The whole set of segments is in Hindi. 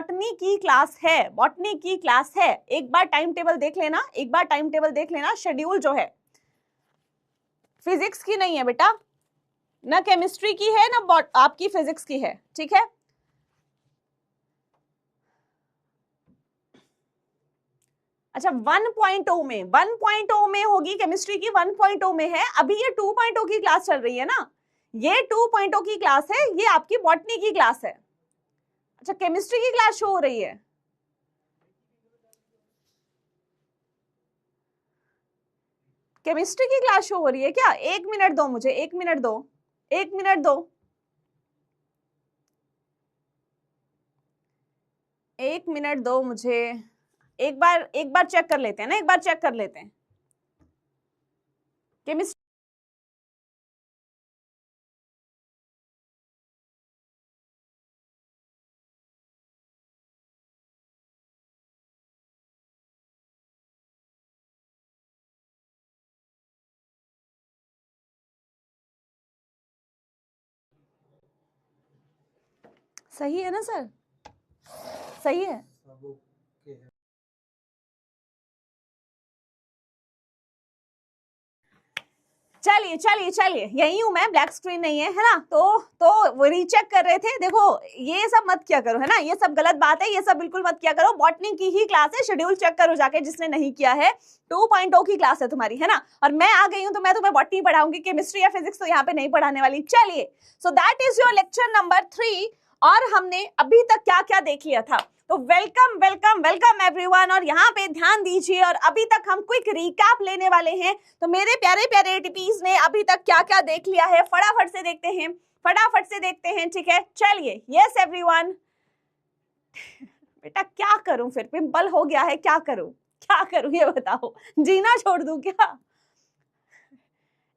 बॉटनी की क्लास है, बॉटनी की क्लास है। एक बार टाइम टेबल देख लेना, एक बार टाइम टेबल देख लेना, शेड्यूल जो है फिजिक्स की नहीं है बेटा, ना केमिस्ट्री की है ना आपकी फिजिक्स की है, ठीक है। अच्छा 1.0 में, 1.0 में होगी केमिस्ट्री की, 1.0 में है। अभी ये 2.0 की क्लास चल रही है ना, ये 2.0 की क्लास है, ये आपकी बॉटनी की क्लास है। अच्छा केमिस्ट्री की क्लास शो हो रही है, केमिस्ट्री की क्लास शो हो रही है क्या? एक मिनट दो मुझे, एक मिनट दो, एक मिनट दो, एक मिनट दो मुझे। एक बार चेक कर लेते हैं ना, एक बार चेक कर लेते हैं केमिस्ट्री। सही है ना सर, सही है। चलिए चलिए चलिए, यही हूं मैं, ब्लैक स्क्रीन नहीं है ना, तो वो रीचेक कर रहे थे। देखो ये सब मत किया करो, है ना, ये सब गलत बात है, ये सब बिल्कुल मत किया करो। बॉटनी की ही क्लास है, शेड्यूल चेक करो जाके जिसने नहीं किया है। 2.0 की क्लास है तुम्हारी, है ना, और मैं आ गई हूं तो मैं तुम्हें बॉटनी पढ़ाऊंगी, केमिस्ट्री या फिजिक्स तो यहाँ पे नहीं पढ़ाने वाली। चलिए, so that is your lecture number 3। और हमने अभी तक क्या क्या देख लिया था, तो वेलकम वेलकम वेलकम एवरीवन। और यहाँ पे ध्यान दीजिए, और अभी तक हम क्विक रिकैप लेने वाले हैं। तो मेरे प्यारे प्यारे एटीपीज ने अभी तक क्या क्या देख लिया है, फटाफट से देखते हैं, फटाफट से देखते हैं, ठीक है। चलिए, यस एवरीवन। बेटा क्या करूं फिर, पिंपल हो गया है, क्या करूं, क्या करूं ये बताओ, जीना छोड़ दूं क्या,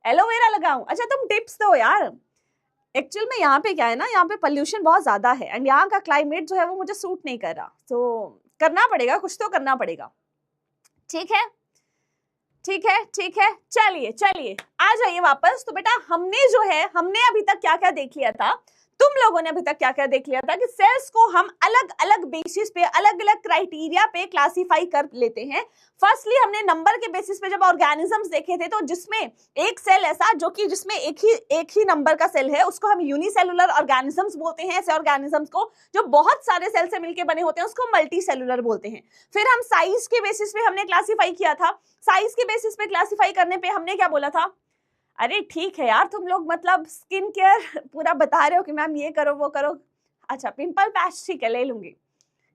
एलोवेरा लगाऊं? अच्छा तुम टिप्स दो यार। एक्चुअल में यहाँ पे क्या है ना, यहाँ पे पोल्यूशन बहुत ज्यादा है, एंड यहाँ का क्लाइमेट जो है वो मुझे सूट नहीं कर रहा, तो करना पड़ेगा, कुछ तो करना पड़ेगा। ठीक है ठीक है ठीक है, चलिए चलिए आ जाइए वापस। तो बेटा हमने जो है, हमने अभी तक क्या क्या देख लिया था, तुम लोगों ने अभी तक क्या क्या देख लिया था कि सेल्स को हम अलग अलग बेसिस पे, अलग अलग क्राइटेरिया पे क्लासिफाई कर लेते हैं। फर्स्टली हमने नंबर के बेसिस पे जब ऑर्गेनिजम्स देखे थे, तो जिसमें एक सेल ऐसा जो कि जिसमें एक ही नंबर का सेल है, उसको हम यूनिसेलुलर ऑर्गेनिजम्स बोलते हैं। ऐसे ऑर्गेनिजम्स को जो बहुत सारे सेल से मिलकर बने होते हैं, उसको मल्टी सेलुलर बोलते हैं। फिर हम साइज के बेसिस पे हमने क्लासिफाई किया था। साइज के बेसिस पे क्लासिफाई करने पे हमने क्या बोला था, अरे ठीक है यार, तुम लोग मतलब स्किन केयर पूरा बता रहे हो कि मैम ये करो वो करो। अच्छा पिंपल पैच, ठीक है, ले लूंगी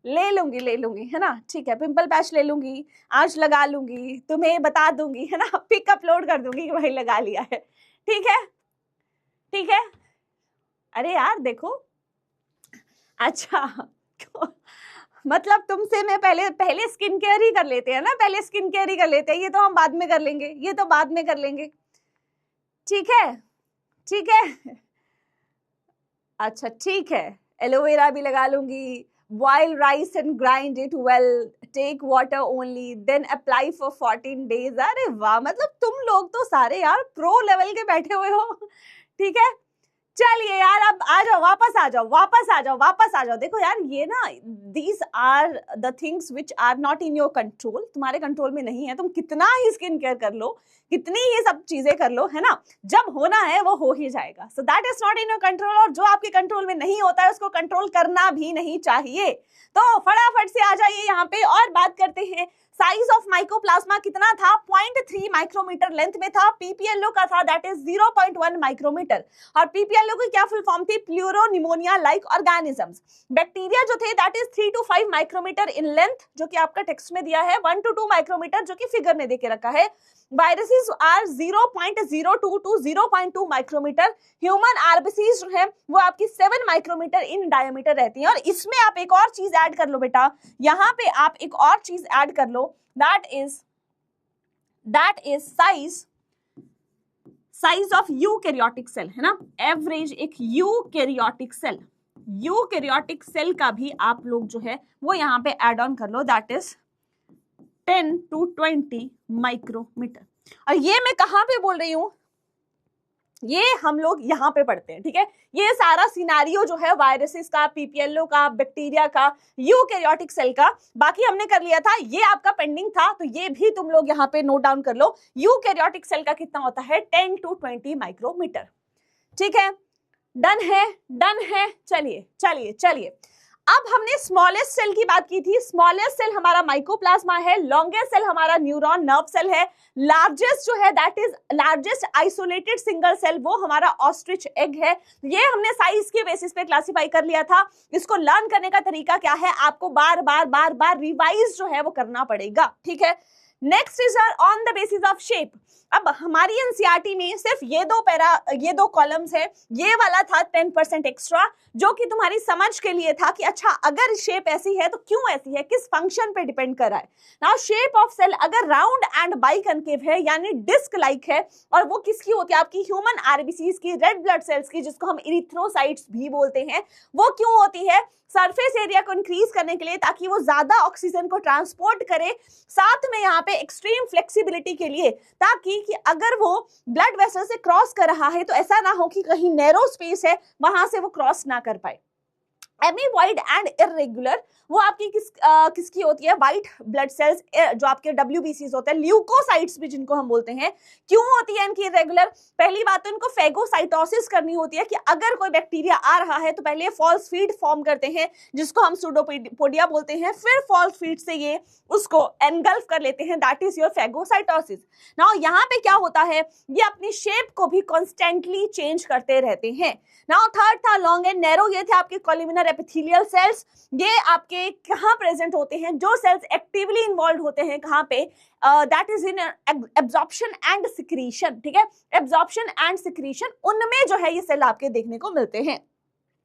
ले लूंगी ले लूंगी, है ना, ठीक है, पिंपल पैच ले लूंगी, आज लगा लूंगी, तुम्हें बता दूंगी, है ना, पिक अपलोड कर दूंगी कि भाई लगा लिया है। ठीक है ठीक है। अरे यार देखो, अच्छा मतलब तुमसे मैं पहले स्किन केयर ही कर लेते हैं ना, पहले स्किन केयर ही कर लेते हैं, ये तो हम बाद में कर लेंगे, ये तो बाद में कर लेंगे। ठीक है ठीक है। अच्छा ठीक है, एलोवेरा भी लगा लूंगी। Boil rice and grind it well, take water only, then apply for 14 days. अरे वाह, मतलब तुम लोग तो सारे यार प्रो लेवल के बैठे हुए हो। ठीक है, चलिए यार अब आ जाओ, वापस आ जाओ, वापस आ जाओ, वापस आ जाओ। देखो यार ये ना, these are the things which are not in your control, तुम्हारे कंट्रोल में नहीं है। तुम कितना ही स्किन केयर कर लो, कितनी ही सब चीजें कर लो, है ना, जब होना है वो हो ही जाएगा। So that is not in your control, और जो आपके कंट्रोल में नहीं होता है उसको कंट्रोल करना भी नहीं चाहिए। तो फटाफट से आ जाइए यहाँ पे और बात करते हैं। साइज ऑफ माइकोप्लाज्मा कितना था, 0.3 माइक्रोमीटर लेंथ में था। पीपीएलओ का था दैट इज 0.1 माइक्रोमीटर। और पीपीएलओ की क्या फुल फॉर्म थी, pleuro pneumonia like organisms. Bacteria जो थे that is 3 to 5 micrometre in length, जो कि आपका टेक्स्ट में दिया है, 1 to 2 माइक्रोमीटर जो कि फिगर में देके रखा है। Viruses are 0.02 to 0.2 micrometre. Human RBCs जो है वो आपकी 7 माइक्रोमीटर इन डायमीटर रहती है। और इसमें आप एक और चीज ऐड कर लो बेटा, यहाँ पे आप एक और चीज ऐड कर लो, that is size of eukaryotic cell, है ना, एवरेज एक यूकैरियोटिक सेल का भी आप लोग जो है वो यहाँ पे ऐड ऑन कर लो, दैट इज 10 to 20 माइक्रोमीटर। और ये मैं कहां पे बोल रही हूं, ये हम लोग यहाँ पे पढ़ते हैं, ठीक है। ये सारा सिनारियो जो है वायरसेस का, पीपीएलओ का, बैक्टीरिया का, यूकैरियोटिक सेल का, बाकी हमने कर लिया था, ये आपका पेंडिंग था, तो ये भी तुम लोग यहाँ पे नोट डाउन कर लो। यूकैरियोटिक सेल का कितना होता है 10 to 20 माइक्रोमीटर, ठीक है। डन है, डन है। चलिए चलिए चलिए, अब हमने स्मॉलेस्ट सेल की बात की थी। स्मॉलेस्ट सेल हमारा माइकोप्लाज्मा है, लॉन्गेस्ट सेल हमारा न्यूरॉन नर्व सेल है, लार्जेस्ट जो है that is largest isolated single cell, वो हमारा ऑस्ट्रिच एग है। ये हमने साइज के बेसिस पे क्लासिफाई कर लिया था। इसको लर्न करने का तरीका क्या है, आपको बार बार बार बार रिवाइज जो है वो करना पड़ेगा, ठीक है। Next is on the basis of shape. अब हमारी एनसीईआरटी में सिर्फ ये दो कॉलम्स है, ये वाला था 10% एक्स्ट्रा, जो कि तुम्हारी समझ के लिए था कि अच्छा अगर शेप ऐसी है तो क्यों ऐसी है, किस फंक्शन पे डिपेंड कर रहा है। नाउ शेप ऑफ सेल अगर राउंड एंड बाइकनकेव है यानी डिस्क लाइक है, और वो किसकी होती है, आपकी ह्यूमन आरबीसीज की, रेड ब्लड सेल्स की, जिसको हम इरिथ्रोसाइट्स भी बोलते हैं, वो क्यों होती है, सरफेस एरिया को इंक्रीज करने के लिए, ताकि वो ज्यादा ऑक्सीजन को ट्रांसपोर्ट करे, साथ में यहाँ पे एक्सट्रीम फ्लेक्सिबिलिटी के लिए, ताकि कि अगर वो ब्लड वेसल से क्रॉस कर रहा है तो ऐसा ना हो कि कहीं नैरो स्पेस है वहां से वो क्रॉस ना कर पाए। एमीबॉइड एंड इररेगुलर, वो आपकी किसकी होती है, व्हाइट ब्लड सेल्स, जो आपके WBCs होते हैं, ल्यूकोसाइट्स भी जिनको हम बोलते हैं। क्यों होती है इनकी इररेगुलर, पहली बात तो इनको फेगोसाइटोसिस करनी होती है कि अगर कोई बैक्टीरिया आ रहा है तो पहले फॉल्स फीड फॉर्म करते हैं जिसको हम सूडोपोडिया बोलते हैं, फिर फॉल्स फीड से ये उसको एनगल्फ कर लेते हैं, that is your phagocytosis. Now यहाँ पे क्या होता है, ये अपनी शेप को भी कॉन्स्टेंटली चेंज करते रहते हैं। नाउ थर्ड था लॉन्ग एंड नैरो, ये थे आपके कॉलमिनर एपिथेलियल सेल्स। ये आपके कहाँ प्रेजेंट होते हैं, जो सेल्स एक्टिवली इन्वॉल्व होते हैं कहाँ पे, that is in absorption and secretion, ठीक है। एब्जॉर्प्शन एंड सिक्रीशन, उनमें जो है ये सेल आपके देखने को मिलते हैं।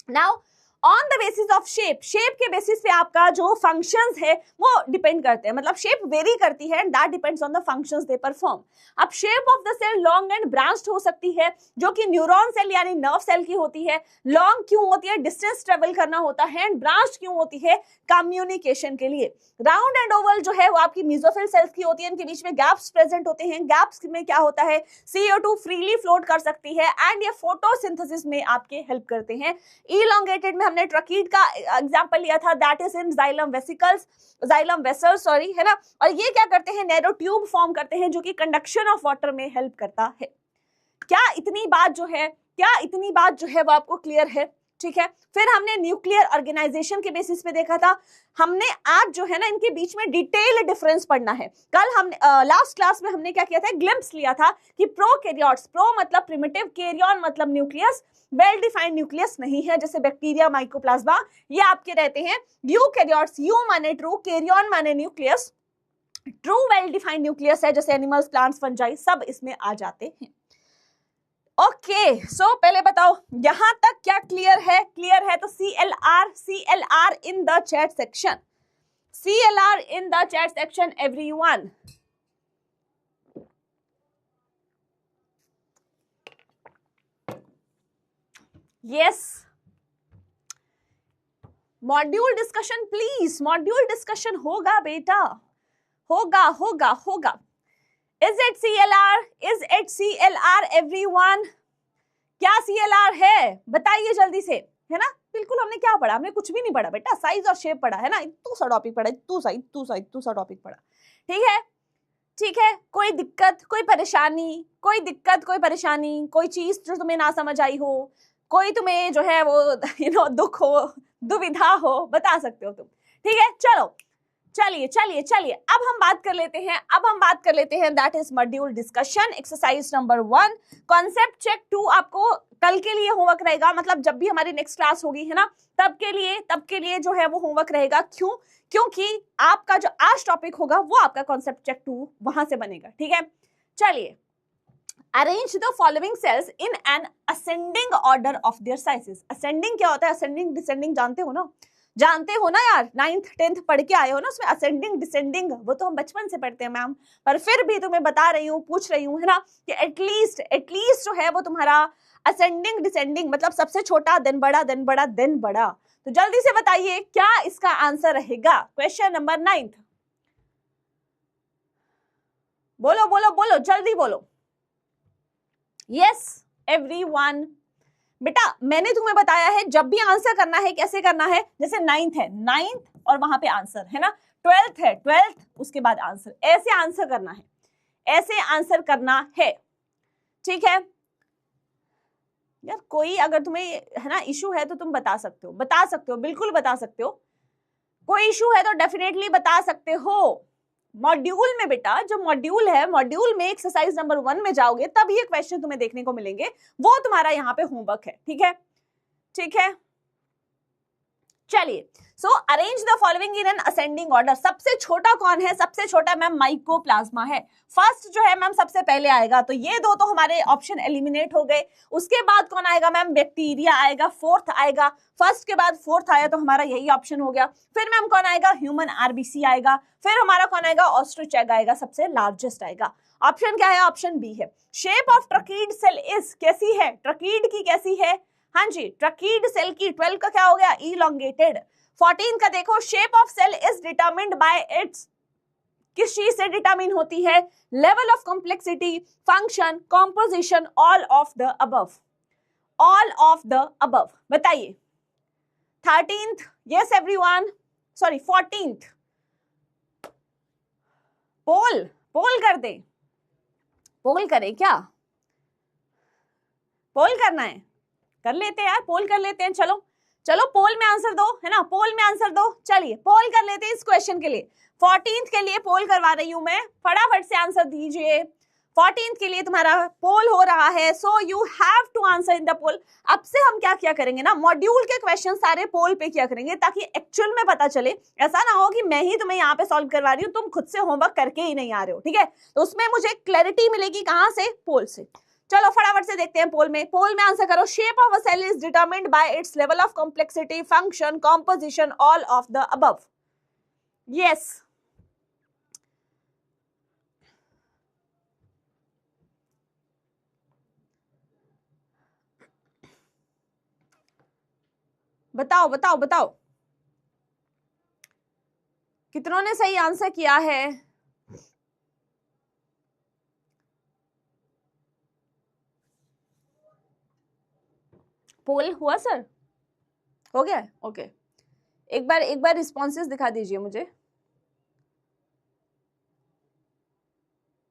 Now on the basis of shape, shape के बेसिस पे आपका जो फंक्शंस है वो डिपेंड करते हैं, मतलब शेप वेरी करती है and that depends on the functions they perform. अब shape of the cell long and branched हो सकती है, जो कि न्यूरॉन सेल यानी नर्व सेल की होती है। लॉन्ग क्यों होती है, डिस्टेंस ट्रेवल करना होता है, एंड ब्रांच क्यों होती है, कम्युनिकेशन के लिए। राउंड एंड ओवल जो है वो आपकी मेसोफिल सेल्स की होती है, इनके बीच में गैप्स प्रेजेंट होते हैं। गैप्स में क्या होता है, CO2 फ्रीली फ्लोट कर सकती है एंड ये फोटोसिंथेसिस में आपके हेल्प करते हैं। इलॉन्गेटेड में हमने ट्रकीड का एग्जांपल लिया था, that is in xylem vessels, sorry, है ना। और ये क्या करते हैं, नैरो ट्यूब फॉर्म करते हैं जो कि कंडक्शन ऑफ वाटर में हेल्प करता है। क्या इतनी बात जो है वो आपको क्लियर है, ठीक है। फिर हमने न्यूक्लियर ऑर्गेनाइजेशन के बेसिस पे देखा था। हमने आज जो है ना इनके बीच में डिटेल डिफरेंस पढ़ना है। कल हमने लास्ट क्लास में हमने क्या किया था, ग्लिम्प्स लिया था कि प्रोकैरियोट्स, प्रो मतलब प्रिमिटिव, कैरियन मतलब न्यूक्लियस, वेल डिफाइंड न्यूक्लियस नहीं है जैसे बैक्टीरिया, माइकोप्लाज्मा, ये आपके रहते हैं। यूकैरियोट्स, यू माने ट्रू, कैरियन माने nucleus, true well defined nucleus है जैसे एनिमल्स, प्लांट्स, फंजाई, सब इसमें आ जाते हैं। ओके, सो पहले बताओ यहां तक क्या क्लियर है? क्लियर है तो CLR in the chat section, CLR in the chat section everyone. Yes, module discussion please, module discussion होगा बेटा, होगा। Is it CLR everyone? क्या CLR है बताइए जल्दी से, है ना। बिल्कुल, हमने क्या पढ़ा, हमने कुछ भी नहीं पढ़ा बेटा, साइज और शेप पढ़ा है ना, इतू सा टॉपिक पढ़ा, इतू सा टॉपिक पढ़ा, ठीक है। कोई दिक्कत, कोई परेशानी, कोई चीज जो तुम्हें ना समझ आई हो, कोई तुम्हें जो है वो दुख हो, दुविधा हो, बता सकते हो तुम, ठीक है। चलो चलिए अब हम बात कर लेते हैं that is module discussion, exercise number 1, concept check 2। आपको कल के लिए होमवर्क रहेगा, मतलब जब भी हमारी नेक्स्ट क्लास होगी, है ना, तब के लिए जो है वो होमवर्क रहेगा। क्योंकि आपका जो आज टॉपिक होगा वो आपका कॉन्सेप्ट चेक 2 वहां से बनेगा, ठीक है। चलिए, arrange the following sales in an ascending order of their sizes. Ascending क्या होता है, असेंडिंग डिसेंडिंग जानते हो ना यार, 9th 10th पढ़ के आए हो ना, उसमें असेंडिंग डिसेंडिंग वो तो हम बचपन से पढ़ते हैं मैम, पर फिर भी तुम्हें बता रही हूँ, पूछ रही हूँ, है ना, कि एटलीस्ट जो है वो तुम्हारा असेंडिंग डिसेंडिंग मतलब सबसे छोटा देन बड़ा देन बड़ा देन बड़ा। तो जल्दी से बताइए क्या इसका आंसर रहेगा, क्वेश्चन नंबर 9th। बोलो जल्दी बोलो। Yes, everyone? बेटा मैंने तुम्हें बताया है जब भी आंसर करना है कैसे करना है, जैसे 9th है 9th और वहां पे आंसर है ना, 12th है 12th उसके बाद आंसर, ऐसे आंसर करना है, ऐसे आंसर करना है, ठीक है यार? कोई अगर तुम्हें है ना इशू है तो तुम बता सकते हो, बता सकते हो, बिल्कुल बता सकते हो। कोई इशू है तो डेफिनेटली बता सकते हो। मॉड्यूल में बेटा जो मॉड्यूल है, मॉड्यूल में एक्सरसाइज नंबर 1 में जाओगे तब ये क्वेश्चन तुम्हें देखने को मिलेंगे, वो तुम्हारा यहाँ पे होमवर्क है, ठीक है? ठीक है, चलिए। सो arrange the following in an ascending order. सबसे छोटा कौन है? सबसे छोटा मैम माइकोप्लाज्मा है। फर्स्ट जो है मैम सबसे पहले आएगा, तो ये दो तो हमारे ऑप्शन एलिमिनेट हो गए। उसके बाद कौन आएगा मैम? बैक्टीरिया आएगा, फोर्थ आएगा। फर्स्ट के बाद फोर्थ आया तो हमारा यही ऑप्शन हो गया। फिर मैम कौन आएगा? ह्यूमन आरबीसी आएगा। फिर हमारा कौन आएगा? ऑस्ट्रोचेग आएगा, सबसे लार्जेस्ट आएगा। ऑप्शन क्या है? ऑप्शन बी है। Shape of tracheid cell is, कैसी है? ट्रकीड की कैसी है? हाँ जी, ट्रकीड सेल की 12 का क्या हो गया? इलोंगेटेड। 14 का देखो, shape of cell is determined by its, किस चीज से डिटरमिन होती है? Level of complexity, function, composition, all of the above, all of the above. बताइए 13th, yes everyone, sorry 14th, poll, poll कर दे, पोल करें क्या? पोल करना है, कर लेते हैं यार, पोल कर लेते हैं। चलो चलो पोल में आंसर दो, है ना, पोल में आंसर दो। चलिए पोल कर लेते हैं इस क्वेश्चन के लिए। 14th के लिए पोल करवा रही हूं मैं, फटाफट से आंसर दीजिए। 14th के लिए तुम्हारा पोल हो रहा है, so you have to answer in the poll. अब से हम क्या किया करेंगे ना, मॉड्यूल के क्वेश्चन सारे पोल पे किया करेंगे, ताकि एक्चुअल में पता चले। ऐसा ना हो कि मैं ही तुम्हें यहाँ पे सॉल्व करवा रही हूँ, तुम खुद से होमवर्क करके ही नहीं आ रहे हो, ठीक है? तो उसमें मुझे क्लैरिटी मिलेगी कहाँ से? पोल से। चलो फटाफट से देखते हैं पोल में। पोल में आंसर करो। Shape of a cell is determined by its level of complexity, function, composition, all of the above. Yes, बताओ बताओ बताओ, कितनों ने सही आंसर किया है? पोल हुआ सर? हो गया? ओके, एक बार रिस्पॉन्सेस दिखा दीजिए मुझे।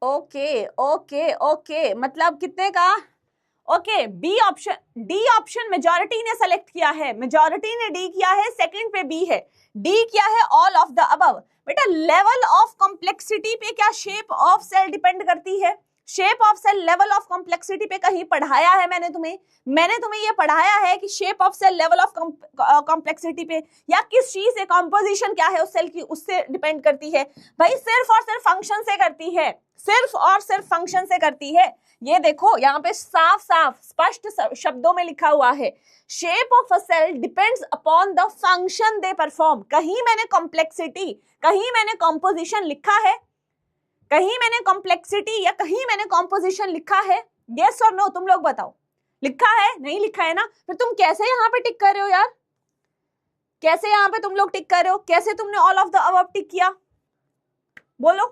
ओके ओके ओके, मतलब कितने का? Okay, B option, D option majority ने सेलेक्ट किया है, मेजॉरिटी ने डी किया है, सेकंड पे बी है, डी किया है ऑल ऑफ द अबव। बेटा लेवल ऑफ कॉम्प्लेक्सिटी पे क्या शेप ऑफ सेल डिपेंड करती है? Shape of cell level of complexity पे कहीं पढ़ाया है मैंने तुम्हें ये पढ़ाया है कि shape of cell level of complexity पे, या किस चीज से, कॉम्पोजिशन क्या है उस सेल की, उससे डिपेंड करती है? भाई सिर्फ और सिर्फ फंक्शन से करती है, सिर्फ और सिर्फ फंक्शन से करती है। ये देखो यहाँ पे साफ साफ स्पष्ट शब्दों में लिखा हुआ है, shape of a cell depends upon the function they perform. कहीं मैंने कॉम्प्लेक्सिटी, कहीं मैंने कॉम्पोजिशन लिखा है? कहीं मैंने कॉम्प्लेक्सिटी या कहीं मैंने कॉम्पोजिशन लिखा है? यस और नो, तुम लोग बताओ। लिखा है? नहीं लिखा है ना? फिर तुम कैसे यहाँ पे टिक कर रहे हो यार? कैसे यहाँ पे तुम लोग टिक कर रहे हो? कैसे तुमने ऑल ऑफ द अबव टिक किया? बोलो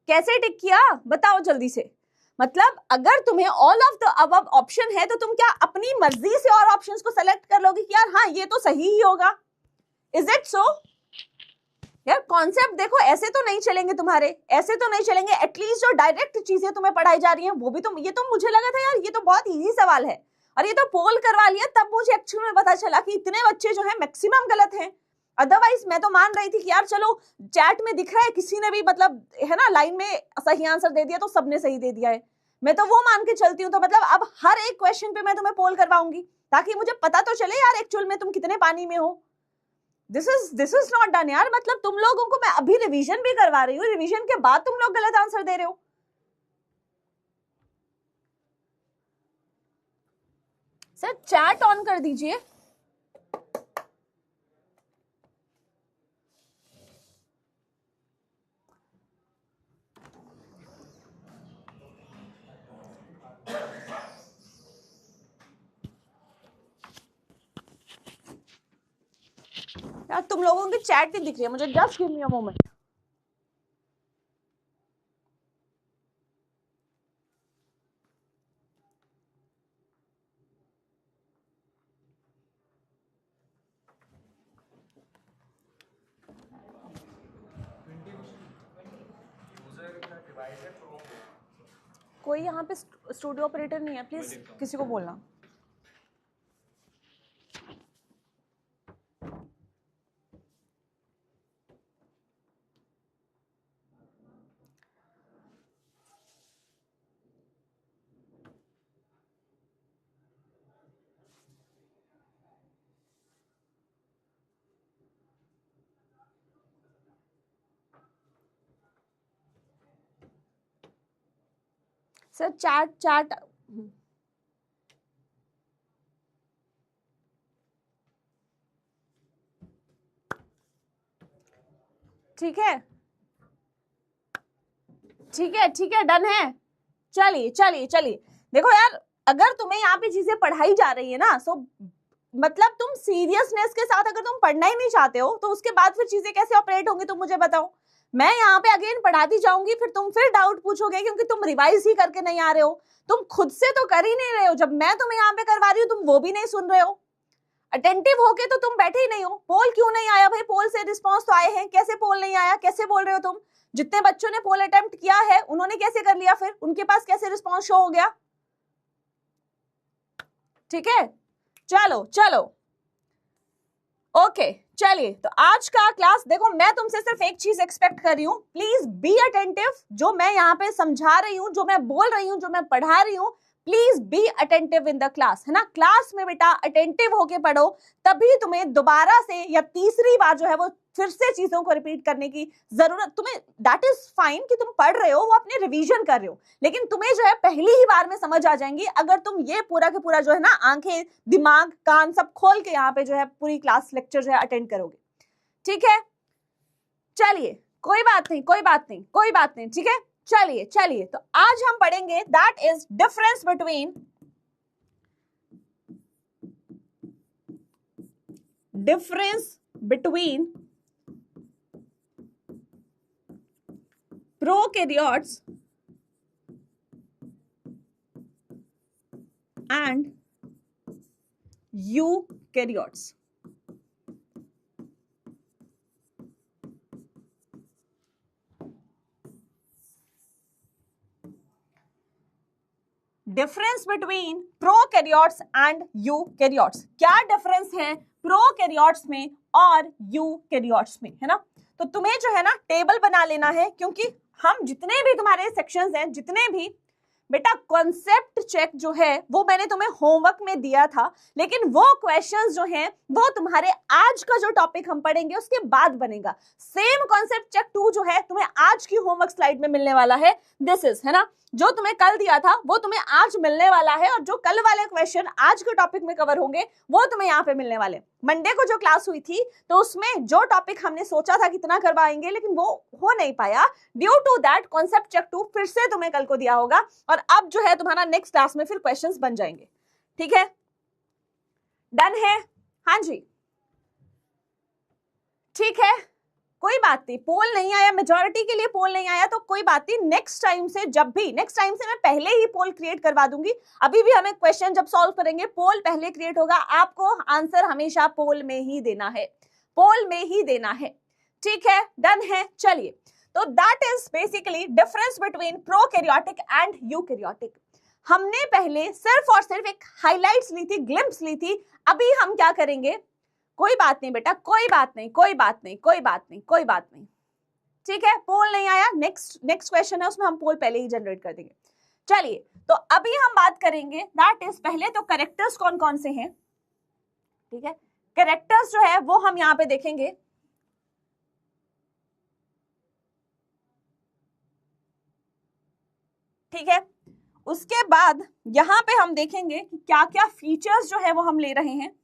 कैसे टिक किया, बताओ जल्दी से। मतलब अगर तुम्हें all of the above option है तो तुम क्या अपनी मर्जी से और ऑप्शंस को सेलेक्ट कर लोगे कि यार हाँ ये तो सही ही होगा? Is it so? यार कॉन्सेप्ट देखो, ऐसे तो नहीं चलेंगे तुम्हारे, ऐसे तो नहीं चलेंगे। एटलीस्ट जो डायरेक्ट चीजें तुम्हें पढ़ाई जा रही हैं वो भी तुम, ये तो मुझे लगा था यार ये तो बहुत इजी सवाल है, और ये तो पोल करवा लिया तब मुझे एक्चुअल में पता चला कि इतने बच्चे जो है मैक्सिमम गलत हैं। अदरवाइज मैं तो मान रही थी कि यार चलो चैट में दिख रहा है किसी ने भी मतलब है ना लाइन में सही आंसर दे दिया तो सबने सही दे दिया है, मैं तो वो मान के चलती हूँ। तो मतलब अब हर एक क्वेश्चन पे मैं तुम्हें पोल करवाऊंगी ताकि मुझे पता तो चले यार एक्चुअल में तुम कितने पानी में हो। दिस इज नॉट डन यार। मतलब तुम लोगों को मैं अभी रिवीजन भी करवा रही हूँ, रिवीजन के बाद तुम लोग गलत आंसर दे रहे हो। सर चैट ऑन कर दीजिए। यार तुम लोगों की चैट नहीं दिख रही है मुझे, just give me a moment. कोई यहाँ पे स्टूडियो ऑपरेटर नहीं है, प्लीज किसी को बोलना। सर चैट ठीक है, ठीक है, ठीक है, डन है। चलिए चलिए चलिए, देखो यार, अगर तुम्हें यहाँ पे चीजें पढ़ाई जा रही है ना, सो मतलब तुम सीरियसनेस के साथ अगर तुम पढ़ना ही नहीं चाहते हो तो उसके बाद फिर चीजें कैसे ऑपरेट होंगी तुम मुझे बताओ। मैं यहाँ पे अगेन पढ़ाती जाऊंगी, फिर तुम फिर डाउट पूछोगे क्योंकि तुम रिवाइज ही करके नहीं आ रहे हो, तुम खुद से तो कर ही नहीं रहे हो। जब मैं तुम्हें यहाँ पे करवा रही हूँ तुम वो भी नहीं सुन रहे हो, अटेंटिव होके तो तुम बैठे ही नहीं हो। पोल क्यों नहीं आया भाई? पोल से रिस्पॉन्स तो आए हैं, कैसे पोल नहीं आया? कैसे बोल रहे हो तुम? जितने बच्चों ने पोल अटेम्प्ट किया है उन्होंने कैसे कर लिया, फिर उनके पास कैसे रिस्पॉन्स शो हो गया? ठीक है, चलो चलो ओके, चलिए। तो आज का क्लास देखो, मैं तुमसे सिर्फ एक चीज एक्सपेक्ट कर रही हूँ, प्लीज बी अटेंटिव। जो मैं यहाँ पे समझा रही हूँ, जो मैं बोल रही हूँ, जो मैं पढ़ा रही हूँ, please be attentive in the class, है ना। क्लास में बेटा अटेंटिव होके पढ़ो, तभी तुम्हें दोबारा से या तीसरी बार जो है वो फिर से चीजों को रिपीट करने की जरूरत तुम्हें, दैट इज फाइन कि तुम पढ़ रहे हो, वो अपने रिवीजन कर रहे हो, लेकिन तुम्हें जो है पहली ही बार में समझ आ जाएंगी अगर तुम ये पूरा के पूरा जो है ना आंखें दिमाग कान सब खोल के यहाँ पे जो है पूरी क्लास लेक्चर जो है अटेंड करोगे। ठीक है, चलिए, कोई बात नहीं, कोई बात नहीं, कोई बात नहीं, ठीक है। चलिए चलिए, तो आज हम पढ़ेंगे that is difference between prokaryotes and eukaryotes. Difference between prokaryotes and eukaryotes. क्या डिफरेंस है प्रोकैरियोट्स में और यूकैरियोट्स में, है ना। तो तुम्हें जो है ना टेबल बना लेना है, क्योंकि हम जितने भी तुम्हारे सेक्शंस हैं, जितने भी बेटा कॉन्सेप्ट चेक जो है वो मैंने तुम्हें होमवर्क में दिया था, लेकिन वो क्वेश्चंस जो हैं वो तुम्हारे आज का जो टॉपिक हम पढ़ेंगे उसके बाद बनेगा। सेम कॉन्सेप्ट चेक 2 जो है तुम्हें आज की होमवर्क स्लाइड में मिलने वाला है, दिस इज, है ना। जो तुम्हें कल दिया था वो तुम्हें आज मिलने वाला है, और जो कल वाले क्वेश्चन आज के टॉपिक में कवर होंगे वो तुम्हें यहाँ पे मिलने वाले। मंडे को जो क्लास हुई थी तो उसमें जो टॉपिक हमने सोचा था कितना करवाएंगे, लेकिन वो हो नहीं पाया, due to that concept check 2 फिर से तुम्हें कल को दिया होगा, और अब जो है तुम्हारा नेक्स्ट क्लास में फिर क्वेश्चंस बन जाएंगे। ठीक है, डन है? हाँ जी, ठीक है, कोई बात नहीं। पोल नहीं आया, मेजॉरिटी के लिए पोल नहीं आया तो कोई बात नहीं, नेक्स्ट टाइम से जब भी, नेक्स्ट टाइम से मैं पहले ही पोल क्रिएट करवा दूंगी। अभी भी हमें क्वेश्चन जब सॉल्व करेंगे पोल पहले क्रिएट होगा, आपको आंसर हमेशा पोल में ही देना है, पोल में ही देना है। ठीक है, डन है? चलिए, तो that is basically difference between prokaryotic and eukaryotic. हमने पहले सिर्फ और सिर्फ एक हाइलाइट्स ली थी, ग्लिम्प्स ली थी। अभी हम क्या करेंगे, कोई बात नहीं बेटा, कोई बात नहीं, कोई बात नहीं, कोई बात नहीं, कोई बात नहीं, ठीक है। पोल नहीं आया, नेक्स्ट क्वेश्चन है उसमें हम पोल पहले ही जनरेट कर देंगे। चलिए, तो अभी हम बात करेंगे दैट इज, पहले तो कैरेक्टर्स कौन कौन से हैं। ठीक है, कैरेक्टर्स जो है वो हम यहाँ पे देखेंगे। ठीक है, उसके बाद यहां पे हम देखेंगे कि क्या क्या फीचर्स जो है वो हम ले रहे हैं,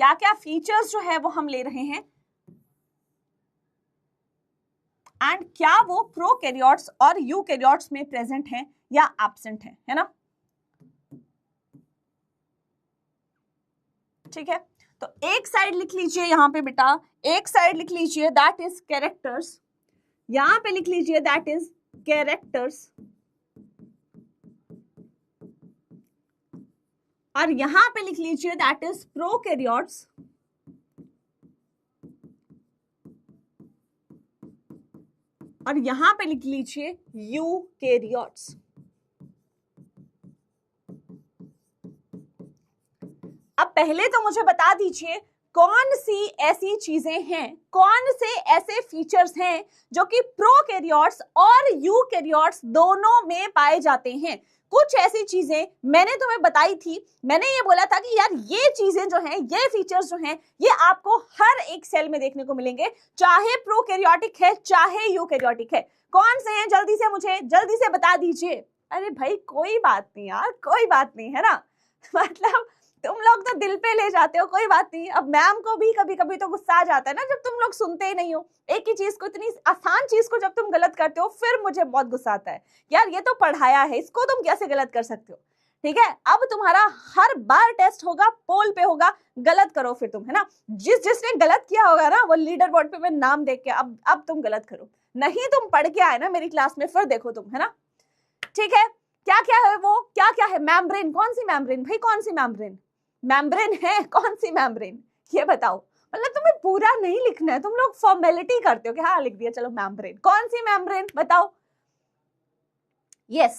क्या क्या फीचर्स जो है वो हम ले रहे हैं, एंड क्या वो प्रोकैरियोट्स और यूकैरियोट्स में प्रेजेंट हैं या एब्सेंट हैं, है ना। ठीक है, तो एक साइड लिख लीजिए यहां पे बेटा, एक साइड लिख लीजिए दैट इज कैरेक्टर्स, यहां पे लिख लीजिए दैट इज कैरेक्टर्स, और यहां पे लिख लीजिए दैट इज प्रोकैरियोट्स, और यहां पे लिख लीजिए यूकेरियोट्स। अब पहले तो मुझे बता दीजिए कौन सी ऐसी चीजें हैं, कौन से ऐसे फीचर्स हैं जो कि प्रोकैरियोट्स और यूकैरियोट्स दोनों में पाए जाते हैं। कुछ ऐसी चीजें मैंने तुम्हें बताई थी, मैंने ये बोला था कि यार ये चीजें जो हैं, ये फीचर्स जो हैं, ये आपको हर एक सेल में देखने को मिलेंगे, चाहे प्रोकैरियोटिक है चाहे यूकैरियोटिक है। कौन से हैं जल्दी से मुझे जल्दी से बता दीजिए। अरे भाई कोई बात नहीं यार, कोई बात नहीं है ना, मतलब तुम लोग तो दिल पे ले जाते हो, कोई बात नहीं। अब मैम को भी कभी कभी तो गुस्सा आ जाता है ना जब तुम लोग सुनते ही नहीं हो। एक ही चीज को, इतनी आसान चीज को जब तुम गलत करते हो फिर मुझे बहुत गुस्सा आता है, यार ये तो पढ़ाया है, इसको तुम कैसे गलत कर सकते हो। ठीक है, अब तुम्हारा हर बार टेस्ट होगा, पोल पे होगा, गलत करो फिर तुम, है ना। जिसने गलत किया होगा ना वो लीडर बोर्ड पे मैं नाम देख के अब तुम गलत करो, नहीं तुम पढ़ के आए ना मेरी क्लास में, फिर देखो तुम, है ना। ठीक है, क्या क्या है वो, क्या क्या है। मेम्ब्रेन, कौन सी मेम्ब्रेन भाई, कौन सी मेम्ब्रेन, मेम्ब्रेन है कौन सी मेम्ब्रेन, ये बताओ। मतलब तुम्हें पूरा नहीं लिखना है, तुम लोग फॉर्मेलिटी करते हो कि हाँ लिख दिया चलो मेम्ब्रेन। कौन सी मेम्ब्रेन बताओ। Yes,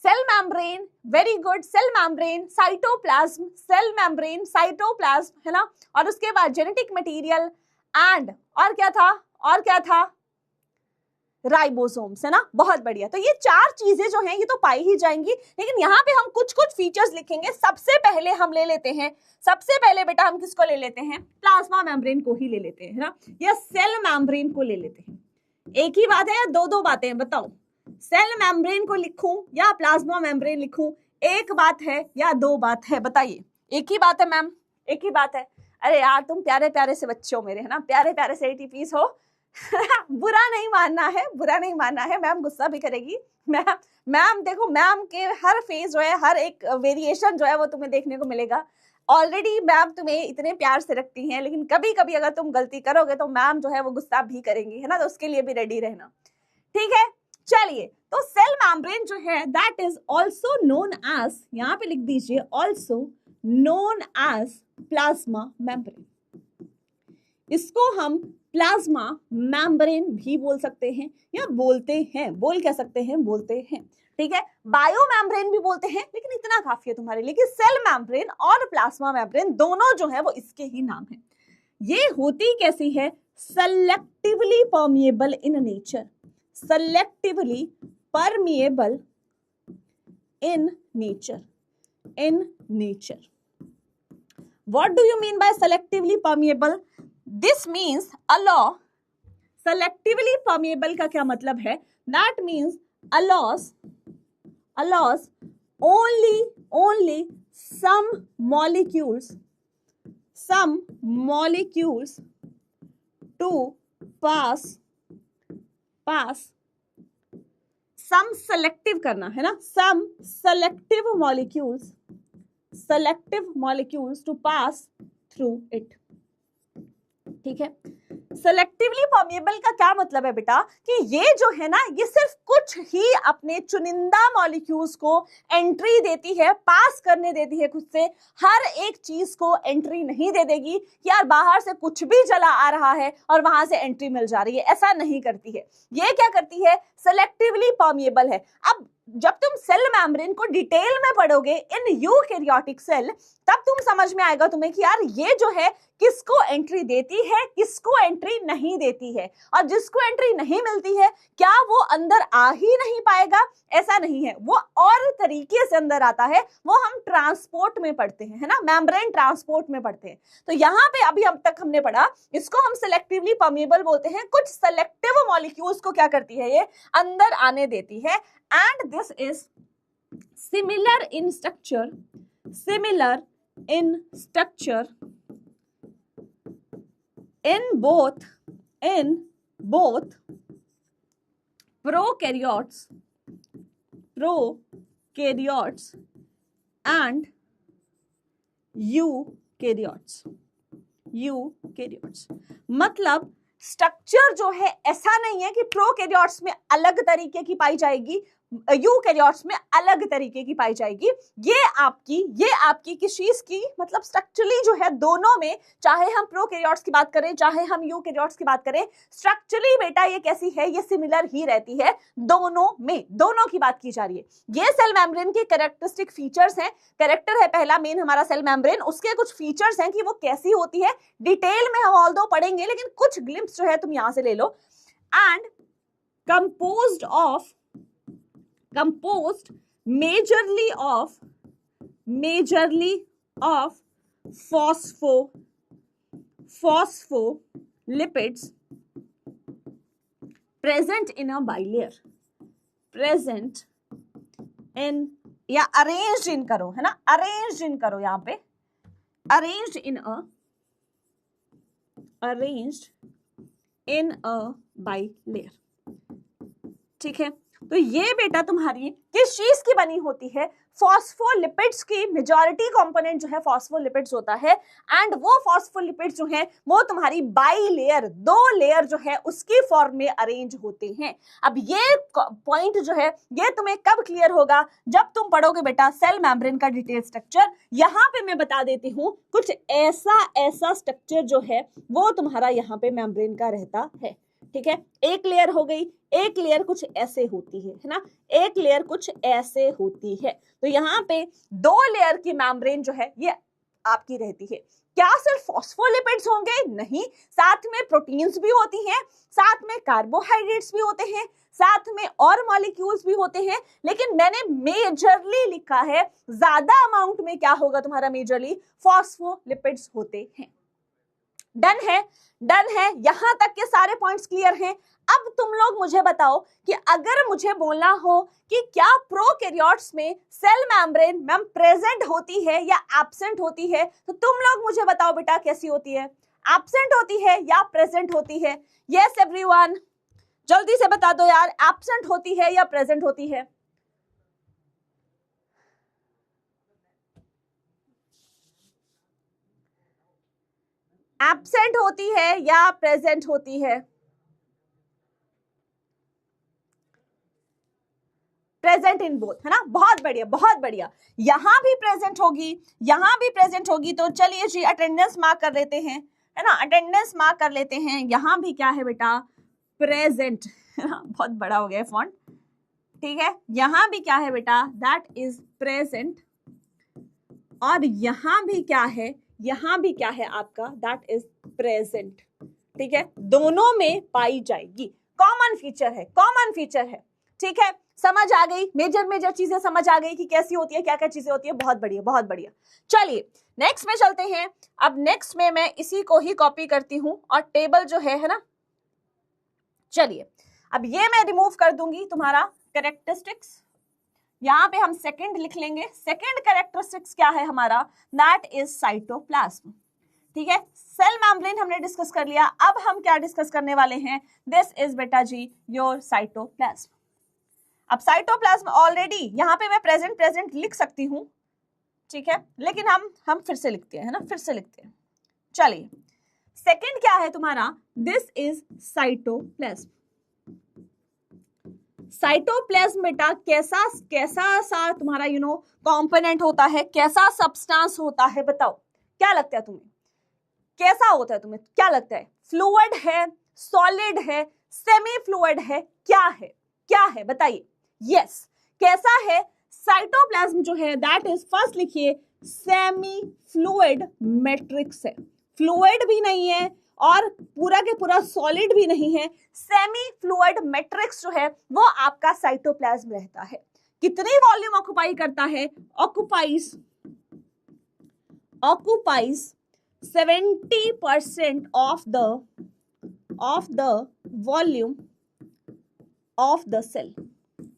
cell membrane, very good, cell membrane, cytoplasm, cell membrane, cytoplasm, है ना। और उसके बाद जेनेटिक मटेरियल एंड और क्या था, और क्या था, राइबोसोम्स, है ना। बहुत बढ़िया, तो ये चार चीजें जो हैं ये तो पाई ही जाएंगी, लेकिन यहाँ पे हम कुछ कुछ फीचर्स लिखेंगे। सबसे पहले हम ले लेते हैं, सबसे पहले बेटा हम किसको ले लेते हैं, प्लाज्मा मेम्ब्रेन को ही ले लेते हैं, है ना, या सेल मेम्ब्रेन को ले लेते हैं। एक ही बात है या दो दो बातें हैं, बताओ। सेल मेम्ब्रेन को लिखूं या प्लाज्मा मेम्ब्रेन लिखूं, एक बात है या दो बात है, बताइए। एक ही बात है मैम, एक ही बात है। अरे यार तुम प्यारे प्यारे से बच्चे हो मेरे, है ना, प्यारे प्यारे से ATPs हो। बुरा नहीं मानना है, बुरा नहीं मानना है, मैम गुस्सा भी करेगी। मैम देखो, मैम के हर फेज जो है, हर एक वेरिएशन जो है वो तुम्हें देखने को मिलेगा। ऑलरेडी मैम तुम्हें इतने प्यार से रखती हैं, लेकिन कभी कभी अगर तुम गलती करोगे तो मैम जो है वो गुस्सा भी करेंगी, है ना, तो उसके लिए भी रेडी रहना। ठीक है, चलिए, तो सेल मेम्ब्रेन जो है that is also known as, यहाँ पे लिख दीजिए, also known as plasma membrane. इसको हम प्लाज्मा मेम्ब्रेन भी बोल सकते हैं या बोलते हैं, बोल कह सकते हैं, बोलते हैं। ठीक है, बायो मेम्ब्रेन भी बोलते हैं, लेकिन इतना काफी है तुम्हारे लिए कि सेल मेम्ब्रेन और प्लाज्मा मेम्ब्रेन दोनों जो है वो इसके ही नाम है। ये होती कैसी है, selectively permeable in nature, selectively permeable in nature, in nature. What do you mean by selectively permeable? This means allow, selectively permeable का क्या मतलब है, that means allows only some molecules to pass some selective करना है ना, some selective molecules to pass through it। ठीक है, सेलेक्टिवली परमिएबल का क्या मतलब है बेटा, कि ये जो है ना ये सिर्फ कुछ ही अपने चुनिंदा मॉलिक्यूल्स को एंट्री देती है, पास करने देती है खुद से, हर एक चीज को एंट्री नहीं दे देगी कि यार बाहर से कुछ भी चला आ रहा है और वहां से एंट्री मिल जा रही है, ऐसा नहीं करती है। ये क्या करती है, सेलेक्टिवली परमिएबल है। अब जब तुम सेल मेम्ब्रेन को डिटेल में पढ़ोगे इन यूकैरियोटिक सेल, तब तुम समझ में आएगा तुम्हें कि यार ये जो है किसको एंट्री देती है, किसको एंट्री नहीं देती है, और जिसको एंट्री नहीं मिलती है क्या वो अंदर आ ही नहीं पाएगा, ऐसा नहीं है, वो और तरीके से अंदर आता है, वो हम ट्रांसपोर्ट में पढ़ते हैं, है ना, मेम्ब्रेन ट्रांसपोर्ट में पढ़ते हैं। तो यहाँ पे अभी अब तक हमने पढ़ा, इसको हम सेलेक्टिवली परमिएबल बोलते हैं, कुछ सेलेक्टिव मॉलिक्यूल्स को क्या करती है, ये अंदर आने देती है। And this is similar in structure in both prokaryotes and eukaryotes। मतलब स्ट्रक्चर जो है ऐसा नहीं है कि प्रोकैरियोट्स में अलग तरीके की पाई जाएगी, यूकैरियोट्स में अलग तरीके की पाई जाएगी। ये आपकी किस चीज की, मतलब स्ट्रक्चरली जो है दोनों में, चाहे हम प्रोकैरियोट्स की बात करें चाहे हम यूकैरियोट्स की बात करें, स्ट्रक्चरली बेटा ये कैसी है, ये सिमिलर ही रहती है दोनों में, दोनों की बात की जा रही है। ये सेल मेम्ब्रेन के कैरेक्टरिस्टिक फीचर्स हैं, कैरेक्टर है पहला मेन हमारा सेल मेम्ब्रेन, उसके कुछ फीचर्स हैं कि वो कैसी होती है, डिटेल में हम ऑल्दो पढ़ेंगे, लेकिन कुछ ग्लिम्प्स जो है तुम यहां से ले लो। And composed majorly of phospholipids present in a bilayer, present in, या arranged in करो, है ना, arranged in करो यहां पे, arranged in a bilayer, ठीक है। तो ये बेटा तुम्हारी किस चीज की बनी होती है, फॉस्फोलिपिड्स की, मेजॉरिटी कंपोनेंट जो है फॉस्फोलिपिड्स होता है, एंड वो फॉस्फोलिपिड्स जो है वो तुम्हारी बाई लेयर, दो लेयर जो है उसकी फॉर्म में अरेंज होते हैं। अब ये पॉइंट जो है ये तुम्हें कब क्लियर होगा, जब तुम पढ़ोगे बेटा सेल मेम्ब्रेन का डिटेल स्ट्रक्चर। यहाँ पे मैं बता देती हूँ कुछ ऐसा स्ट्रक्चर जो है वो तुम्हारा यहाँ पे मेम्ब्रेन का रहता है, ठीक है। एक लेयर हो गई, एक लेयर कुछ ऐसे होती है ना, एक लेयर कुछ ऐसे होती है। तो यहाँ पे दो लेयर की मेम्ब्रेन जो है ये आपकी रहती है। क्या सिर्फ फॉस्फोलिपिड्स होंगे? नहीं, साथ में प्रोटीन्स भी होती हैं, साथ में कार्बोहाइड्रेट्स भी होते हैं, साथ में और मॉलिक्यूल्स भी होते हैं, लेकिन मैंने मेजरली लिखा है, ज्यादा अमाउंट में क्या होगा तुम्हारा, मेजरली फॉस्फोलिपिड्स होते हैं। डन है, डन है, यहां तक के सारे पॉइंट्स क्लियर हैं। अब तुम लोग मुझे बताओ कि अगर मुझे बोलना हो कि क्या प्रोकैरियोट्स में सेल मेम्ब्रेन मैम प्रेजेंट होती है या एब्सेंट होती है, तो तुम लोग मुझे बताओ बेटा कैसी होती है, एब्सेंट होती है या प्रेजेंट होती है? यस एवरीवन, जल्दी से बता दो यार, एब्सेंट होती है या प्रेजेंट होती है? एब्सेंट होती है या प्रेजेंट होती है? प्रेजेंट इन बोथ, है ना, बहुत बढ़िया बहुत बढ़िया। यहां भी प्रेजेंट होगी, यहां भी प्रेजेंट होगी, तो चलिए जी अटेंडेंस मार्क कर लेते हैं, है ना, अटेंडेंस मार्क कर लेते हैं। यहां भी क्या है बेटा, प्रेजेंट, है ना, बहुत बड़ा हो गया फॉन्ट, ठीक है। यहां भी क्या है बेटा, दैट इज प्रेजेंट, और यहां भी क्या है, यहां भी क्या है आपका, दैट इज प्रेजेंट, ठीक है। दोनों में पाई जाएगी, कॉमन फीचर है, कॉमन फीचर है, ठीक है। समझ आ गई, मेजर चीजें समझ आ गई कि कैसी होती है, क्या क्या चीजें होती है, बहुत बढ़िया बहुत बढ़िया। चलिए नेक्स्ट में चलते हैं। अब नेक्स्ट में मैं इसी को ही कॉपी करती हूं और टेबल जो है ना, चलिए अब ये मैं रिमूव कर दूंगी तुम्हारा कैरेक्टरिस्टिक्स, यहां पे हम सेकंड लिख लेंगे। सेकंड कैरेक्टरिस्टिक्स क्या है हमारा, दैट इज साइटोप्लाज्म, ठीक है। सेल मेम्ब्रेन हमने डिस्कस कर लिया, अब हम क्या डिस्कस करने वाले हैं, दिस इज बेटा जी योर साइटोप्लाज्म। अब साइटोप्लाज्म ऑलरेडी यहाँ पे मैं प्रेजेंट लिख सकती हूँ, ठीक है, लेकिन हम फिर से लिखते हैं, है ना, फिर से लिखते हैं। चलिए सेकंड क्या है तुम्हारा, दिस इज साइटोप्लाज्म। साइटोप्लाज्म बेटा कैसा सा तुम्हारा कंपोनेंट होता है, कैसा सब्सटेंस होता है, बताओ क्या लगता है तुम्हें, कैसा होता है, तुम्हें क्या लगता है? फ्लूइड है, सॉलिड है, सेमी फ्लूइड है, क्या है, क्या है बताइए। यस, कैसा है? साइटोप्लाज्म जो है दैट इज, फर्स्ट लिखिए, सेमी फ्लूइड मैट्रिक्स है, फ्लूइड भी नहीं है और पूरा के पूरा सॉलिड भी नहीं है, सेमी फ्लूइड मैट्रिक्स जो है वो आपका साइटोप्लाज्म रहता है। कितनी वॉल्यूम ऑक्युपाई करता है, occupies 70% of the volume of the cell,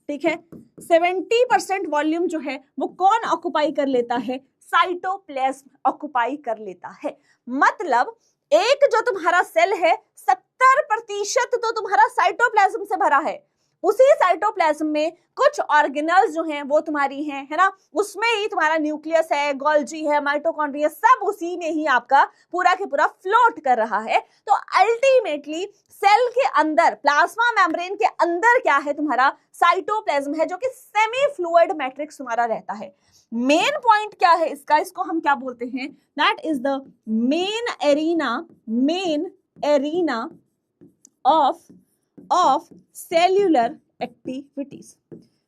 ठीक है। 70% वॉल्यूम जो है वो कौन ऑक्युपाई कर लेता है, साइटोप्लाज्म ऑक्युपाई कर लेता है। मतलब एक जो तुम्हारा सेल है 70% तो तुम्हारा साइटोप्लाज्म से भरा है, उसी साइटोप्लाज्म में कुछ ऑर्गेनल्स जो हैं वो तुम्हारी हैं, है ना, उसमें ही तुम्हारा न्यूक्लियस है, गोल्जी है, माइटोकॉन्ड्रिया, सब उसी में ही आपका पूरा के पूरा फ्लोट कर रहा है। तो अल्टीमेटली सेल के अंदर, प्लाज्मा मेम्ब्रेन के अंदर क्या है, तुम्हारा साइटोप्लाज्म है, जो कि सेमी फ्लूइड मैट्रिक्स तुम्हारा रहता है। मेन पॉइंट क्या है इसका, इसको हम क्या बोलते हैं, that is the main arena of cellular activities.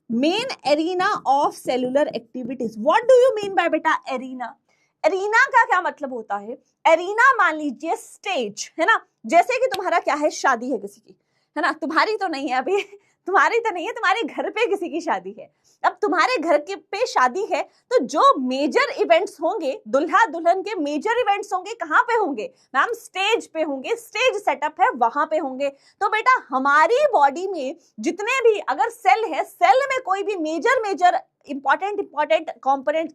Main arena of cellular activities, what do you mean by बेटा एरिना? एरिना का क्या मतलब होता है? एरिना मान लीजिए स्टेज, है ना, जैसे कि तुम्हारा क्या है, शादी है किसी की, है ना, तुम्हारी तो नहीं है अभी, तुम्हारी तो नहीं है, तुम्हारे घर पे किसी की शादी है। अब तुम्हारे घर के पे शादी है तो जो मेजर इवेंट्स होंगे, दुल्हा दुल्हन के मेजर इवेंट्स होंगे, कहाँ पे होंगे मैम? स्टेज पे होंगे, स्टेज सेटअप है वहां पे होंगे। तो बेटा हमारी बॉडी में जितने भी अगर सेल है, सेल में कोई भी मेजर इंपॉर्टेंट कंपोनेंट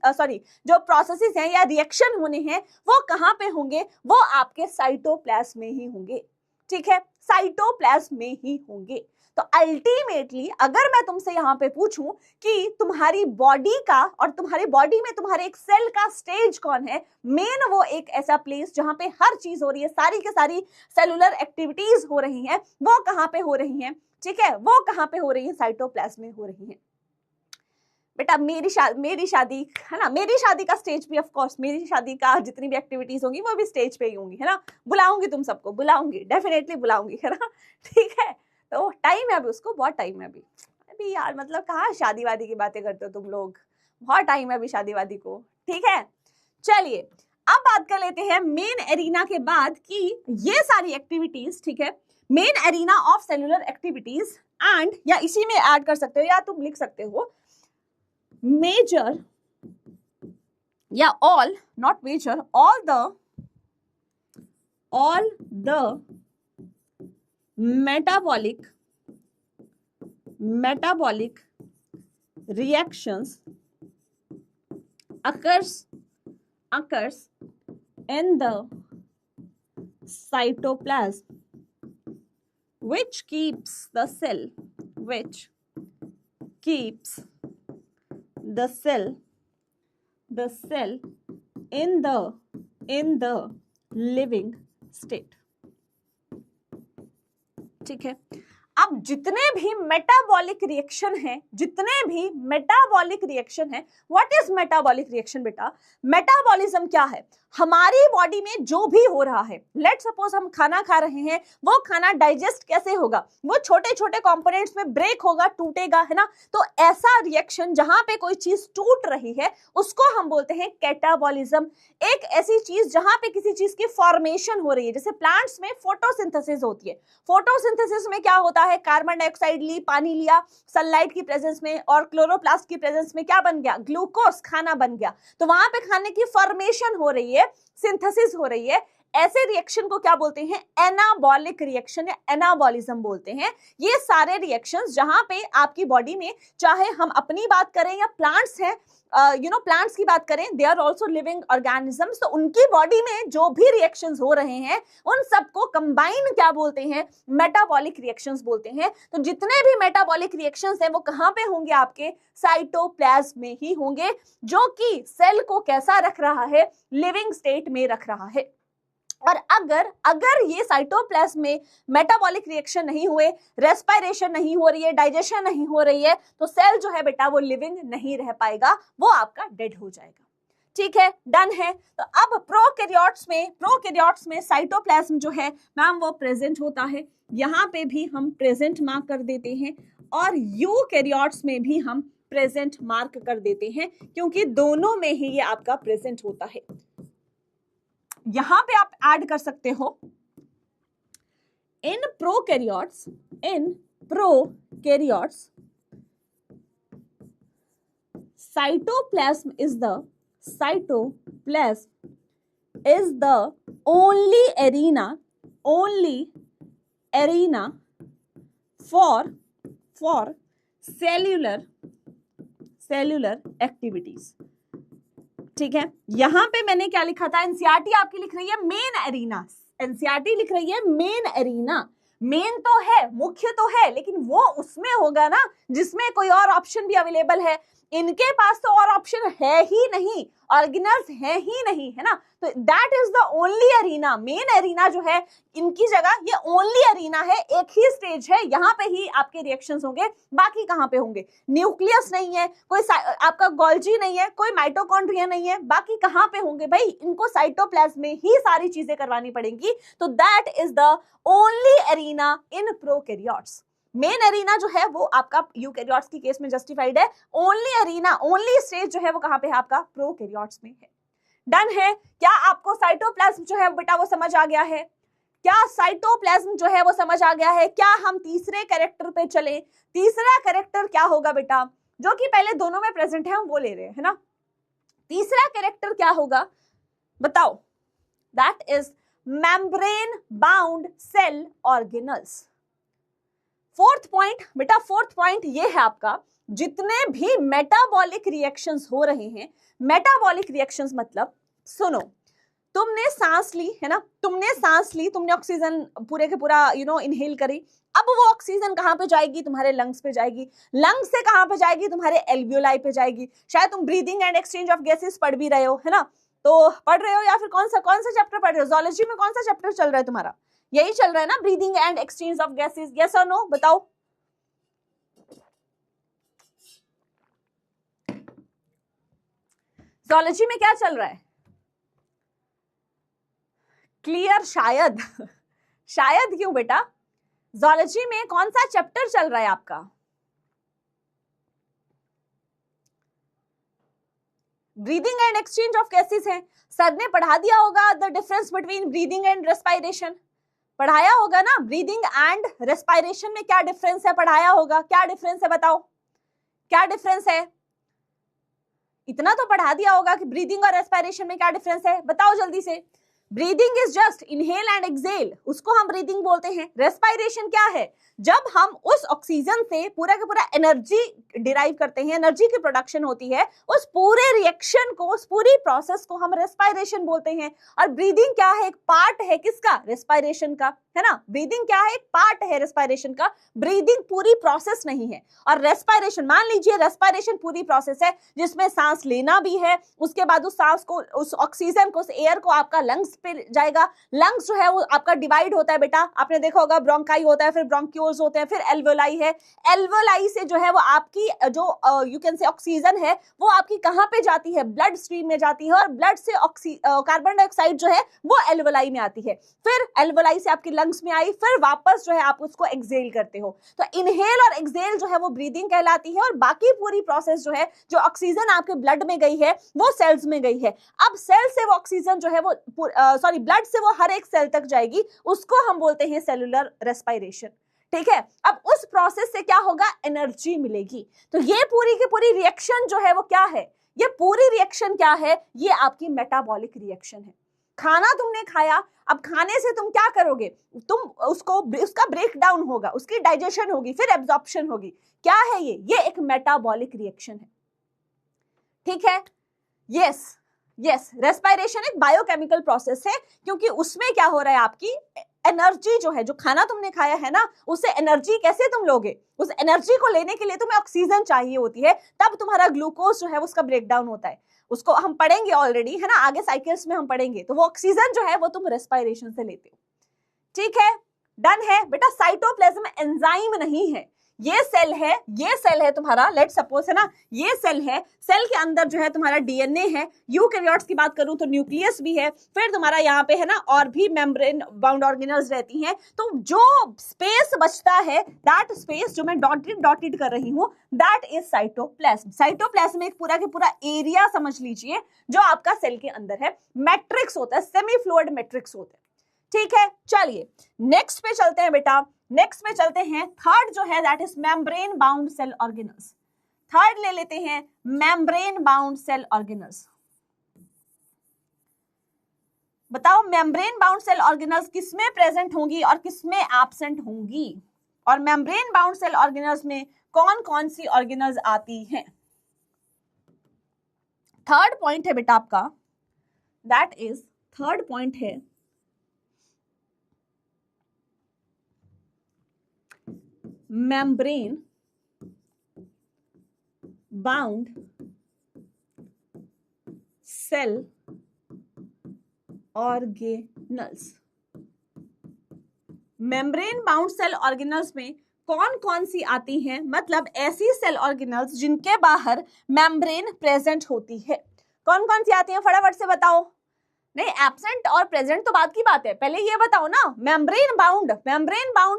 जो प्रोसेसेस हैं या रिएक्शन होने हैं, वो कहाँ पे होंगे? वो आपके साइटोप्लाज्म में ही होंगे। ठीक है, साइटोप्लाज्म में ही होंगे। तो अल्टीमेटली अगर मैं तुमसे यहाँ पे पूछूं कि तुम्हारी बॉडी का और तुम्हारी बॉडी में तुम्हारे एक सेल का स्टेज कौन है, मेन वो एक ऐसा प्लेस जहां पे हर चीज हो रही है, सारी के सारी सेलुलर एक्टिविटीज हो रही हैं, वो कहाँ पे हो रही हैं? ठीक है, वो कहाँ पे हो रही है? साइटोप्लाज्म में हो रही है। बेटा मेरी शादी है ना, मेरी शादी का स्टेज भी, ऑफ कोर्स मेरी शादी का जितनी भी एक्टिविटीज होंगी वो भी स्टेज पे ही होंगी, है ना। बुलाऊंगी तुम सबको, बुलाऊंगी, डेफिनेटली बुलाऊंगी, है ना। ठीक है, तो टाइम है अभी, उसको बहुत टाइम है अभी यार, मतलब कहाँ शादी वादी की बातें करते हो तुम लोग, बहुत टाइम है अभी शादी वादी को। ठीक है, चलिए अब बात कर लेते हैं मेन एरिना के बाद कि ये सारी एक्टिविटीज, ठीक है, main arena of cellular activities and, या इसी में ऐड कर सकते हो या तुम लिख सकते हो मेजर या all, not major, all the metabolic reactions occurs in the cytoplasm which keeps the cell in the living state। ठीक है, अब जितने भी मेटाबॉलिक रिएक्शन है, व्हाट इज मेटाबॉलिक रिएक्शन बेटा? मेटाबॉलिज्म क्या है? हमारी बॉडी में जो भी हो रहा है, लेट सपोज हम खाना खा रहे हैं, वो खाना डाइजेस्ट कैसे होगा? वो छोटे छोटे कंपोनेंट्स में ब्रेक होगा, टूटेगा, है ना। तो ऐसा रिएक्शन जहां पे कोई चीज टूट रही है उसको हम बोलते हैं कैटाबॉलिज्म। एक ऐसी चीज जहां पे किसी चीज की फॉर्मेशन हो रही है, जैसे प्लांट्स में फोटोसिंथेसिस होती है। फोटोसिंथेसिस में क्या होता है? कार्बन डाइऑक्साइड ली, पानी लिया, सनलाइट की प्रेजेंस में और क्लोरोप्लास्ट की प्रेजेंस में क्या बन गया? ग्लूकोज, खाना बन गया। तो वहां पे खाने की फॉर्मेशन हो रही है, सिंथेसिस हो रही है। ऐसे रिएक्शन को क्या बोलते हैं? एनाबॉलिक रिएक्शन या एनाबॉलिज्म बोलते हैं। ये सारे रिएक्शंस जहां पे आपकी बॉडी में, चाहे हम अपनी बात करें या प्लांट्स हैं, प्लांट्स की बात करें, they are also living organisms, तो उनकी बॉडी में जो भी रिएक्शंस हो रहे हैं उन सबको कंबाइन क्या बोलते हैं? मेटाबॉलिक रिएक्शंस बोलते हैं। तो जितने भी मेटाबॉलिक रिएक्शंस हैं वो कहां पे होंगे? आपके साइटोप्लाज्म में ही होंगे, जो कि सेल को कैसा रख रहा है? लिविंग स्टेट में रख रहा है। और अगर ये साइटोप्लाज्म में मेटाबॉलिक रिएक्शन नहीं हुए, रेस्पिरेशन नहीं हो रही है, डाइजेशन नहीं हो रही है, तो सेल जो है बेटा वो लिविंग नहीं रह पाएगा, वो आपका डेड हो जाएगा। ठीक है, डन है। तो अब प्रोकैरियोट्स में साइटोप्लाज्म जो है मैम वो प्रेजेंट होता है, यहाँ पे भी हम प्रेजेंट मार्क कर देते हैं, और यूकैरियोट्स में भी हम प्रेजेंट मार्क कर देते हैं, क्योंकि दोनों में ही ये आपका प्रेजेंट होता है। यहां पे आप ऐड कर सकते हो in prokaryotes cytoplasm is the only arena for cellular activities। ठीक है, यहां पे मैंने क्या लिखा था? एनसीईआरटी आपकी लिख रही है मेन एरिना, एनसीईआरटी लिख रही है मेन एरिना। मेन तो है, मुख्य तो है, लेकिन वो उसमें होगा ना जिसमें कोई और ऑप्शन भी अवेलेबल है। इनके पास तो और ऑप्शन है ही नहीं, ऑर्गेनल्स है ही नहीं, है ना। तो that is the only arena, main arena जो है इनकी जगह, ये ओनली एरिना है, एक ही स्टेज है, यहाँ पे ही आपके रिएक्शंस होंगे। बाकी कहाँ पे होंगे? न्यूक्लियस नहीं है, कोई आपका गोल्जी नहीं है, कोई माइटोकॉन्ड्रिया नहीं है, बाकी कहाँ पे होंगे भाई? इनको साइटोप्लाज्म में ही सारी चीजें करवानी पड़ेंगी। तो that is the only arena in prokaryotes. Main arena जो है वो आपका यूकैरियोट्स की केस में जस्टिफाइड है। ओनली एरिना, ओनली स्टेज जो है वो कहां पे है? आपका प्रोकैरियोट्स में है। डन है? क्या आपको साइटोप्लाज्म जो है बेटा वो समझ आ गया है? क्या साइटोप्लाज्म जो है वो समझ आ गया है? क्या हम तीसरे कैरेक्टर पे चले? तीसरा कैरेक्टर क्या होगा बेटा? जो कि पहले दोनों में प्रेजेंट है हम वो ले रहे हैं, है ना। तीसरा कैरेक्टर क्या होगा बताओ? That is membrane bound cell organelles. Fourth point बेटा, फोर्थ पॉइंट ये है आपका, जितने भी मेटाबॉलिक रिएक्शंस हो रहे हैं, मेटाबॉलिक रिएक्शंस मतलब सुनो, तुमने सांस ली है ना, तुमने सांस ली, तुमने ऑक्सीजन पूरे के पूरा इनहेल करी। अब वो ऑक्सीजन कहां पे जाएगी? तुम्हारे लंग्स पे जाएगी। लंग्स से कहां पे जाएगी? तुम्हारे एल्वियोलाई पे जाएगी। शायद तुम breathing and exchange of gases पढ़ भी रहे हो, है ना। तो पढ़ रहे हो या फिर कौन सा चैप्टर पढ़ रहे हो? ज़ूलॉजी में कौन सा चैप्टर चल रहा है तुम्हारा? यही चल रहा है ना, breathing and exchange of gases. Yes और नो बताओ। ज़ूलॉजी में क्या चल रहा है? क्लियर? शायद शायद क्यों बेटा? ज़ूलॉजी में कौन सा चैप्टर चल रहा है आपका? Breathing and exchange of gases है। सर ने पढ़ा दिया होगा the difference between breathing and respiration, पढ़ाया होगा ना। ब्रीदिंग एंड रेस्पिरेशन में क्या डिफरेंस है? पढ़ाया होगा। क्या डिफरेंस है बताओ? क्या डिफरेंस है? इतना तो पढ़ा दिया होगा कि ब्रीदिंग और रेस्पिरेशन में क्या डिफरेंस है, बताओ जल्दी से। Breathing is just inhale and exhale, उसको हम ब्रीदिंग बोलते हैं। रेस्पिरेशन क्या है? जब हम उस ऑक्सीजन से पूरा का पूरा एनर्जी डिराइव करते हैं, एनर्जी की प्रोडक्शन होती है, उस पूरे रिएक्शन को, उस पूरी प्रोसेस को हम रेस्पिरेशन बोलते हैं। और ब्रीदिंग क्या है? एक पार्ट है किसका? रेस्पिरेशन का, है ना। ब्रीदिंग क्या है? एक पार्ट है रेस्पिरेशन का। ब्रीदिंग पूरी प्रोसेस नहीं है। और रेस्पिरेशन, मान लीजिए रेस्पिरेशन पूरी प्रोसेस है जिसमें सांस लेना भी है, उसके बाद उस सांस को, उस ऑक्सीजन को, उस एयर को आपका लंग्स पे जाएगा। लंग्स जो है वो आपका डिवाइड होता है बेटा, आपने देखा होगा, ब्रोंकाई होता है, फिर ब्रोंक्यूल्स होते हैं, फिर एल्वेओलाई है। एल्वेओलाई से जो है वो आपकी जो यू कैन से ऑक्सीजन है वो आपकी कहां पे जाती है? ब्लड स्ट्रीम में जाती है। और ब्लड से कार्बन डाइऑक्साइड जो है वो एल्वेओलाई में आती है, फिर एल्वेओलाई से आपकी लंग्स में आई, फिर वापस जो है आप उसको एक्सहेल करते हो। तो इनहेल और एक्सहेल जो है वो ब्रीदिंग कहलाती है। और बाकी पूरी प्रोसेस जो है, जो ऑक्सीजन आपके ब्लड में गई है वो सेल्स में गई है। अब सेल से वो ऑक्सीजन जो है वो ब्लड से वो हर एक सेल तक जाएगी, उसको हम बोलते हैं सेलुलर रेस्पिरेशन। ठीक है। अब उस प्रोसेस से क्या होगा? एनर्जी मिलेगी। तो ये पूरी की पूरी रिएक्शन जो है वो क्या है? ये पूरी रिएक्शन क्या है? ये आपकी मेटाबॉलिक रिएक्शन है। खाना तुमने खाया, अब खाने से तुम क्या करोगे? तुम उसका ब्रेक डाउन होगा, उसकी डाइजेशन होगी, फिर एब्जॉर्प्शन होगी। क्या है ये एक मेटाबॉलिक रिएक्शन है। ठीक है। यस, रेस्पिरेशन एक बायोकेमिकल प्रोसेस है, क्योंकि उसमें क्या हो रहा है, आपकी एनर्जी जो है, जो खाना तुमने खाया है ना, उससे एनर्जी कैसे तुम लोगे? उस एनर्जी को लेने के लिए तुम्हें ऑक्सीजन चाहिए होती है, तब तुम्हारा ग्लूकोज जो है उसका ब्रेक डाउन होता है। उसको हम पढ़ेंगे ऑलरेडी, है ना, आगे साइकिल्स में हम पढ़ेंगे। तो वो ऑक्सीजन जो है वो तुम रेस्पिरेशन से लेते हो। ठीक है, डन है बेटा। साइटोप्लाज्म एंजाइम नहीं है, ये सेल है तुम्हारा, लेट सपोज, है ना, ये सेल है। सेल के अंदर जो है तुम्हारा डीएनए है। यूकैरियोट्स की बात करूं तो न्यूक्लियस भी है, फिर तुम्हारा यहाँ पे है ना और भी मेम्ब्रेन बाउंड ऑर्गेनल्स रहती हैं। तो जो स्पेस बचता है, दैट स्पेस जो मैं डॉटेड कर रही हूं, दैट इज साइटोप्लाज्म। साइटोप्लाज्म एक पूरा के पूरा एरिया समझ लीजिए जो आपका सेल के अंदर है। मैट्रिक्स होता है, सेमी फ्लूइड मैट्रिक्स होता है। ठीक है, चलिए नेक्स्ट पे चलते हैं बेटा। नेक्स्ट पे चलते हैं, थर्ड जो है that is membrane bound cell organelles. Third ले लेते हैं, मेम्ब्रेन बाउंड सेल ऑर्गेनल्स। बताओ मेम्ब्रेन बाउंड सेल ऑर्गेनल्स किसमें प्रेजेंट होंगी और किसमें एब्सेंट होंगी? और मेम्ब्रेन बाउंड सेल ऑर्गेनल्स में कौन कौन सी ऑर्गेनल्स आती हैं? थर्ड पॉइंट है बेटा आपका, दैट इज थर्ड पॉइंट है membrane bound cell organelles। Membrane bound cell organelles में कौन कौन सी आती हैं, मतलब ऐसी सेल ऑर्गेनल्स जिनके बाहर मेम्ब्रेन प्रेजेंट होती है। कौन कौन सी आती हैं फटाफट से बताओ। नहीं, एब्सेंट और प्रेजेंट तो बाद की बात है, पहले ये बताओ ना मेम्ब्रेन बाउंड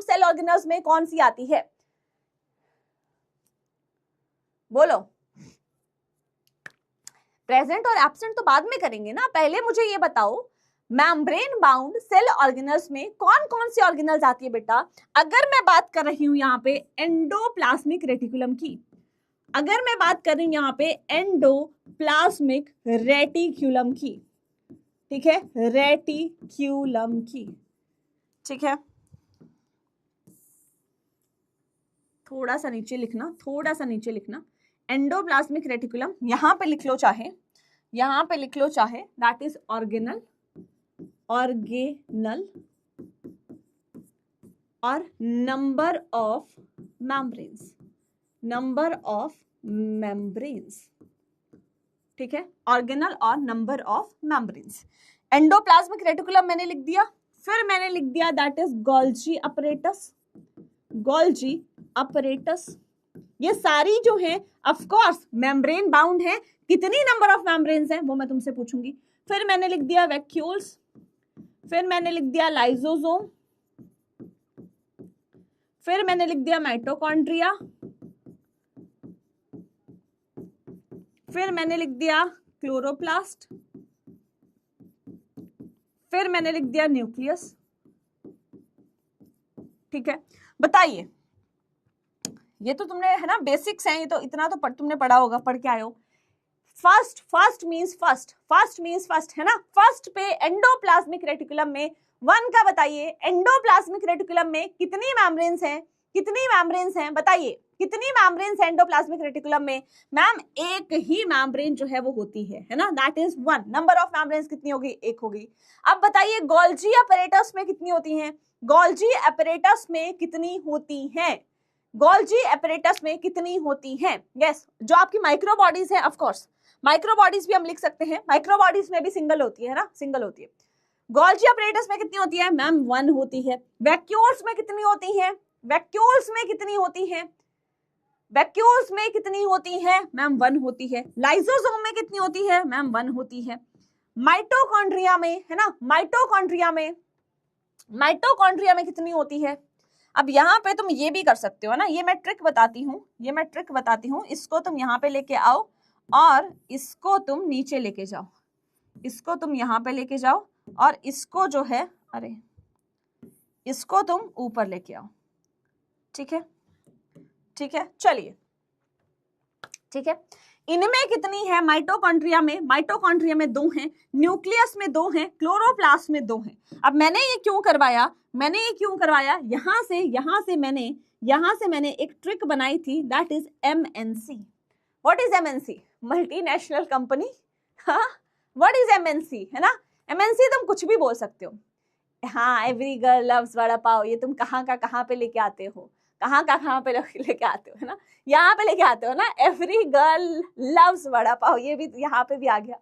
सेल ऑर्गेनल्स में कौन सी आती है, बोलो। प्रेजेंट और एब्सेंट तो बाद में करेंगे ना, पहले मुझे ये बताओ मेम्ब्रेन बाउंड सेल ऑर्गेनल्स में कौन कौन सी ऑर्गेनल्स आती है बेटा। अगर मैं बात कर रही हूं यहाँ पे एंडोप्लाज्मिक रेटिकुलम की, अगर मैं बात कर रही हूं यहाँ पे एंडोप्लाज्मिक रेटिकुलम की, ठीक है, रेटिक्यूलम की, ठीक है, थोड़ा सा नीचे लिखना, एंडोप्लाज्मिक रेटिकुलम यहां पे लिख लो चाहे, दैट इज ऑर्गेनल और नंबर ऑफ मेम्ब्रेन्स, ठीक है, ऑर्गेनल और number of membranes. Endoplasmic reticulum मैंने लिख दिया, फिर मैंने लिख दिया दैट इज गोल्जी अपरेटस। ये सारी जो है ऑफ कोर्स मेम्ब्रेन बाउंड है, कितनी नंबर ऑफ मेम्ब्रेन्स हैं वो मैं तुमसे पूछूंगी। फिर मैंने लिख दिया वैक्यूल्स, फिर मैंने लिख दिया लाइसोसोम, फिर मैंने लिख दिया माइटोकॉन्ड्रिया, फिर मैंने लिख दिया क्लोरोप्लास्ट, फिर मैंने लिख दिया न्यूक्लियस, ठीक है। बताइए, ये तो तुमने है ना बेसिक्स हैं, ये तो इतना तो तुमने पढ़ा होगा, पढ़ के आए हो। फर्स्ट मींस फर्स्ट है ना, फर्स्ट पे एंडोप्लाज्मिक रेटिकुलम में 1 का बताइए, एंडोप्लाज्मिक रेटिकुलम में कितनी मेम्ब्रेन्स हैं बताइए, कितनी मेम्ब्रेन्स हैं एंडोप्लाज्मिक रेटिकुलम में। मैम एक ही मेम्ब्रेन जो है वो होती है ना, that is 1। Number of membranes कितनी होगी, 1 होगी। अब बताइए गोल्जी अपैरेटस में कितनी होती हैं, गोल्जी अपैरेटस में कितनी होती हैं, यस, जो आपकी माइक्रो बॉडीज है, ऑफ कोर्स माइक्रो बॉडीज भी हम लिख सकते हैं, माइक्रो बॉडीज में भी सिंगल होती है ना, सिंगल होती है। गोल्जी अपैरेटस में कितनी होती है मैम, 1 होती है। वैक्यूल्स में कितनी होती है, वैक्यूल्स में कितनी होती है मैम, 1 होती है। लाइसोसोम में कितनी होती है मैम, 1 होती है। माइटोकॉन्ड्रिया में है ना, माइटोकॉन्ड्रिया में कितनी होती है। अब यहाँ पे तुम ये भी कर सकते हो ना, ये मैं ट्रिक बताती हूँ, इसको तुम यहाँ पे लेके आओ और इसको तुम नीचे लेके जाओ, इसको तुम यहाँ पे लेके जाओ और इसको जो है, अरे इसको तुम ऊपर लेके आओ, ठीक है, चलिए, ठीक है। इनमें कितनी है, माइटोकॉन्ड्रिया में 2 हैं, न्यूक्लियस में 2 हैं, क्लोरोप्लास्ट में 2 हैं। अब मैंने ये क्यों करवाया, यहाँ से मैंने एक ट्रिक बनाई थी, that is MNC। What is MNC, multinational company. हाँ, व्हाट इज MNC, है ना, MNC तुम कुछ भी बोल सकते हो। हाँ, एवरी गर्ल लव्स वड़ा पाव, ये तुम कहाँ पे लेके आते हो, कहाँ पे लेके आते हो, है ना, यहाँ पे लेके आते हो ना, एवरी गर्ल लव्स वड़ा पाव, ये भी यहाँ पे भी आ गया,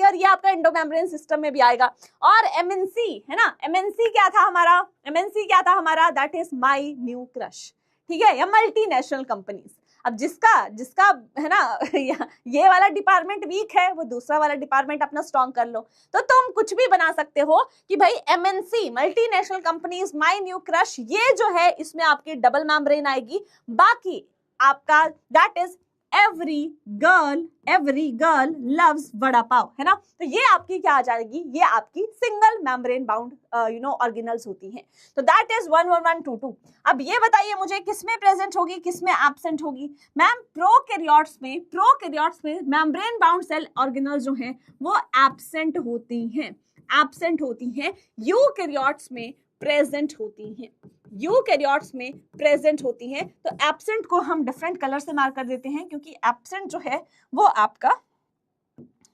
और ये आपका एंडोमेम्ब्रेन सिस्टम में भी आएगा। और MNC है ना, MNC क्या था हमारा, that is my new crush, ठीक है, या मल्टीनेशनल कंपनीज। अब जिसका है ना ये वाला डिपार्टमेंट वीक है, वो दूसरा वाला डिपार्टमेंट अपना स्ट्रॉन्ग कर लो, तो तुम कुछ भी बना सकते हो कि भाई MNC multinational companies my new crush, ये जो है इसमें आपकी डबल मेम्ब्रेन आएगी। बाकी आपका that is every girl loves vada pav, है ना, तो ये आपकी क्या आ जाएगी, ये आपकी सिंगल मेम्ब्रेन बाउंड ऑर्गेनल्स होती हैं। तो दैट इज 1 1 1 2 2। अब ये बताइए मुझे किसमें प्रेजेंट होगी, किसमें एब्सेंट होगी। मैम प्रोकैरियोट्स में मेम्ब्रेन बाउंड सेल ऑर्गेनल्स जो हैं वो एब्सेंट होती हैं, यूकैरियोट्स में प्रेजेंट होती हैं। तो एब्सेंट को हम डिफरेंट कलर से मार्क कर देते हैं, क्योंकि एब्सेंट जो है वो आपका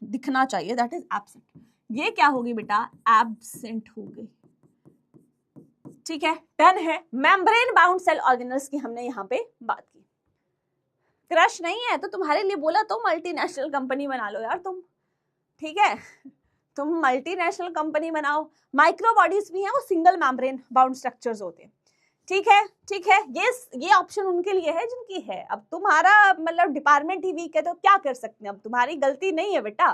दिखना चाहिए, दैट इज एब्सेंट। ये क्या होगी बेटा, एब्सेंट हो गई, ठीक है, डन है। मेम्ब्रेन बाउंड सेल ऑर्गेनल्स की हमने यहाँ पे बात की। क्रश नहीं है तो तुम्हारे लिए बोला तो मल्टीनेशनल कंपनी बना लो यार तुम, ठीक है, तुम मल्टीनेशनल कंपनी बनाओ। माइक्रोबॉडीज भी हैं, वो सिंगल मेम्ब्रेन बाउंड स्ट्रक्चर्स होते हैं, ठीक है, ठीक है। ये ऑप्शन उनके लिए है जिनकी है। अब तुम्हारा मतलब डिपार्टमेंट ही वीक है तो क्या कर सकते हैं, अब तुम्हारी गलती नहीं है बेटा।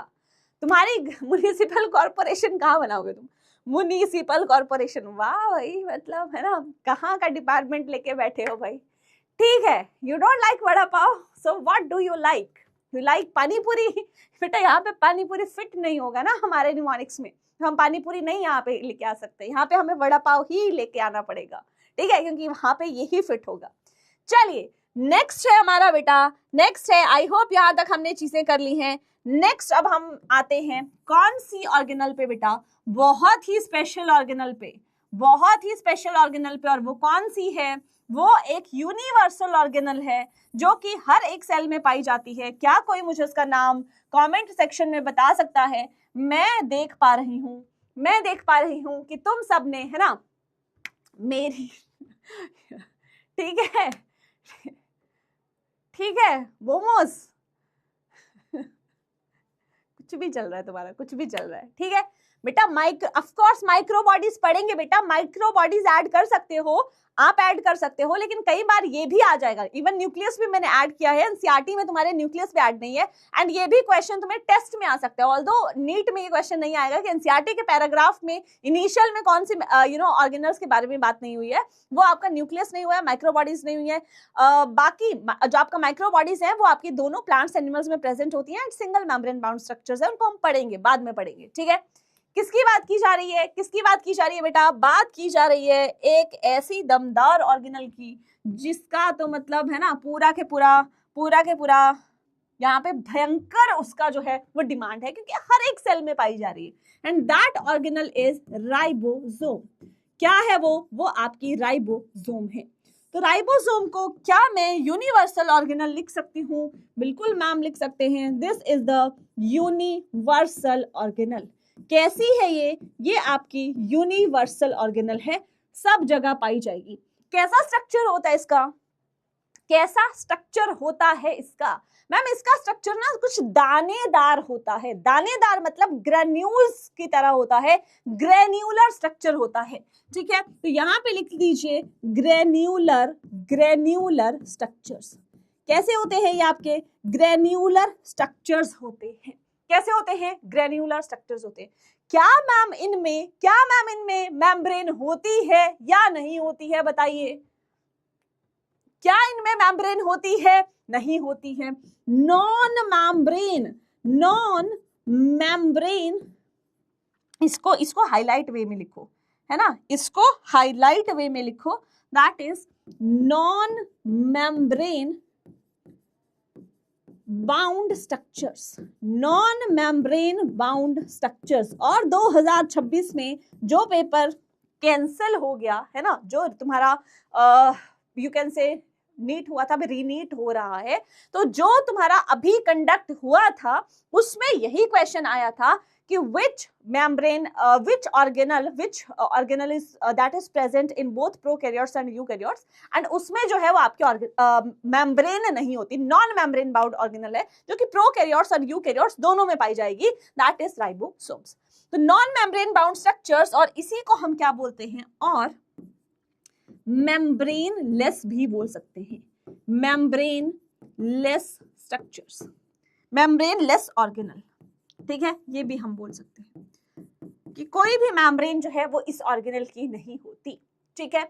तुम्हारी म्युनिसिपल कॉर्पोरेशन कहाँ बनाओगे तुम, म्युनिसिपल कॉर्पोरेशन, वाह भाई, मतलब है ना, कहाँ का डिपार्टमेंट लेके बैठे हो भाई। ठीक है, you don't like vada pav, so what do you like, you like पानी पूरी। बेटा यहाँ पे पानी पूरी फिट नहीं होगा ना हमारे निमोनिक्स में, हम पानी पूरी नहीं यहाँ पे लेके आ सकते, यहाँ पे हमें वड़ा पाव ही लेके आना पड़ेगा, ठीक है, क्योंकि वहां पे यही फिट होगा। चलिए नेक्स्ट है हमारा बेटा, नेक्स्ट है, आई होप यहाँ तक हमने चीजें कर ली हैं। नेक्स्ट अब हम आते हैं कौन सी ऑर्गेनल पे बेटा, बहुत ही स्पेशल ऑर्गेनल पे, बहुत ही स्पेशल ऑर्गेनल पे, और वो कौन सी है, वो एक यूनिवर्सल ऑर्गेनल है जो कि हर एक सेल में पाई जाती है। क्या कोई मुझे उसका नाम कमेंट सेक्शन में बता सकता है? मैं देख पा रही हूँ, मैं देख पा रही हूँ कि तुम सब ने, है ना, मेरी ठीक है, ठीक है, मोमोज कुछ भी चल रहा है तुम्हारा, कुछ भी चल रहा है, ठीक है बेटा। ऑफ कोर्स माइक्रोबॉडीज पढ़ेंगे बेटा, माइक्रोबॉडीज ऐड कर सकते हो, आप ऐड कर सकते हो, लेकिन कई बार ये भी आ जाएगा, इवन न्यूक्लियस भी मैंने ऐड किया है, एनसीईआरटी में तुम्हारे न्यूक्लियस भी ऐड नहीं है, एंड ये भी क्वेश्चन तुम्हें टेस्ट में आ सकता है। ऑल्दो नीट में ये क्वेश्चन नहीं आएगा कि एनसीईआरटी के पैराग्राफ में इनिशियल में कौन सी ऑर्गेनल्स के बारे में बात नहीं हुई है, वो आपका न्यूक्लियस नहीं हुआ है, माइक्रोबॉडीज नहीं हुई है। बाकी जो आपका माइक्रोबॉडीज है वो आपकी दोनों प्लांट्स एनिमल्स में प्रेजेंट होती है, and single membrane bound structures है, उनको हम पढ़ेंगे, बाद में पढ़ेंगे, ठीक है। किसकी बात की जा रही है, किसकी बात की जा रही है बेटा, बात की जा रही है एक ऐसी दमदार ऑर्गेनल की जिसका तो मतलब है ना पूरा के पूरा यहाँ पे भयंकर उसका जो है वो डिमांड है, क्योंकि हर एक सेल में पाई जा रही है, and that organelle is ribosome. क्या है वो आपकी राइबोसोम है। तो राइबोसोम को क्या मैं यूनिवर्सल ऑर्गेनल लिख सकती हूँ? बिल्कुल मैम लिख सकते हैं, this is the universal organelle. कैसी है ये आपकी यूनिवर्सल ऑर्गेनल है, सब जगह पाई जाएगी। कैसा स्ट्रक्चर होता है इसका, कैसा स्ट्रक्चर होता है इसका? मैम इसका स्ट्रक्चर ना कुछ दानेदार होता है, दानेदार मतलब ग्रेन्यूल्स की तरह होता है, ग्रेन्यूलर स्ट्रक्चर होता है, ठीक है। तो यहाँ पे लिख दीजिए ग्रेन्यूलर स्ट्रक्चर्स। कैसे होते हैं ये आपके ग्रेन्यूलर स्ट्रक्चर्स होते हैं, कैसे होते हैं? ग्रेन्यूलर स्ट्रक्चर्स होते हैं। क्या मैम इनमें मेम्ब्रेन होती है या नहीं होती है, बताइए? क्या इनमें मेम्ब्रेन होती है? नहीं होती है। नॉन मेम्ब्रेन, इसको हाईलाइट वे में लिखो, है ना, इसको हाईलाइट वे में लिखो, that is non membrane bound structures, non membrane bound structures. और 2026 में जो पेपर कैंसिल हो गया है ना, जो तुम्हारा यू कैन से नीट हुआ था, अभी रीनीट हो रहा है, तो जो तुम्हारा अभी कंडक्ट हुआ था उसमें यही क्वेश्चन आया था कि which organel is that is present in both prokaryotes and eukaryotes, and उसमें जो है वो आपके मेम्ब्रेन नहीं होती, नॉन मेम्ब्रेन बाउंड ऑर्गेनल है, जो कि प्रोकैरियोट्स और यूकैरियोट्स दोनों में पाई जाएगी, दैट इज राइबोसोम्स। तो नॉन मेम्ब्रेन बाउंड स्ट्रक्चर्स, और इसी को हम क्या बोलते हैं, और मेम्ब्रेन लेस भी बोल सकते हैं, membrane less structures, membrane less organelle, ठीक है, ये भी हम बोल सकते हैं कि कोई भी मेम्ब्रेन जो है वो इस ऑर्गेनल की नहीं होती, ठीक है।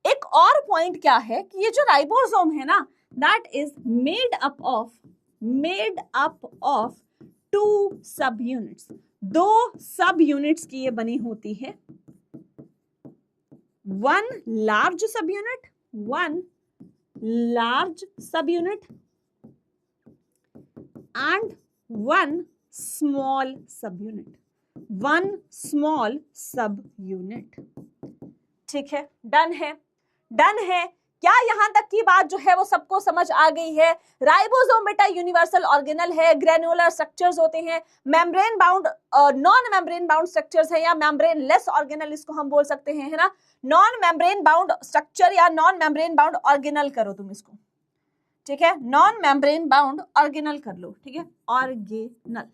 एक और पॉइंट क्या है कि ये जो राइबोसोम है ना, that is made up of 2 सब यूनिट्स, 2 सब यूनिट्स की ये बनी होती है, 1 large subunit, 1 large subunit and 1 small subunit, 1 small subunit, ठीक है। डन है क्या यहाँ तक की बात जो है वो सबको समझ आ गई है? राइबोसोम बेटा यूनिवर्सल ऑर्गेनल है, ग्रेनुलर स्ट्रक्चर्स होते हैं, membrane bound non membrane bound structures है, या मेम्ब्रेन लेस ऑर्गेनल इसको हम बोल सकते हैं, है ना। नॉन मेम्ब्रेन बाउंड स्ट्रक्चर या नॉन मेम्ब्रेन बाउंड ऑर्गेनल करो तुम इसको, ठीक है, नॉन मेम्ब्रेन बाउंड ऑर्गेनल कर लो, ठीक है, organelle.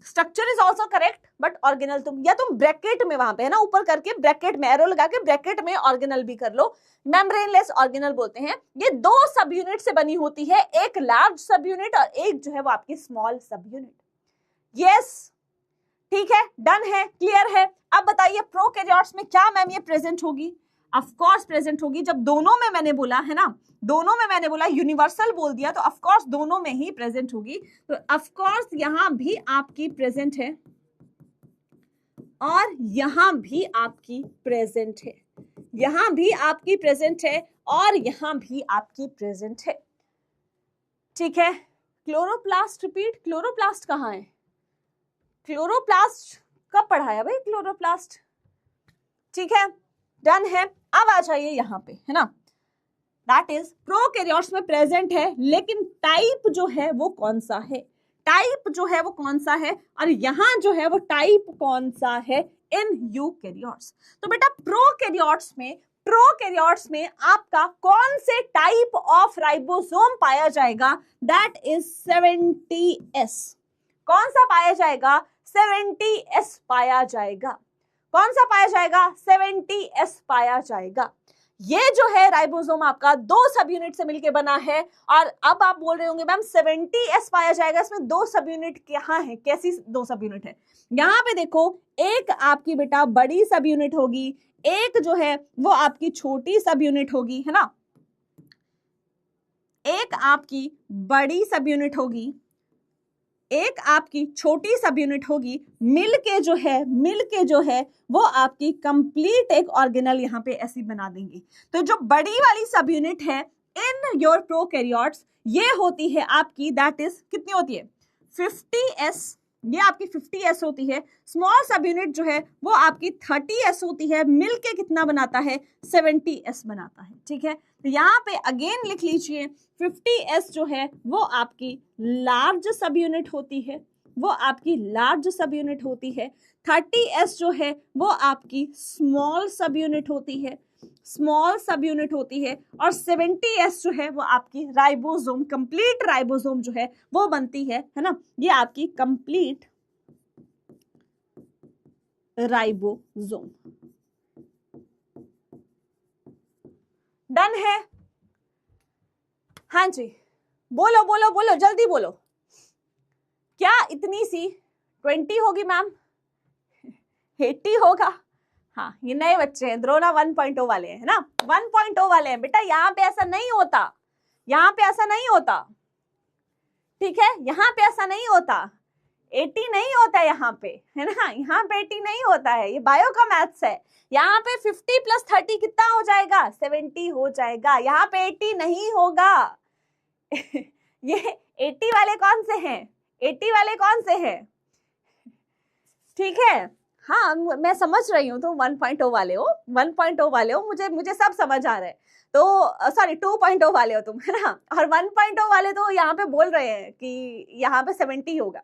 Structure is also correct but organelle तुम, या तुम ब्रैकेट में वहां पे है ना ऊपर करके ब्रैकेट में एरो लगा के ब्रैकेट में ऑर्गेनल भी कर लो, मेम्ब्रेनलेस ऑर्गेनल बोलते हैं। ये दो सब यूनिट से बनी होती है, एक लार्ज सब यूनिट और एक जो है वो आपकी स्मॉल सब यूनिट। यस, ठीक है, डन है, क्लियर है। अब बताइए प्रोकैरियोट्स में क्या मैम ये प्रेजेंट होगी? ऑफ कोर्स प्रेजेंट होगी। जब दोनों में मैंने बोला है ना, दोनों में मैंने बोला यूनिवर्सल बोल दिया तो ऑफ कोर्स दोनों में ही प्रेजेंट होगी। तो ऑफ कोर्स यहां भी आपकी प्रेजेंट है और यहां भी आपकी प्रेजेंट है, यहां भी आपकी प्रेजेंट है और यहां भी आपकी प्रेजेंट है, ठीक है। क्लोरोप्लास्ट, रिपीट, क्लोरोप्लास्ट कहाँ है? क्लोरोप्लास्ट कब पढ़ाया भाई क्लोरोप्लास्ट? ठीक है, डन है। अब आ जाइए यहाँ पे, है ना, दैट इज प्रोकैरियोट्स में प्रेजेंट है, लेकिन टाइप जो है वो कौन सा है? टाइप जो है वो कौन सा है? और यहां जो है वो टाइप कौन सा है इन यूकैरियोट्स? तो बेटा प्रोकैरियोट्स में आपका कौन से टाइप ऑफ राइबोसोम पाया जाएगा? That is 70S। कौन सा पाया जाएगा? 70S पाया जाएगा। कौन सा पाया जाएगा? 70S पाया जाएगा। ये जो है राइबोसोम आपका दो सब यूनिट से मिलकर बना है। और अब आप बोल रहे होंगे मैम 70S पाया जाएगा, इसमें दो सब यूनिट कहाँ है? कैसी दो सब यूनिट है? यहाँ पे देखो, एक आपकी बेटा बड़ी सब यूनिट होगी, एक जो है वो आपकी छोटी सब यूनिट होगी, है ना। एक आपकी बड़ी सब यूनिट होगी, एक आपकी छोटी सब यूनिट होगी, मिलके जो है वो आपकी कंप्लीट एक ऑर्गेनल यहाँ पे ऐसी बना देंगी। तो जो बड़ी वाली सब यूनिट है इन योर प्रोकैरियोट्स, ये होती है आपकी, दैट इज कितनी होती है? 50S। ये आपकी 50S होती है। स्मॉल सब यूनिट जो है वो आपकी 30S होती है, मिलके कितना बनाता है? 70S बनाता है, ठीक है। तो यहाँ पे अगेन लिख लीजिए, 50S जो है वो आपकी लार्ज सब यूनिट होती है, वो आपकी लार्ज सब यूनिट होती है। 30S जो है वो आपकी स्मॉल सब यूनिट होती है, स्मॉल सब यूनिट होती है। और 70S जो है वो आपकी राइबोसोम, कंप्लीट राइबोसोम जो है वो बनती है ना। ये आपकी कंप्लीट राइबोसोम। डन है? हाँ जी, बोलो बोलो बोलो, जल्दी बोलो। क्या इतनी सी 20 होगी मैम? 80 होगा? हाँ, ये नए बच्चे हैं, द्रोणा 1.0 वाले हैं, है ना, 1.0 वाले हैं बेटा। यहाँ पे ऐसा नहीं होता, यहाँ पे ऐसा नहीं होता, ठीक है, यहाँ पे ऐसा नहीं होता, 80 नहीं होता यहाँ पे, है ना, यहाँ पे 80 नहीं होता है, ये बायो का मैथ्स है। यहाँ पे 50 + 30 कितना हो जाएगा? 70 हो जाएगा। यहाँ पे 80 नहीं होगा। ये 80 वाले कौन से हैं? 80 वाले कौन से हैं? ठीक है, हाँ मैं समझ रही हूँ, तुम 1.0 वाले हो, 1.0 वाले हो, मुझे सब समझ आ रहा है। तो सॉरी 2.0 वाले हो तुम, है ना, और 1.0 वाले तो यहाँ पे बोल रहे हैं कि यहाँ पे 70 होगा,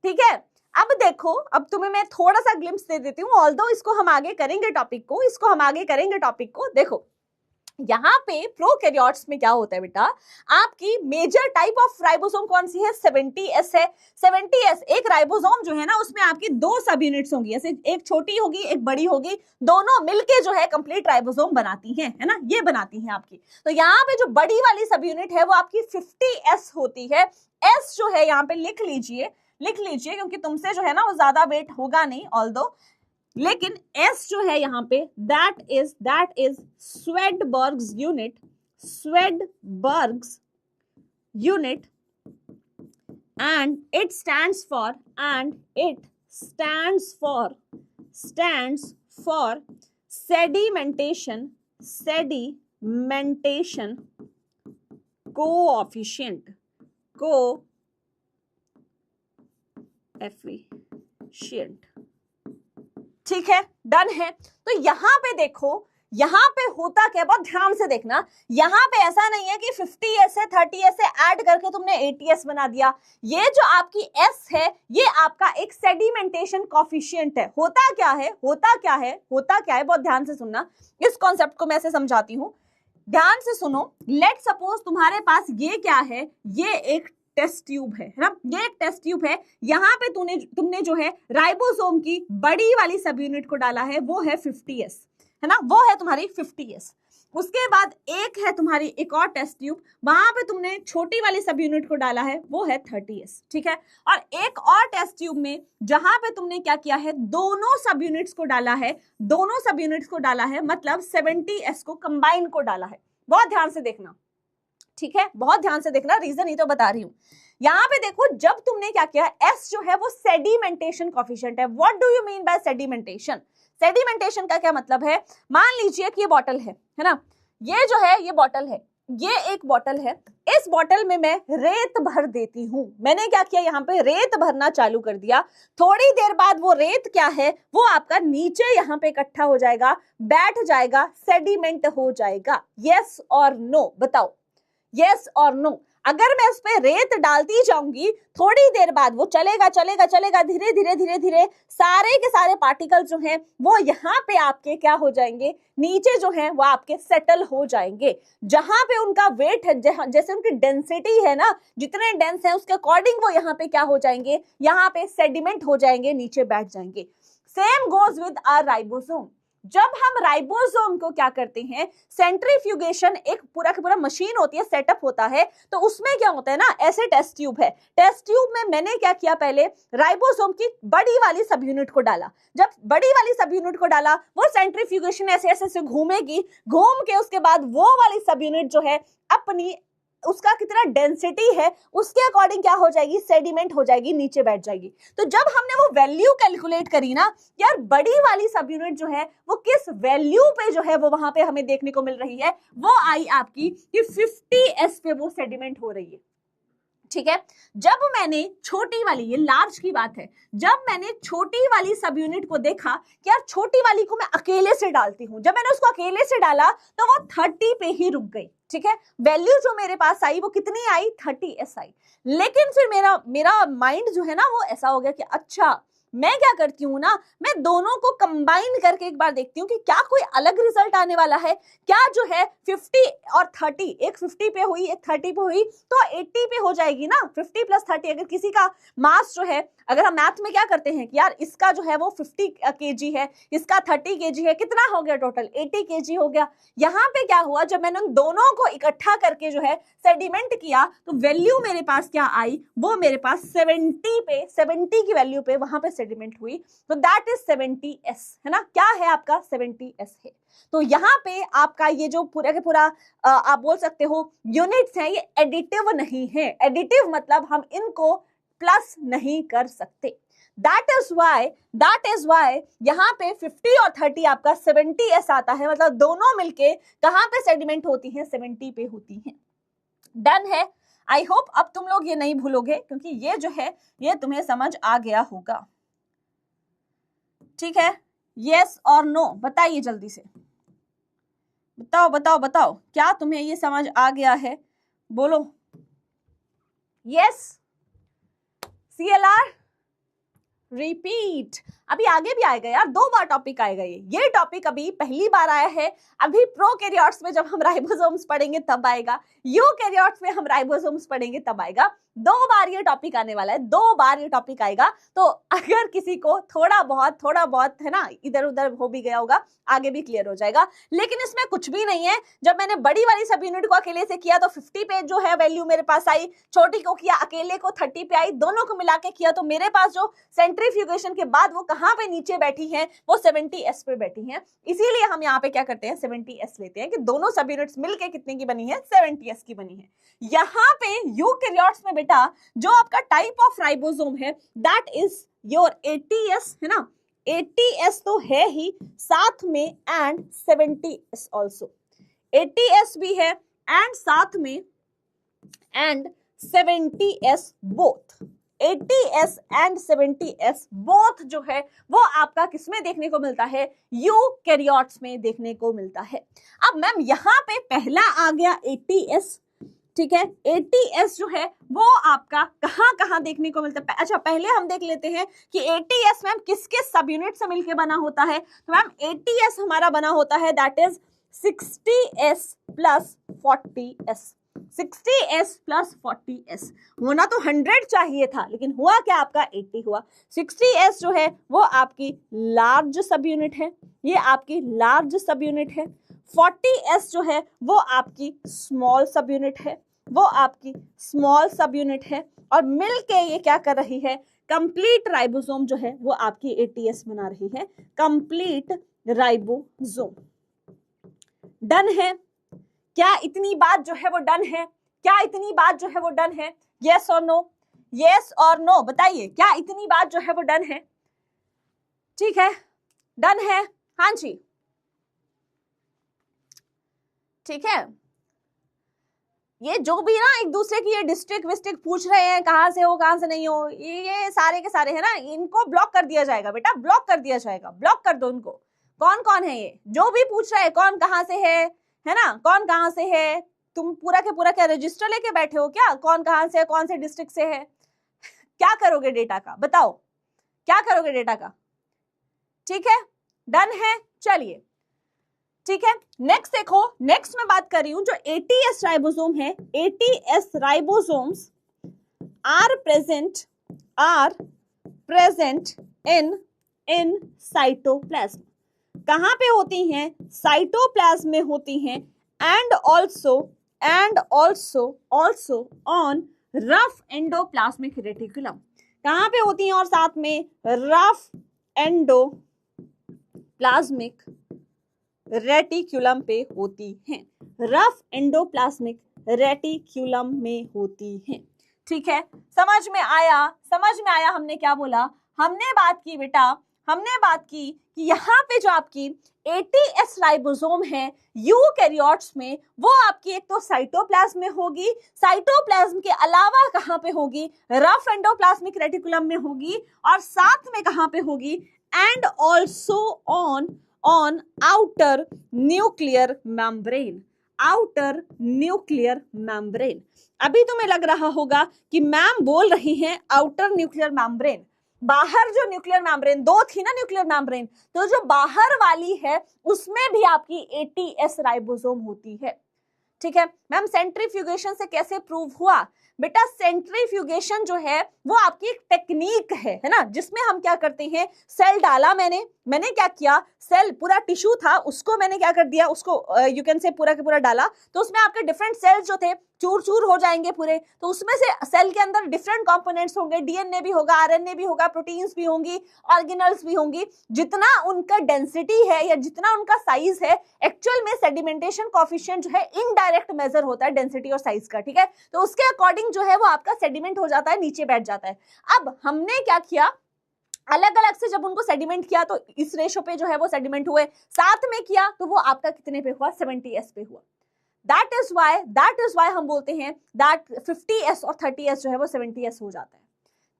ठीक है। अब देखो, अब तुम्हें मैं थोड़ा सा ग्लिम्स दे देती हूँ, ऑल्दो इसको हम आगे करेंगे टॉपिक को, देखो यहाँ पे प्रोकैरियोट्स में क्या होता है बेटा, आपकी मेजर टाइप ऑफ राइबोसोम कौन सी है? 70S है। 70S एक राइबोसोम जो है ना, उसमें आपकी दो सब यूनिट्स होंगी, ऐसे एक छोटी होगी एक बड़ी होगी, दोनों मिलके जो है कंप्लीट राइबोसोम बनाती हैं, है ना, ये बनाती हैं आपकी। तो यहाँ पे जो बड़ी वाली सब यूनिट है वो आपकी 50S होती है। S जो है यहाँ पे लिख लीजिए, क्योंकि तुमसे जो है ना वो ज्यादा वेट होगा नहीं, ऑल्दो, लेकिन S जो है यहाँ पे that is Swedberg's unit and it stands for sedimentation coefficient, ठीक है, डन है। तो यहां पे देखो, यहाँ पे होता क्या, बहुत ध्यान से देखना, यहाँ पे ऐसा नहीं है कि 50s है 30s है ऐड करके तुमने 80s बना दिया। ये जो आपकी S है ये आपका एक सेडिमेंटेशन कॉफिशिएंट है। होता क्या है, होता क्या है, होता क्या है, बहुत ध्यान से सुनना, इस कॉन्सेप्ट को मैं ऐसे समझाती हूँ, ध्यान से सुनो। लेट सपोज तुम्हारे पास ये क्या है, ये एक टेस्ट ट्यूब है ना, ये एक टेस्ट ट्यूब है। यहाँ पे तुमने जो है राइबोसोम की बड़ी वाली सब यूनिट को डाला है, वो है 50s, है ना, वो है तुम्हारी 50s। उसके बाद एक है तुम्हारी एक और टेस्ट ट्यूब, वहां पे तुमने छोटी वाली सब यूनिट को डाला है, वो है 30s, ठीक है। और एक और टेस्ट ट्यूब में जहां पे तुमने क्या किया है, दोनों सब यूनिट्स को डाला है, दोनों सब यूनिट्स को डाला है, मतलब 70s को कंबाइन को डाला है। बहुत ध्यान से देखना, ठीक है, बहुत ध्यान से देखना, रीजन ही तो बता रही हूं। यहाँ पे देखो, जब तुमने क्या किया, S जो है वो सेडिमेंटेशन कॉफिशिएंट है। What do you mean by sedimentation? Sedimentation का क्या मतलब है, मान लीजिए कि ये बॉटल है ना, ये जो है ये बॉटल है, ये एक बॉटल है, इस बॉटल में मैं रेत भर देती हूं। मैंने क्या किया, यहाँ पे रेत भरना चालू कर दिया। थोड़ी देर बाद वो रेत क्या है, वो आपका नीचे यहाँ पे इकट्ठा हो जाएगा, बैठ जाएगा, सेडिमेंट हो जाएगा। यस और नो बताओ, यस और नो। अगर मैं उस पे रेत डालती जाऊंगी, थोड़ी देर बाद वो चलेगा चलेगा चलेगा, धीरे धीरे धीरे धीरे सारे के सारे पार्टिकल जो हैं वो यहाँ पे आपके क्या हो जाएंगे, नीचे जो है वो आपके सेटल हो जाएंगे। जहां पे उनका वेट है, जैसे उनकी डेंसिटी है ना, जितने डेंस है उसके अकॉर्डिंग वो यहाँ पे क्या हो जाएंगे, यहाँ पे सेडिमेंट हो जाएंगे, नीचे बैठ जाएंगे। Same goes with our ribosome. जब हम राइबोसोम को क्या करते हैं, सेंट्रीफ्यूगेशन, एक पूरा का पूरा मशीन होती है, सेटअप होता है, तो उसमें क्या होता है ना, ऐसे टेस्ट ट्यूब है, टेस्ट ट्यूब में मैंने क्या किया, पहले राइबोसोम की बड़ी वाली सब यूनिट को डाला। जब बड़ी वाली सब यूनिट को डाला, वो सेंट्रीफ्यूगेशन ऐसे ऐसे घूमेगी, घूम के उसके बाद वो वाली सब यूनिट जो है अपनी, उसका कितना डेंसिटी है उसके अकॉर्डिंग क्या हो जाएगी, सेडिमेंट हो जाएगी, नीचे बैठ जाएगी। तो जब हमने वो वैल्यू कैलकुलेट करी ना, यार बड़ी वाली सब यूनिट जो है वो किस वैल्यू पे जो है वो वहां पे हमें देखने को मिल रही है, वो आई आपकी कि 50s पे वो सेडिमेंट हो रही है, ठीक है। जब मैंने छोटी वाली, ये लार्ज की बात है, जब मैंने छोटी वाली सब यूनिट को देखा कि यार छोटी वाली को मैं अकेले से डालती हूं, जब मैंने उसको अकेले से डाला तो वो 30 पे ही रुक गई, ठीक है। वैल्यू जो मेरे पास आई वो कितनी आई, 30s आई। लेकिन फिर मेरा माइंड जो है ना वो ऐसा हो गया कि अच्छा, मैं क्या करती हूँ ना, मैं दोनों को कंबाइन करके एक बार देखती हूँ कि क्या कोई अलग रिजल्ट आने वाला है, क्या जो है 50 और 30, एक 50 पे हुई एक 30 पे हुई तो 80 पे हो जाएगी ना। 50 प्लस 30, अगर किसी का मास जो है, अगर हम मैथ में क्या करते हैं कि यार इसका जो है वो 50 kg है, इसका 30 kg है, कितना हो गया टोटल, 80 kg हो गया। यहाँ पे क्या हुआ, जब मैंने उन दोनों को इकट्ठा करके जो है सेडिमेंट किया, तो वैल्यू मेरे पास क्या आई, वो मेरे पास 70 पे, 70 की वैल्यू पे वहां पे सेडिमेंट हुई, तो दैट इज 70s, है ना, क्या है आपका 70s है। तो यहाँ पे आपका ये जो पूरा के पूरा आप बोल सकते हो यूनिट्स हैं, ये एडिटिव नहीं है। एडिटिव मतलब हम इनको प्लस नहीं कर सकते। That is why यहाँ पे 50 और 30 आपका 70s आता है, मतलब दोनों मिलके कहां पे सेडिमेंट होती हैं, 70 पे होती हैं। डन है। आई होप अब तुम लोग ये नहीं भूलोगे, क्योंकि ये जो है ये तुम्हें समझ आ गया होगा, ठीक है। यस और नो बताइए जल्दी से, बताओ बताओ बताओ, क्या तुम्हें ये समझ आ गया है, बोलो यस। CLR रिपीट, अभी आगे भी आएगा यार, 2 बार टॉपिक आएगा। ये टॉपिक अभी पहली बार आया है, अभी प्रोकैरियोट्स में जब हम राइबोसोम्स पढ़ेंगे तब आएगा, यूकैरियोट्स में हम राइबोसोम्स पढ़ेंगे तब आएगा। 2 बार ये टॉपिक आने वाला है, 2 बार ये टॉपिक आएगा। तो अगर किसी को थोड़ा बहुत है ना इधर उधर हो भी गया होगा, आगे भी क्लियर हो जाएगा। लेकिन इसमें कुछ भी नहीं है, जब मैंने बड़ी वाली सब यूनिट को अकेले से किया तो 50 पे जो है वैल्यू मेरे पास आई, छोटी को किया अकेले को 30 पे आई, दोनों को मिला के किया तो मेरे पास जो सेंट्रीफ्यूगेशन के बाद वो कहां पे नीचे बैठी हैं, वो 70s पे बैठी हैं। इसीलिए हम यहाँ पे क्या करते हैं, 70s लेते हैं कि दोनों सब यूनिट्स मिलके कितने की बनी है, 70s की बनी है। यहाँ पे यूकैरियोट्स में बेटा जो आपका टाइप ऑफ राइबोसोम है दैट इज योर 80s, है ना, 80s तो है ही, साथ में एंड 70s ऑल्सो, 80s भी है एंड साथ में and 70s both, 80s and 70s both जो है वो आपका किसमें देखने को मिलता है, यूकैरियोट्स में देखने को मिलता है। अब मैम यहाँ पे पहला आ गया 80s, ठीक है। 80s जो है वो आपका कहाँ कहाँ देखने को मिलता है। अच्छा पहले हम देख लेते हैं कि 80s मैम किसके सब यूनिट से मिलके बना होता है। तो मैम 80s हमारा बना होता है that is 60s plus 40s। 60s plus 40s होना तो 100 चाहिए था, लेकिन हुआ क्या आपका 80 हुआ। 60s जो है वो आपकी लार्ज सब यूनिट है, ये आपकी लार्ज सब यूनिट है। 40s जो है वो आपकी स्मॉल सब यूनिट है, वो आपकी स्मॉल सब यूनिट है, और मिलके ये क्या कर रही है, कंप्लीट राइबोसोम जो है वो आपकी 80s बना रही है, कंप्लीट राइबोसोम। डन है क्या? इतनी बात जो है वो डन है क्या? इतनी बात जो है वो डन है? यस और नो, यस और नो बताइए, क्या इतनी बात जो है वो डन है? ठीक है, डन है, हाँ जी, ठीक है। ये जो भी ना एक दूसरे की ये डिस्ट्रिक्ट विस्ट्रिक्ट पूछ रहे हैं, कहां से हो कहां से नहीं हो, ये सारे के सारे है ना, इनको ब्लॉक कर दिया जाएगा बेटा, ब्लॉक कर दिया जाएगा, ब्लॉक कर दो इनको। कौन कौन है ये जो भी पूछ रहा है, कौन कहां से है ना, कौन कहां से है? तुम पूरा के पूरा क्या रजिस्टर लेके बैठे हो क्या? कौन कहां से है, कौन से डिस्ट्रिक्ट से है? क्या करोगे डेटा का, बताओ क्या करोगे डेटा का? ठीक है, डन है, चलिए ठीक है। नेक्स्ट देखो, नेक्स्ट मैं बात कर रही हूं जो 80s राइबोसोम है, 80s ribosomes are present in cytoplasm. कहां पे होती हैं? साइटोप्लाज्म में होती हैं, and also on rough endoplasmic reticulum. कहां पे होती हैं? और साथ में रफ एंडोप्लाज्मिक रेटिकुलम पे होती हैं, रफ एंडोप्लाज्मिक रेटिकुलम में होती हैं। ठीक है, समझ में आया, समझ में आया। हमने क्या बोला? हमने बात की बेटा, हमने बात की कि यहाँ पे जो आपकी 80s राइबोसोम है यूकैरियोट्स में, वो आपकी एक तो साइटोप्लाज्म में होगी, साइटोप्लाज्म के अलावा कहाँ पे होगी? रफ एंडोप्लाज्मिक रेटिकुलम में होगी, और साथ में कहाँ पे होगी? And also on outer nuclear membrane, outer nuclear membrane. अभी तुम्हें लग रहा होगा कि मैम बोल रही हैं आउटर न्यूक्लियर मेम्ब्रेन, बाहर जो न्यूक्लियर मेम्ब्रेन, दो थी ना न्यूक्लियर मेम्ब्रेन, तो जो बाहर वाली है उसमें भी आपकी 80s राइबोसोम होती है। ठीक है मैम, सेंट्रीफ्यूगेशन से कैसे प्रूव हुआ? बेटा सेंट्रीफ्यूगेशन जो है वो आपकी एक टेक्निक है ना, जिसमें हम क्या करते हैं, सेल डाला, मैंने क्या किया, सेल पूरा टिश्यू था उसको मैंने क्या कर दिया, उसको यू कैन से पूरा के पूरा डाला, तो उसमें आपके डिफरेंट सेल्स जो थे चूर चूर हो जाएंगे पूरे, तो उसमें से सेल के अंदर डिफरेंट कंपोनेंट्स होंगे, डीएनए भी होगा, आरएनए भी होगा, प्रोटीन्स भी होंगी, ऑर्गेनल्स भी होंगी। जितना उनका डेंसिटी है या जितना उनका साइज है, एक्चुअल में सेडिमेंटेशन कोएफिशिएंट जो है इनडायरेक्ट मेजर होता है डेंसिटी और साइज का। ठीक है, तो उसके अकॉर्डिंग जो है वो आपका सेडिमेंट हो जाता है, नीचे बैठ जाता है। अब हमने क्या किया, अलग अलग से जब उनको सेडिमेंट किया तो इस रेशो पे जो है वो सेडिमेंट हुए, साथ में किया तो वो आपका कितने पे हुआ? 70s पे हुआ। दैट इज वाई हम बोलते हैं दैट 50s और 30s जो है वो 70s हो जाता है।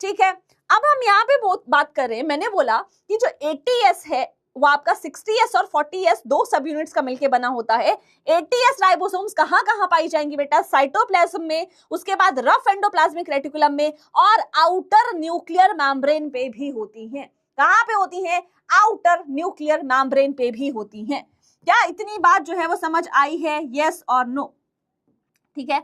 ठीक है, अब हम यहाँ पे बात कर रहे हैं, मैंने बोला कि जो 80s है वो आपका 60s और 40s दो सब यूनिट्स का मिलके बना होता है। 80s राइबोसोम्स कहाँ कहाँ पाई जाएंगी बेटा? साइटोप्लाज्म में, उसके बाद रफ एंडोप्लाज्मिक रेटिकुलम में, और आउटर न्यूक्लियर मेम्ब्रेन पे भी होती हैं। कहाँ पे होती हैं? आउटर न्यूक्लियर मेम्ब्रेन पे भी होती हैं। क्या इतनी बात जो है वो समझ आई है? यस और नो? ठीक है,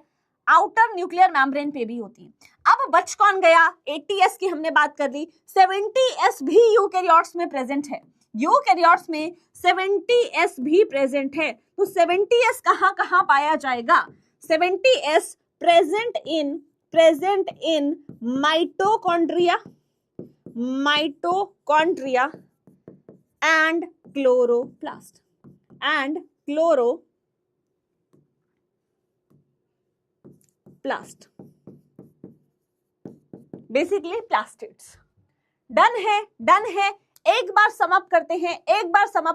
आउटर न्यूक्लियर मेम्ब्रेन पे भी होती है। अब बच कौन गया? 80s की हमने बात कर ली, 70s भी यूकैरियोट्स में प्रेजेंट है, यूकैरियोट्स में 70s भी प्रेजेंट है। तो 70s कहाँ कहाँ पाया जाएगा? 70s present in mitochondria and chloroplast basically plastids. Done है। एक बार समअप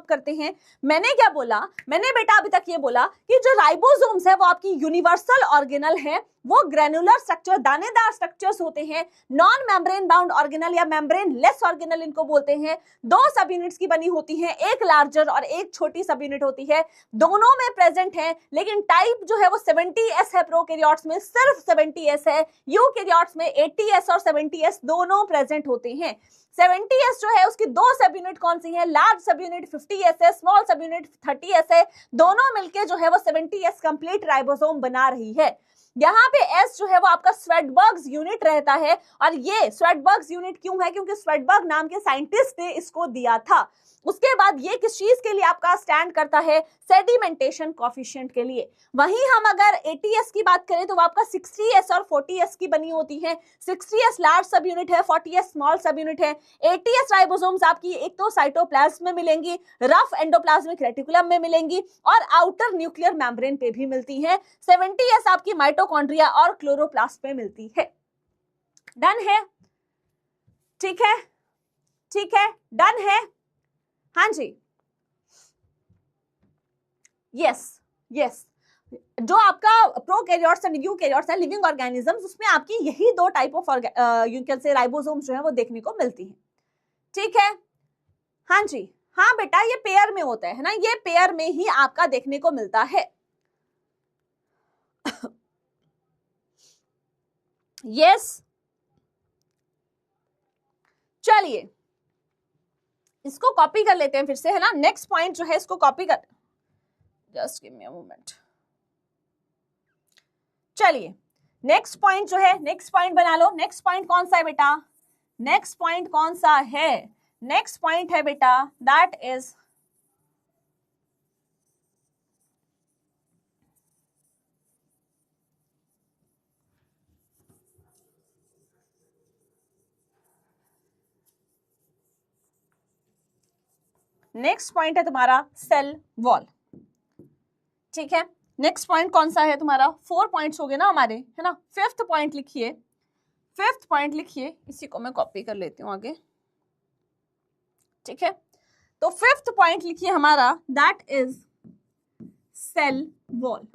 करते हैं। मैंने क्या बोला? मैंने बेटा अभी तक ये बोला कि जो राइबोसोम्स है वो आपकी यूनिवर्सल ऑर्गेनल है, वो ग्रेनुलर स्ट्रक्चर, दानेदार स्ट्रक्चर्स होते हैं। नॉन मेम्ब्रेन बाउंड ऑर्गेनल या मेम्ब्रेन लेस ऑर्गेनल इनको बोलते हैं। 2 सब यूनिट्स की बनी होती है, एक लार्जर और एक छोटी सब यूनिट होती है, दोनों में प्रेजेंट है, लेकिन टाइप जो है वो 70S है। प्रोकैरियोट्स में सिर्फ 70S है, यूकैरियोट्स में 80S और 70S दोनों प्रेजेंट होते हैं। 70S जो है उसकी 2 सब यूनिट कौन सी है? लार्ज सब यूनिट 50S है, स्मॉल सब यूनिट 30S है, दोनों मिलके जो है वो 70S कंप्लीट राइबोसोम बना रही है। यहाँ पे S जो है वो आपका स्वेटबर्ग्स यूनिट रहता है, और ये स्वेटबर्ग्स यूनिट क्यों है? क्योंकि स्वेटबर्ग नाम के साइंटिस्ट ने इसको दिया था। उसके बाद ये किस चीज के लिए आपका स्टैंड करता है? सेडिमेंटेशन कोफिशिएंट के लिए। वहीं हम अगर 80S की बात करें तो वो आपका 60S और 40S की बनी होती है। 60S लार्ज सब यूनिट है, 40S स्मॉल सब यूनिट है। 80S राइबोसोम्स आपकी एक तो साइटोप्लाज्म में मिलेंगी, रफ एंडोप्लाज्मिक रेटिकुलम में मिलेंगी, और आउटर न्यूक्लियर मेम्ब्रेन पे भी मिलती है। 70S आपकी माइटोकॉन्ड्रिया और क्लोरोप्लास्ट पे मिलती है। डन है? ठीक है, ठीक है, डन है। हाँ जी, यस यस। जो आपका प्रोकैरियोट्स एंड यूकैरियोट्स है, लिविंग ऑर्गेनिजम्स, उसमें आपकी यही 2 टाइप ऑफ से राइबोसोम्स जो है वो देखने को मिलती है। ठीक है, हाँ जी, हाँ बेटा, ये पेयर में होता है ना, ये पेयर में ही आपका देखने को मिलता है। यस, चलिए इसको कॉपी कर लेते हैं फिर से, है ना। नेक्स्ट पॉइंट जो है इसको कॉपी कर, just give me a moment. चलिए नेक्स्ट पॉइंट जो है, नेक्स्ट पॉइंट बना लो। नेक्स्ट पॉइंट कौन सा है बेटा? नेक्स्ट पॉइंट कौन सा है? नेक्स्ट पॉइंट है बेटा, दैट इज नेक्स्ट पॉइंट है तुम्हारा सेल वॉल। ठीक है, नेक्स्ट पॉइंट कौन सा है तुम्हारा? 4 पॉइंट्स हो गए ना हमारे, है ना। 5th पॉइंट लिखिए, 5th पॉइंट लिखिए, इसी को मैं कॉपी कर लेती हूँ आगे। ठीक है, तो 5th पॉइंट लिखिए हमारा, that is cell wall.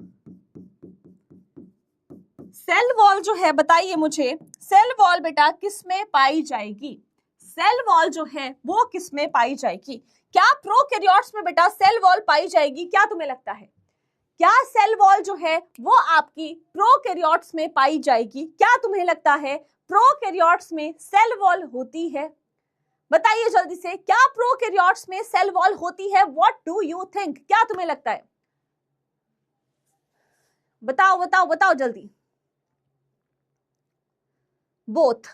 Cell wall जो है, बताइए मुझे, सेल वॉल बेटा किस में पाई जाएगी? सेल वॉल जो है वो किस में पाई जाएगी? क्या प्रोकैरियोट्स में बेटा सेल वॉल पाई जाएगी? क्या तुम्हें लगता है? क्या सेल वॉल जो है वो आपकी प्रोकैरियोट्स में पाई जाएगी? क्या तुम्हें लगता है प्रोकैरियोट्स में सेल वॉल होती है? बताइए जल्दी से, क्या प्रोकैरियोट्स में सेल वॉल होती है? What do you think? क्या तुम्हें लगता है? बताओ बताओ बताओ जल्दी। बोथ,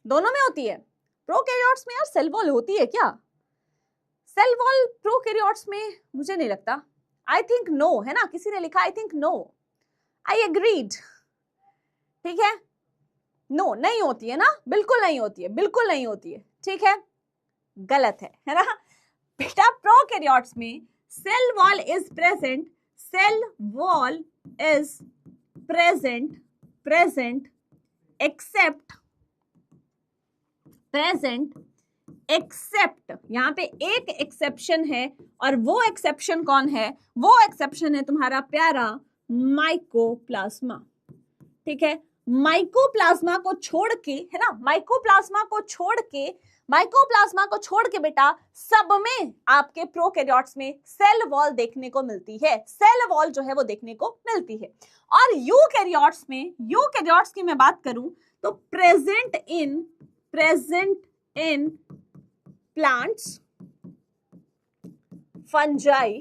दोनों में होती है। प्रोकैरियोट्स में यार सेल वॉल होती है क्या? सेल वॉल प्रोकैरियोट्स में मुझे नहीं लगता। आई थिंक नो, है ना, किसी ने लिखा I think no, I agreed. ठीक है, नो नहीं होती है ना, बिल्कुल नहीं होती है, बिल्कुल नहीं होती है। ठीक है, गलत है ना बेटा। प्रोकैरियोट्स में cell wall is present, cell wall is present, present except, present except, यहां पे एक एक्सेप्शन है, और वो एक्सेप्शन कौन है? वो एक्सेप्शन है तुम्हारा प्यारा माइकोप्लाज्मा। ठीक है, माइकोप्लाज्मा को छोड़ के, है ना, माइकोप्लाज्मा को छोड़ के, माइकोप्लाज्मा को छोड़ के बेटा सब में आपके प्रोकैरियोट्स में सेल वॉल देखने को मिलती है। सेल वॉल जो है वो देखने को मिलती है। और यूकैरियोट्स में, यूकैरियोट्स की मैं बात करूं तो प्रेजेंट इन प्लांट्स, फंजाई,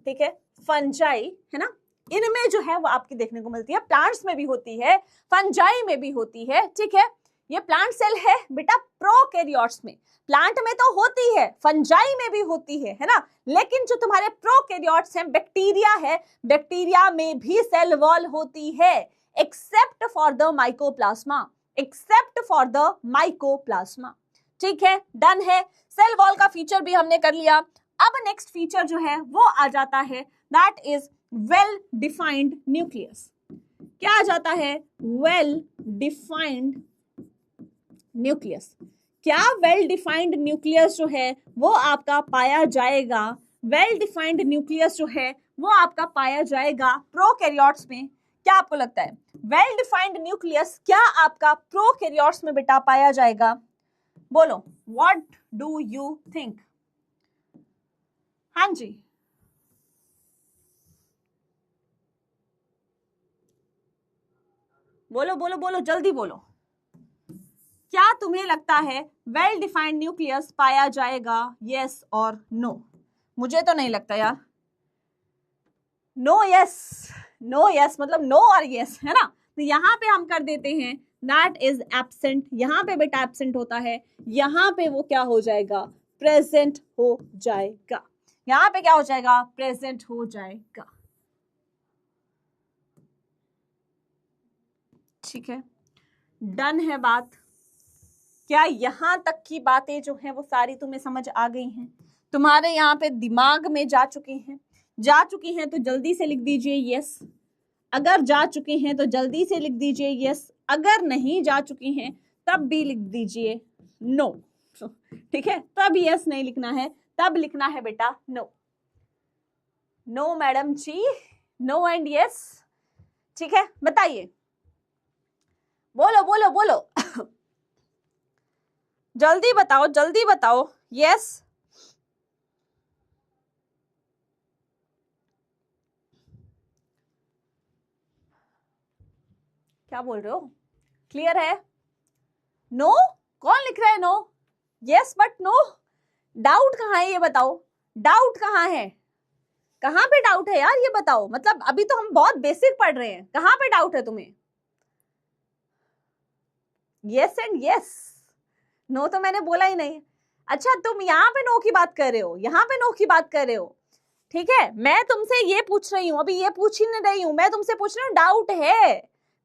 ठीक है, फंजाई, है ना, इनमें जो है वो आपकी देखने को मिलती है। प्लांट्स में भी होती है, फंजाई में भी होती है। ठीक है, ये प्लांट सेल है बेटा प्रोकैरियोट्स में। प्लांट में तो होती है, फंजाई में भी होती है ना, लेकिन जो तुम्हारे प्रोकैरियोट्स हैं, बैक्टीरिया है, बैक्टीरिया में भी सेल वॉल होती है, except for the mycoplasma, except for the mycoplasma. ठीक है, डन है। सेल वॉल का फीचर भी हमने कर लिया। अब नेक्स्ट फीचर जो है वो आ जाता है, that is well defined nucleus. क्या आ जाता है? Well defined nucleus. क्या वेल डिफाइंड न्यूक्लियस जो है वो आपका पाया जाएगा? वेल डिफाइंड न्यूक्लियस जो है वो आपका पाया जाएगा प्रोकैरियोट्स में। क्या आपको लगता है वेल डिफाइंड न्यूक्लियस क्या आपका प्रोकैरियोट्स में बेटा पाया जाएगा? बोलो, व्हाट डू यू थिंक? हाँ जी, बोलो बोलो बोलो, जल्दी बोलो। क्या तुम्हें लगता है वेल डिफाइंड न्यूक्लियस पाया जाएगा? यस और नो? मुझे तो नहीं लगता यार। नो यस, नो यस मतलब नो और यस, है ना? तो यहाँ पे हम कर देते हैं दैट इज एब्सेंट, यहाँ पे बेटा एब्सेंट होता है, यहाँ पे वो क्या हो जाएगा? प्रेजेंट हो जाएगा। यहाँ पे क्या हो जाएगा? प्रेजेंट हो जाएगा। ठीक है, डन है बात। क्या यहां तक की बातें जो है वो सारी तुम्हें समझ आ गई हैं? तुम्हारे यहाँ पे दिमाग में जा चुकी हैं? जा चुकी हैं तो जल्दी से लिख दीजिए यस। अगर जा चुकी हैं तो जल्दी से लिख दीजिए यस। अगर नहीं जा चुकी हैं तब भी लिख दीजिए नो। ठीक है, तब यस नहीं लिखना है, तब लिखना है बेटा no. No madam ji, no and yes. ठीक है, बताइए, बोलो बोलो बोलो। जल्दी बताओ, जल्दी बताओ। यस, क्या बोल रहे हो? क्लियर है? नो? कौन लिख रहा है no? Yes but no. Doubt कहाँ है ये बताओ, डाउट कहाँ है? कहाँ पे डाउट है यार ये बताओ? मतलब अभी तो हम बहुत बेसिक पढ़ रहे हैं, कहाँ पे डाउट है तुम्हें? यस एंड यस, नो तो मैंने बोला ही नहीं। अच्छा, तुम यहाँ पे नो की बात कर रहे हो, यहाँ पे नो की बात कर रहे हो। ठीक है, मैं तुमसे ये पूछ रही हूँ, अभी ये पूछ ही नहीं रही हूँ, मैं तुमसे पूछ रही हूँ डाउट है,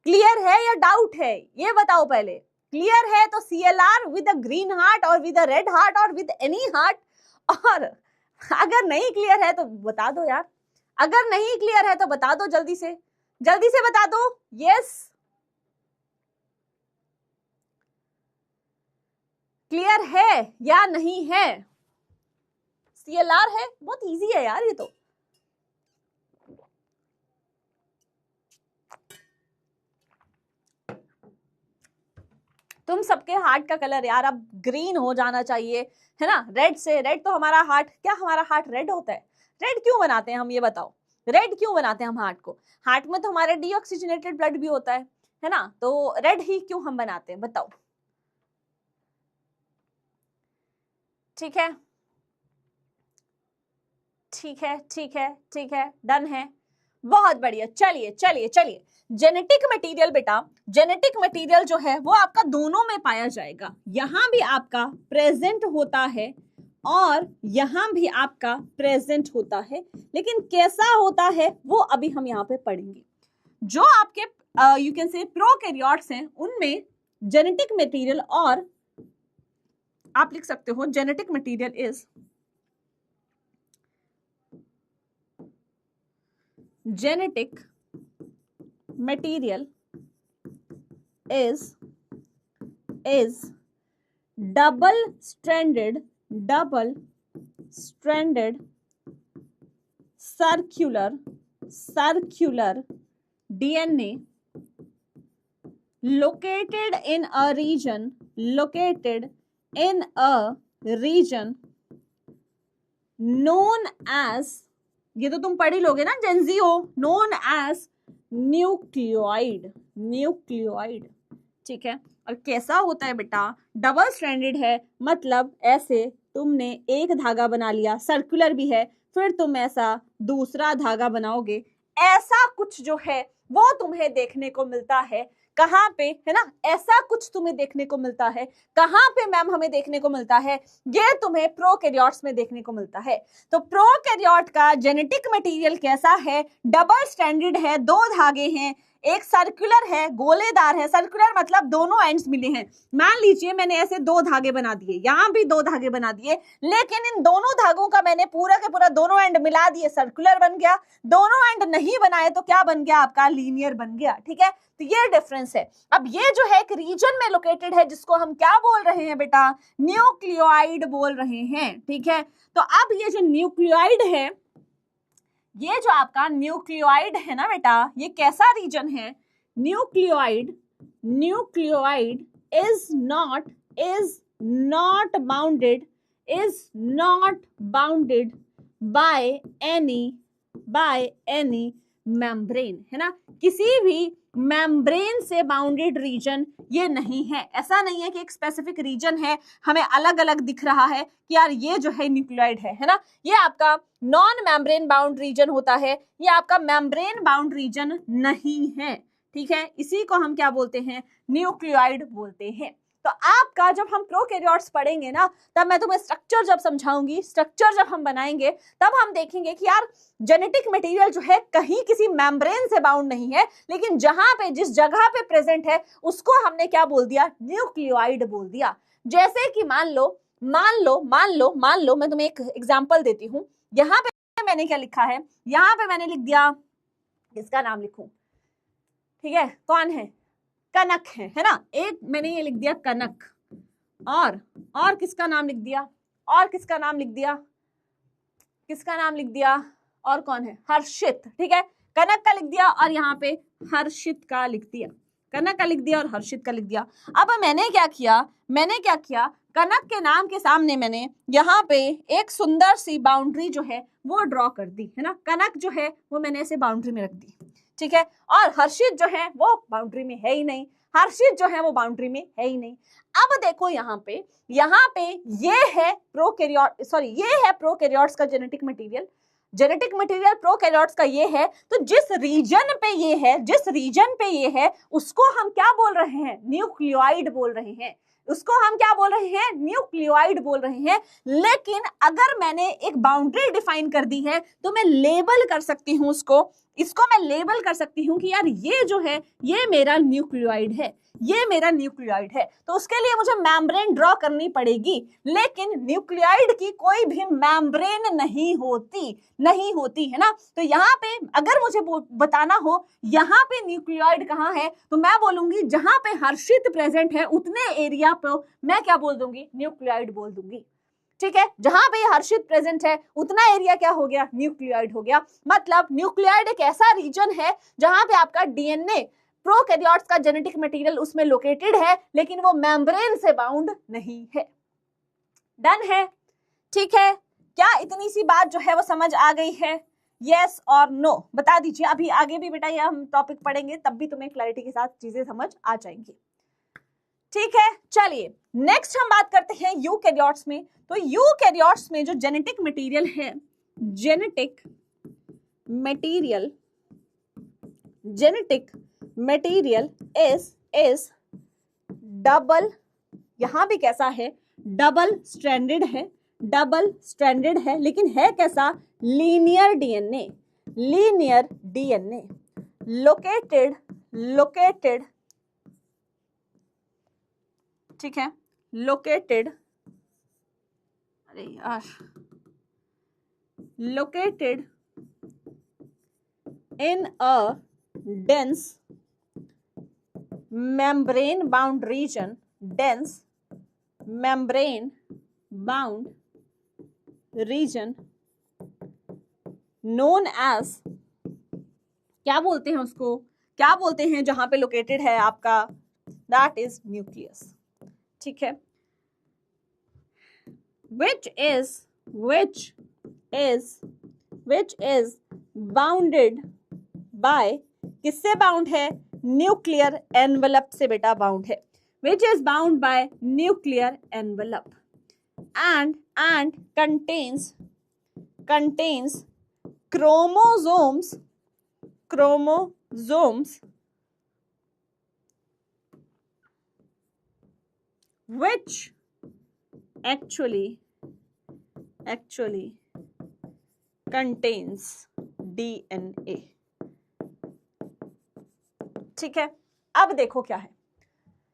क्लियर है या डाउट है, ये बताओ पहले। क्लियर है तो CLR with a green heart और विद अ रेड हार्ट और विद एनी हार्ट, और अगर नहीं क्लियर है तो बता दो यार। अगर नहीं क्लियर है तो बता दो, जल्दी से बता दो। यस, क्लियर है या नहीं है? CLR है, बहुत इजी है यार ये तो। तुम सबके हार्ट का कलर यार अब ग्रीन हो जाना चाहिए, है ना? रेड से, रेड तो हमारा हार्ट, क्या हमारा हार्ट रेड होता है? रेड क्यों बनाते हैं हम, ये बताओ। रेड क्यों बनाते हैं हम हार्ट को? हार्ट में तो हमारे डीऑक्सीजनेटेड ब्लड भी होता है ना? तो रेड ही क्यों हम बनाते हैं, बताओ। ठीक है, ठीक है, ठीक है, ठीक है, डन है, बहुत बढ़िया। चलिए चलिए चलिए, जेनेटिक मटेरियल बेटा, जेनेटिक मटेरियल जो है वो आपका दोनों में पाया जाएगा। यहां भी आपका प्रेजेंट होता है और यहां भी आपका प्रेजेंट होता है, लेकिन कैसा होता है वो अभी हम यहाँ पे पढ़ेंगे। जो आपके यू कैन से प्रोकैरियोट्स हैं उनमें जेनेटिक मटेरियल, और आप लिख सकते हो genetic material is genetic material is double stranded circular DNA located in a region known as, ये तो तुम पढ़ ही लोगे ना, जेंजी हो, नोन एज न्यूक्लियोइड। ठीक है, और कैसा होता है बेटा? डबल स्ट्रैंडेड है, मतलब ऐसे तुमने एक धागा बना लिया, सर्कुलर भी है, फिर तुम ऐसा दूसरा धागा बनाओगे, ऐसा कुछ जो है वो तुम्हें देखने को मिलता है। कहाँ पे, है ना? ऐसा कुछ तुम्हें देखने को मिलता है। कहाँ पे मैम हमें देखने को मिलता है? ये तुम्हें प्रोकैरियोट्स में देखने को मिलता है। तो प्रोकैरियोट का जेनेटिक मटेरियल कैसा है? डबल स्ट्रैंडेड है, दो धागे हैं, एक सर्कुलर है, गोलेदार है। सर्कुलर मतलब दोनों एंड्स मिले हैं। मान लीजिए मैंने ऐसे दो धागे बना दिए, यहां भी दो धागे बना दिए, लेकिन इन दोनों धागों का मैंने पूरा के पूरा दोनों एंड मिला दिए, सर्कुलर बन गया। दोनों एंड नहीं बनाए तो क्या बन गया? आपका लीनियर बन गया। ठीक है, तो ये डिफरेंस है। अब ये जो है एक रीजन में लोकेटेड है, जिसको हम क्या बोल रहे हैं बेटा? न्यूक्लियोइड बोल रहे हैं। ठीक है, तो अब ये जो न्यूक्लियोइड है ये जो आपका न्यूक्लियोइड है ना बेटा, ये कैसा रीजन है? Nucleoid is not bounded by any membrane, है ना, किसी भी मेम्ब्रेन से बाउंडेड रीजन ये नहीं है। ऐसा नहीं है कि एक स्पेसिफिक रीजन है, हमें अलग अलग दिख रहा है कि यार ये जो है न्यूक्लियोइड है ना, ये आपका नॉन मेम्ब्रेन बाउंड रीजन होता है, ये आपका मेम्ब्रेन बाउंड रीजन नहीं है, ठीक है। इसी को हम क्या बोलते हैं? न्यूक्लियोइड बोलते हैं। तो आपका जब हम प्रोकैरियोट्स पढ़ेंगे ना, तब मैं तुम्हें स्ट्रक्चर जब समझाऊंगी, स्ट्रक्चर जब हम बनाएंगे, तब हम देखेंगे कि यार जेनेटिक मटेरियल जो है कहीं किसी मेम्ब्रेन से बाउंड नहीं है, लेकिन जहां पे जिस जगह पे प्रेजेंट है उसको हमने क्या बोल दिया? न्यूक्लियोइड बोल दिया। जैसे कि मान लो मैं तुम्हें एक एग्जांपल देती हूं। यहाँ पे मैंने क्या लिखा है? यहाँ पे मैंने लिख दिया, किसका नाम लिखूं? ठीक है, कौन है? कनक है ना। एक मैंने ये लिख दिया कनक, और किसका नाम लिख दिया? और किसका नाम लिख दिया? किसका नाम लिख दिया? और कौन है? हर्षित, ठीक है। कनक का लिख दिया और यहाँ पे हर्षित का लिख दिया, कनक का लिख दिया और हर्षित का लिख दिया। अब मैंने क्या किया? कनक के नाम के सामने मैंने यहाँ पे एक सुंदर सी बाउंड्री जो है वो ड्रॉ कर दी, है ना। कनक जो है वो मैंने ऐसे बाउंड्री में रख दी, ठीक है। और हर्षित जो है वो बाउंड्री में है ही नहीं, हर्षित जो है वो बाउंड्री में है ही नहीं। अब देखो यहाँ पे ये है प्रोकैरियोट्स का जेनेटिक मटेरियल प्रोकैरियोट्स का ये है। तो जिस रीजन पे ये है उसको हम क्या बोल रहे हैं? न्यूक्लियोइड बोल रहे हैं। उसको हम क्या बोल रहे हैं? न्यूक्लियोइड बोल रहे हैं। लेकिन अगर मैंने एक बाउंड्री डिफाइन कर दी है तो मैं लेबल कर सकती हूं इसको मैं लेबल कर सकती हूँ कि यार ये जो है ये मेरा न्यूक्लियोइड है, तो उसके लिए मुझे मेम्ब्रेन ड्रॉ करनी पड़ेगी। लेकिन न्यूक्लियोइड की कोई भी मेम्ब्रेन नहीं होती है ना। तो यहाँ पे अगर मुझे बताना हो यहाँ पे न्यूक्लियोइड कहाँ है, तो मैं बोलूंगी जहां पे हर्षित प्रेजेंट है उतने एरिया पे मैं क्या बोल दूंगी? न्यूक्लियोइड बोल दूंगी, ठीक है। जहां पे हर्षित प्रेजेंट है उतना एरिया क्या हो गया? न्यूक्लियोइड हो गया। मतलब न्यूक्लियोइड एक ऐसा रीजन है जहां पे आपका डीएनए, प्रोकैरियोट्स का जेनेटिक मटेरियल उसमें लोकेटेड है, लेकिन वो मेम्ब्रेन से बाउंड नहीं है। डन है, ठीक है। क्या इतनी सी बात जो है वो समझ आ गई है? यस और नो बता दीजिए। अभी आगे भी बेटा ये हम टॉपिक पढ़ेंगे, तब भी तुम्हें क्लैरिटी के साथ चीजें समझ आ जाएंगी, ठीक है। चलिए नेक्स्ट हम बात करते हैं यूकैरियोट्स में। तो यूकैरियोट्स में जो जेनेटिक मटेरियल है, जेनेटिक मटेरियल इज डबल, यहां भी कैसा है? डबल स्ट्रैंडेड है, लेकिन है कैसा? लीनियर डीएनए लोकेटेड, ठीक है, located in a dense membrane bound region, known as, क्या बोलते हैं उसको? क्या बोलते हैं जहां पे लोकेटेड है आपका? that is nucleus, ठीक है। which is bounded by, किससे बाउंड है? न्यूक्लियर एनवेलप से बेटा बाउंड है। which is bound by nuclear envelope and contains chromosomes which actually contains DNA, ठीक है। अब देखो क्या है,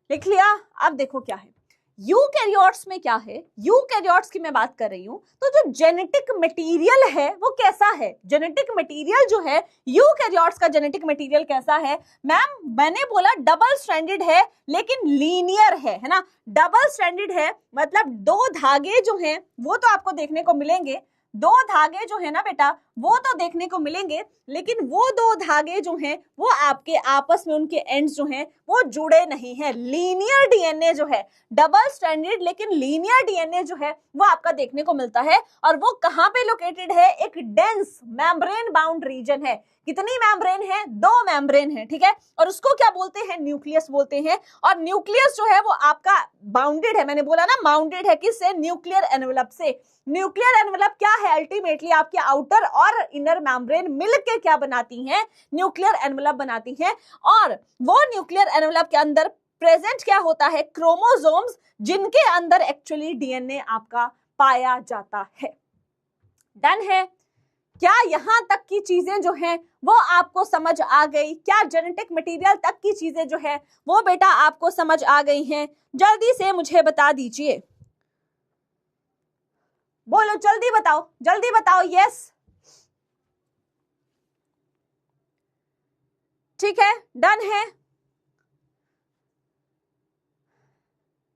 लिख लिया? अब देखो क्या है यूकैरियोट्स में। क्या है यूकैरियोट्स की मैं बात कर रही हूं। तो जो जेनेटिक मटेरियल है वो कैसा है? जेनेटिक मटेरियल जो है यूकैरियोट्स का जेनेटिक मटेरियल कैसा है? मैम मैंने बोला डबल स्ट्रैंडेड है लेकिन लीनियर है ना। डबल स्ट्रैंडेड है मतलब दो धागे जो हैं वो तो आपको देखने को मिलेंगे। दो धागे जो है ना बेटा वो तो देखने को मिलेंगे, लेकिन वो दो धागे जो हैं वो आपके आपस में उनके एंड्स जो हैं वो जुड़े नहीं हैं। लीनियर डीएनए जो है, डबल स्ट्रैंडेड लेकिन लीनियर डीएनए जो है वो आपका देखने को मिलता है। और वो कहां पे लोकेटेड है? एक डेंस मेम्ब्रेन बाउंड रीजन है। कितनी मेम्ब्रेन है? 2 मेम्ब्रेन है, ठीक है। और उसको क्या बोलते हैं? न्यूक्लियस बोलते हैं। और न्यूक्लियस जो है वो आपका बाउंडेड है, मैंने बोला ना बाउंडेड है किससे? न्यूक्लियर एनवेलप से। न्यूक्लियर एनवेलप क्या है? अल्टीमेटली आपके आउटर और इनर मेम्ब्रेन मिलके क्या बनाती हैं? न्यूक्लियर एनवेलप बनाती हैं। और वो न्यूक्लियर एनवेलप के अंदर प्रेजेंट क्या होता है? क्रोमोसोम्स, जिनके अंदर एक्चुअली डीएनए आपका पाया जाता है। डन है? क्या यहां तक की चीजें जो हैं वो आपको समझ आ गई? क्या जेनेटिक मटेरियल तक की चीजें जो है वो बेटा आपको समझ आ गई हैं? जल्दी से मुझे बता दीजिए, बोलो जल्दी बताओ, जल्दी बताओ। यस, ठीक है, डन है।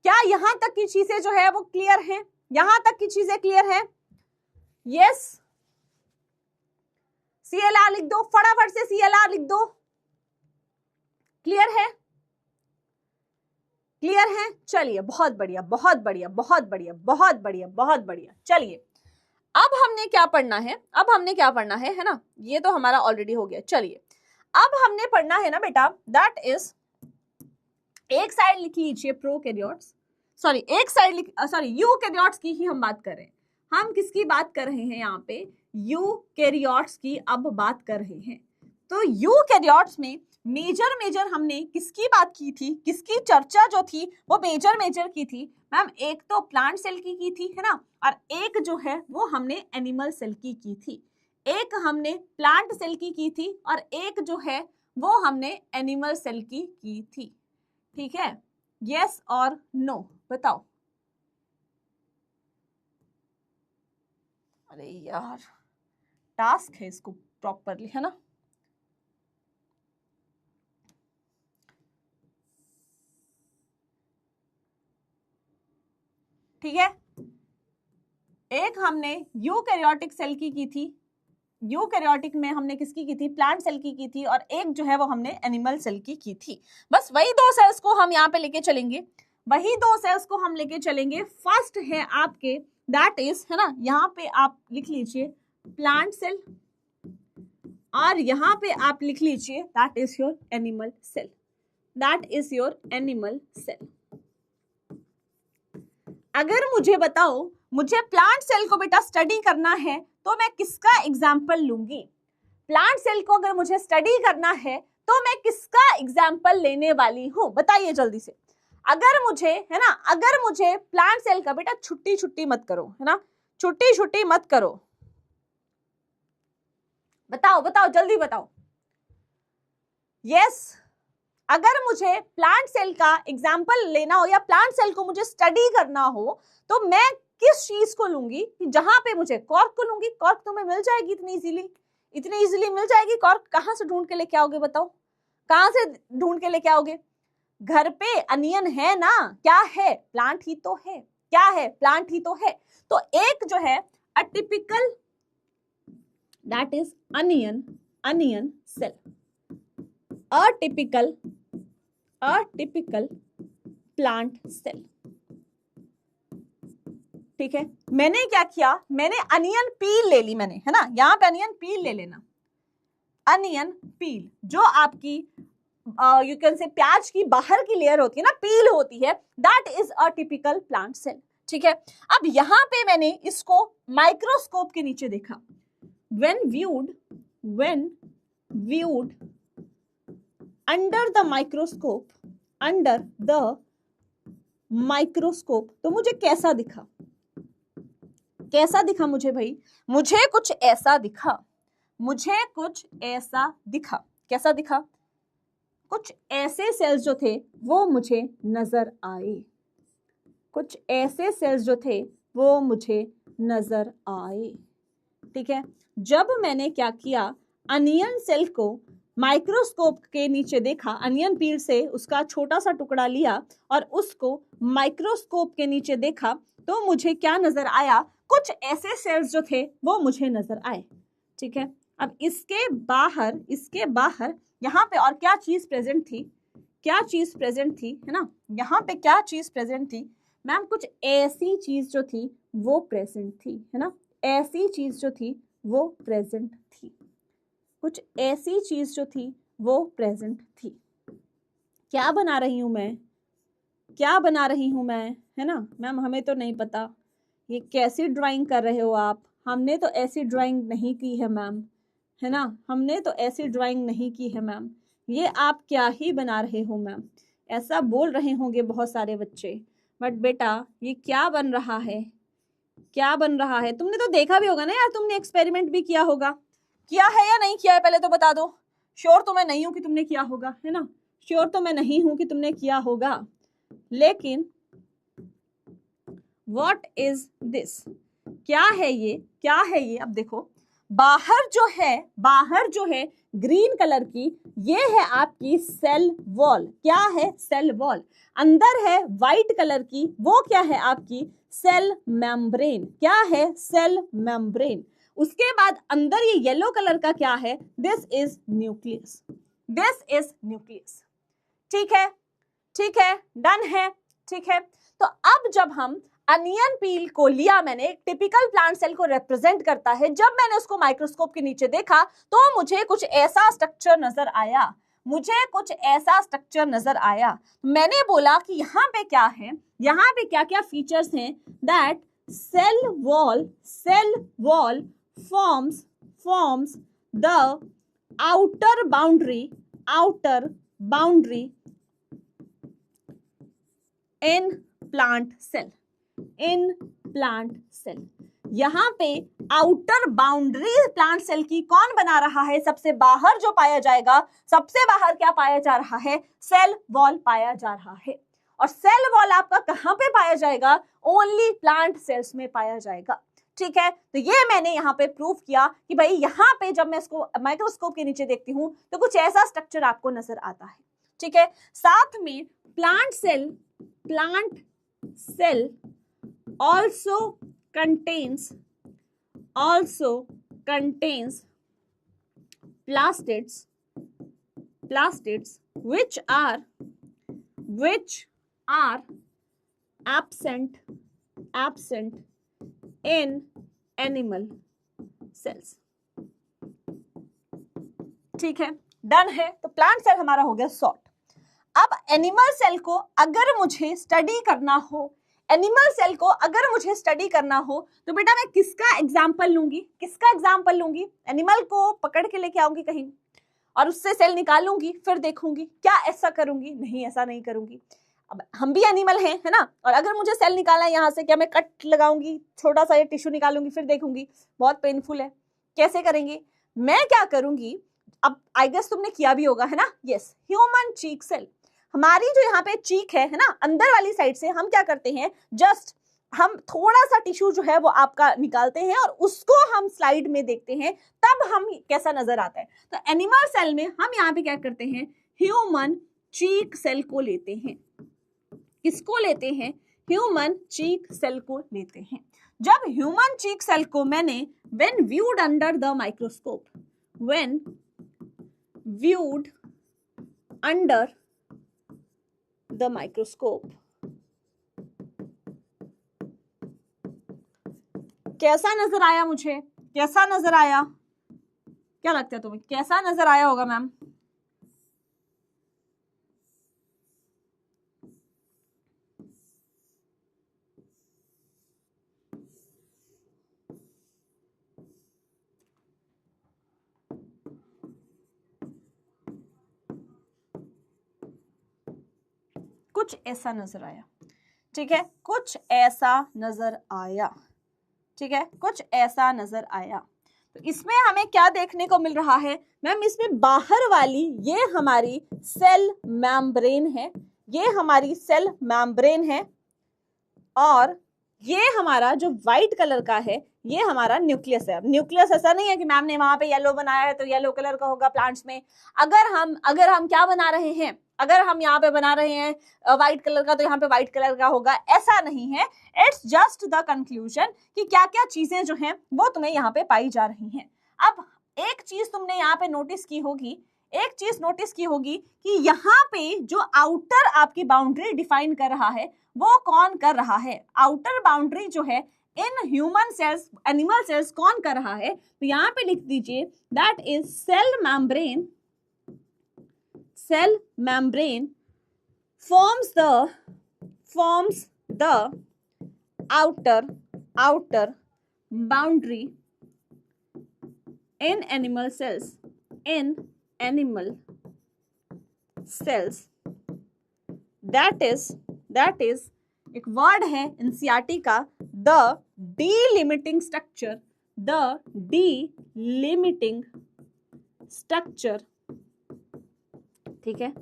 क्या यहां तक की चीजें जो है वो क्लियर हैं? यहां तक की चीजें क्लियर हैं? यस, CLR लिख दो, फटाफट से CLR लिख दो। क्लियर है? क्लियर है? चलिए, बहुत बढ़िया, बहुत बढ़िया, बहुत बढ़िया, बहुत बढ़िया, बहुत बढ़िया। चलिए, अब हमने क्या पढ़ना है? अब हमने क्या पढ़ना है ना? ये तो हमारा ऑलरेडी हो गया। चलिए, अब हमने पढ़ना है ना बेटा, दैट इज, एक साइड लिख लीजिए प्रोकैरियोट्स, सॉरी एक साइड सॉरी यूकैरियोट्स की ही हम बात कर रहे हैं। हम किसकी बात कर रहे हैं यहाँ पे? यूकैरियोट्स की अब बात कर रहे हैं। तो यूकैरियोट्स में मेजर हमने किसकी बात की थी? किसकी चर्चा जो थी वो मेजर की थी मैम? एक तो प्लांट सेल की थी, है ना, और एक जो है वो हमने एनिमल सेल की थी। एक हमने प्लांट सेल की थी और एक जो है वो हमने एनिमल सेल की थी। ठीक है, यस और नो बताओ। अरे यार, टास्क है इसको प्रॉपरली, है ना। ठीक है, एक हमने यूकैरियोटिक सेल की थी, यूकैरियोटिक में हमने किसकी की थी? प्लांट सेल की थी, और एक जो है वो हमने एनिमल सेल की थी। बस वही 2 सेल्स को हम यहाँ पे लेके चलेंगे, वही 2 सेल्स को हम लेके चलेंगे। फर्स्ट है आपके, दैट इज, है ना, यहाँ पे आप लिख लीजिए प्लांट सेल, और यहाँ पे आप लिख लीजिए that is your animal cell, that is your animal cell. अगर मुझे बताओ, मुझे प्लांट सेल को बेटा स्टडी करना है तो मैं किसका एग्जाम्पल लूंगी? प्लांट सेल को अगर मुझे स्टडी करना है तो मैं किसका एग्जाम्पल लेने वाली हूं? बताइए जल्दी से। अगर मुझे, है ना, अगर मुझे प्लांट सेल का, बेटा छुट्टी मत करो, है ना, छुट्टी मत करो, बताओ बताओ जल्दी बताओ। यस, अगर मुझे प्लांट सेल का एग्जाम्पल लेना हो या प्लांट सेल को मुझे स्टडी करना हो तो मैं किस चीज को लूंगी? जहां पे मुझे कॉर्क को लूंगी। कॉर्क तुम्हें मिल जाएगी इतनी इजीली मिल जाएगी। कॉर्क कहां से ढूंढ के लेके आओगे? बताओ, कहां से ढूंढ के लेके आओगे? घर पे अनियन है ना, क्या है? प्लांट ही तो है। क्या है? प्लांट ही तो है। तो एक जो है a typical, that is onion cell, atypical plant cell. ठीक है, मैंने क्या किया? मैंने अनियन पील ले ली मैंने, है ना, यहाँ पे अनियन पील ले लेना। अनियन पील जो आपकी यू कैन से प्याज की बाहर की लेयर होती है ना, पील होती है, that is a typical plant cell. ठीक है, अब यहाँ पे मैंने इसको माइक्रोस्कोप के नीचे देखा। when viewed under the microscope तो मुझे कैसा दिखा? कैसा दिखा मुझे भाई? मुझे कुछ ऐसा दिखा, कैसा दिखा? कुछ ऐसे सेल्स जो थे वो मुझे नजर आए, ठीक है। जब मैंने क्या किया, अनियन सेल को माइक्रोस्कोप के नीचे देखा, अनियन पील से उसका छोटा सा टुकड़ा लिया और उसको माइक्रोस्कोप के नीचे देखा, तो मुझे क्या नजर आया? कुछ ऐसे सेल्स जो थे वो मुझे नजर आए। ठीक है। अब इसके बाहर यहाँ पे और क्या चीज प्रेजेंट थी, क्या चीज प्रेजेंट थी, है ना, यहाँ पे क्या चीज प्रेजेंट थी मैम, कुछ ऐसी चीज जो थी वो प्रेजेंट थी, है ना, ऐसी चीज जो थी वो प्रेजेंट थी, कुछ ऐसी चीज जो थी वो प्रेजेंट थी। क्या बना रही हूं मैं, क्या बना रही हूं मैं, है ना मैम, हमें तो नहीं पता ये कैसी ड्राइंग कर रहे हो आप, हमने तो ऐसी ड्राइंग नहीं की है मैम, है ना, हमने तो ऐसी ड्राइंग नहीं की है मैम, ये आप क्या ही बना रहे हो मैम। ऐसा बोल रहे होंगे बहुत सारे बच्चे, बट बेटा ये क्या बन रहा है, क्या बन रहा है, तुमने तो देखा भी होगा ना यार, तुमने एक्सपेरिमेंट भी किया होगा, किया है या नहीं किया है पहले तो बता दो। श्योर तो मैं नहीं हूं कि तुमने किया होगा, है ना, श्योर तो मैं नहीं हूं कि तुमने किया होगा, लेकिन व्हाट इज दिस, क्या है ये, क्या है ये। अब देखो बाहर जो है ग्रीन कलर की, ये है आपकी सेल वॉल, क्या है, सेल वॉल। अंदर है व्हाइट कलर की, वो क्या है आपकी सेल मेम्ब्रेन, क्या है, सेल मेम्ब्रेन। उसके बाद अंदर ये येलो कलर का क्या है, this is nucleus, this is nucleus. ठीक है, ठीक है, डन है, ठीक है। तो अब जब हम अनियन पील को लिया मैंने, टिपिकल प्लांट सेल को रिप्रेजेंट करता है, जब मैंने उसको माइक्रोस्कोप के नीचे देखा तो मुझे कुछ ऐसा स्ट्रक्चर नजर आया, मुझे कुछ ऐसा स्ट्रक्चर नजर आया। मैंने बोला कि यहाँ पे क्या है, यहाँ पे क्या क्या फीचर्स हैं, that cell wall forms the outer boundary in plant cell, in plant cell. यहां पे आउटर बाउंड्री प्लांट सेल की कौन बना रहा है, सबसे बाहर जो पाया जाएगा, सबसे बाहर क्या पाया जा रहा है, सेल वॉल पाया जा रहा है। और सेल वॉल आपका कहां पे पाया जाएगा, ओनली प्लांट सेल्स में पाया जाएगा। ठीक है, तो ये मैंने यहाँ पे प्रूव किया कि भाई यहाँ पे जब मैं इसको माइक्रोस्कोप के नीचे देखती हूँ तो कुछ ऐसा स्ट्रक्चर आपको नजर आता है। ठीक है, साथ में plant cell also contains plastids which are absent in animal cells। ठीक है, डन है। तो प्लांट सेल हमारा हो गया सॉर्ट। अब एनिमल सेल को अगर मुझे स्टडी करना हो, एनिमल सेल को अगर मुझे स्टडी करना हो तो बेटा मैं किसका एग्जाम्पल लूंगी, किसका एग्जाम्पल लूंगी, एनिमल को पकड़ के लेके आऊंगी कहीं और उससे सेल निकालूंगी, फिर देखूंगी, क्या ऐसा करूंगी, नहीं ऐसा नहीं करूंगी। अब हम भी एनिमल हैं, है ना, और अगर मुझे सेल निकालना है यहाँ से, क्या मैं कट लगाऊंगी, छोटा सा ये टिश्यू निकालूंगी, फिर देखूंगी, बहुत पेनफुल है, कैसे करेंगे। मैं क्या करूंगी, अब आई गेस तुमने किया भी होगा, है ना, यस, ह्यूमन चीक सेल। हमारी जो यहाँ पे चीक है ना, अंदर वाली साइड से हम क्या करते हैं, जस्ट हम थोड़ा सा टिश्यू जो है वो आपका निकालते हैं और उसको हम स्लाइड में देखते हैं, तब हम कैसा नजर आता है। तो एनिमल सेल में हम यहाँ पे क्या करते हैं, ह्यूमन चीक सेल को लेते हैं। किसको लेते हैं, ह्यूमन चीक सेल को लेते हैं। जब ह्यूमन चीक सेल को मैंने when viewed under the microscope, when viewed under the microscope, कैसा नजर आया मुझे, कैसा नजर आया, क्या लगता है तुम्हें, कैसा नजर आया होगा मैम। कुछ ऐसा नजर आया, ठीक है, कुछ ऐसा नजर आया, ठीक है, कुछ ऐसा नजर आया। तो इसमें हमें क्या देखने को मिल रहा है मैम, इसमें बाहर वाली ये हमारी सेल मेम्ब्रेन है, ये हमारी सेल मेम्ब्रेन है, और ये हमारा जो व्हाइट कलर का है ये हमारा न्यूक्लियस है। न्यूक्लियस ऐसा नहीं है कि मैम ने वहां पे येलो बनाया है तो येलो कलर का होगा प्लांट्स में। अगर हम क्या बना रहे हैं, अगर हम यहाँ पे बना रहे हैं व्हाइट कलर का तो यहाँ पे व्हाइट कलर का होगा, ऐसा नहीं है। इट्स जस्ट द कंक्लूजन कि क्या क्या चीजें जो हैं वो तुम्हें यहाँ पे पाई जा रही हैं। अब एक चीज तुमने यहाँ पे नोटिस की होगी, एक चीज नोटिस की होगी कि यहाँ पे जो आउटर आपकी बाउंड्री डिफाइन कर रहा है वो कौन कर रहा है? आउटर बाउंड्री जो है in human cells, animal cells कौन कर रहा है? तो यहाँ पे लिख दीजिए that is cell membrane, cell membrane forms the outer boundary in animal cells, that is एक वर्ड है एनसीईआरटी का, the delimiting structure, ठीक है।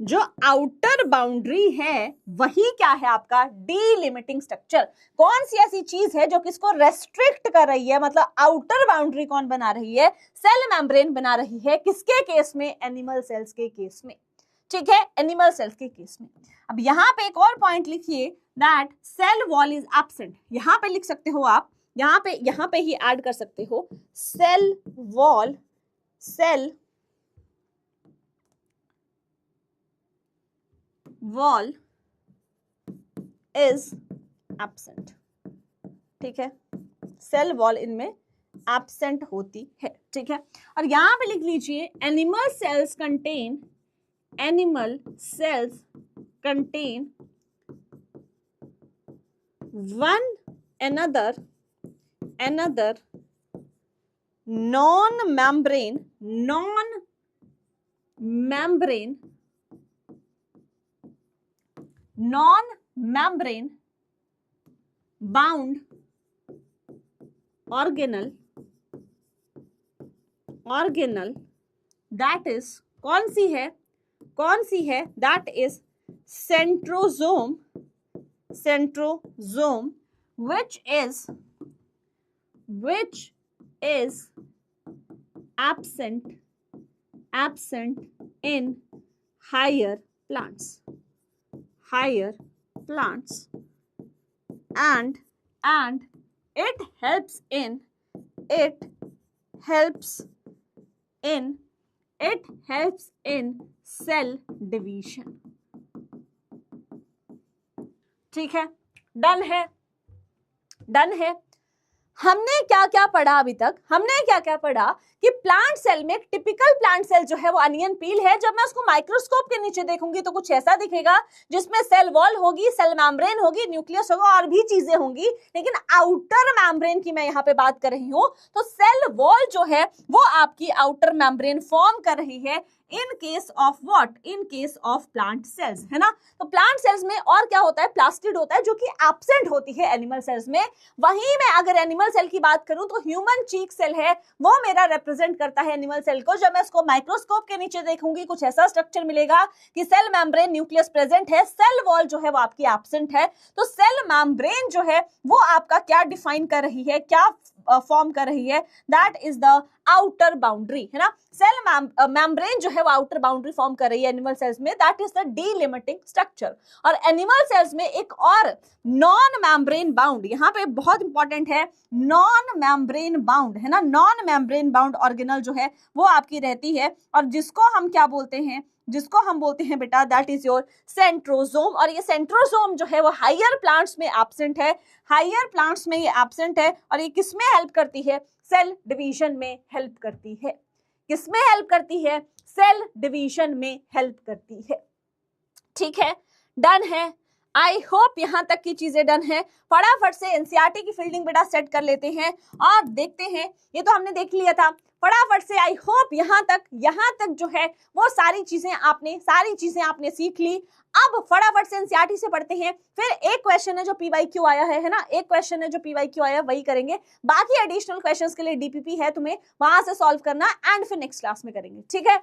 जो आउटर बाउंड्री है वही क्या है आपका? डीलिमिटिंग स्ट्रक्चर। कौन सी ऐसी चीज है जो किसको रेस्ट्रिक्ट कर रही है, मतलब आउटर बाउंड्री कौन बना रही है? सेल मेम्ब्रेन बना रही है। किसके केस में? एनिमल सेल्स के केस में, ठीक है, एनिमल सेल्स के केस में। अब यहाँ पे एक और पॉइंट लिखिए that cell wall is absent. यहाँ पे लिख सकते हो आप, यहाँ पे ही ऐड कर सकते हो सेल वॉल इज एब्सेंट, ठीक है, सेल वॉल इनमें एब्सेंट होती है, ठीक है। और यहां पे लिख लीजिए animal cells contain one another non-membrane bound organelle that is कौन सी है? that is centrosome which is absent in higher plants and it helps in cell division, ठीक है। डन है। हमने क्या क्या पढ़ा अभी तक? हमने क्या क्या पढ़ा कि प्लांट सेल में, टिपिकल प्लांट सेल जो है वो अनियन पील है। जब मैं उसको माइक्रोस्कोप के नीचे देखूंगी तो कुछ ऐसा दिखेगा जिसमें सेल वॉल होगी, सेल मेम्ब्रेन होगी, न्यूक्लियस होगा और भी चीजें होंगी। लेकिन आउटर मेम्ब्रेन की मैं यहाँ पे बात कर रही हूँ, तो सेल वॉल जो है वो आपकी आउटर मेम्ब्रेन फॉर्म कर रही है in case of what? In case of plant cells, है ना। तो प्लांट सेल्स में और क्या होता है? प्लास्टिड होता है जो कि एब्सेंट होती है एनिमल सेल्स में। वहीं मैं अगर एनिमल सेल की बात करूं तो ह्यूमन चीक सेल है, वो मेरा रिप्रेजेंट करता है एनिमल सेल को। जब मैं इसको माइक्रोस्कोप के नीचे देखूंगी कुछ ऐसा स्ट्रक्चर मिलेगा कि सेल मेम्ब्रेन, न्यूक्लियस प्रेजेंट है, सेल वॉल जो है वो आपकी एब्सेंट है। तो सेल मेम्ब्रेन जो है वो आपका क्या डिफाइन कर रही है, क्या फॉर्म कर रही है? That is the outer boundary, है ना। सेल मेम्ब्रेन जो है वो आउटर बाउंड्री फॉर्म कर रही है एनिमल सेल्स में, that is the delimiting structure. और एनिमल सेल्स में एक और नॉन मेम्ब्रेन बाउंड, यहाँ पे बहुत इंपॉर्टेंट है, नॉन मेम्ब्रेन बाउंड, है ना। नॉन मेम्ब्रेन बाउंड ऑर्गेनल जो है वो आपकी रहती है, और जिसको हम क्या बोलते हैं? जिसको हम बोलते हैं बेटा दैट इज योर सेंट्रोसोम। और ये सेंट्रोसोम जो है वो हायर प्लांट्स में एब्सेंट है, और ये किसमें हेल्प करती है? सेल डिवीजन में हेल्प करती है। किसमें हेल्प करती है? सेल डिवीजन में हेल्प करती है, ठीक है। डन है। आई होप यहां तक की चीजें डन है। फटाफट से एनसीईआरटी की फील्डिंग बेटा सेट कर लेते हैं और देखते हैं। ये तो हमने देख लिया था, फटाफट से आई होप यहां तक जो है वो सारी चीजें आपने सीख ली। अब फटाफट से एनसीईआरटी से पढ़ते हैं। फिर एक क्वेश्चन है जो पीवाईक्यू आया है ना, एक क्वेश्चन है जो पीवाईक्यू आया, वही करेंगे। बाकी एडिशनल क्वेश्चंस के लिए डीपीपी है, तुम्हें वहां से सॉल्व करना एंड फिर नेक्स्ट क्लास में करेंगे, ठीक है।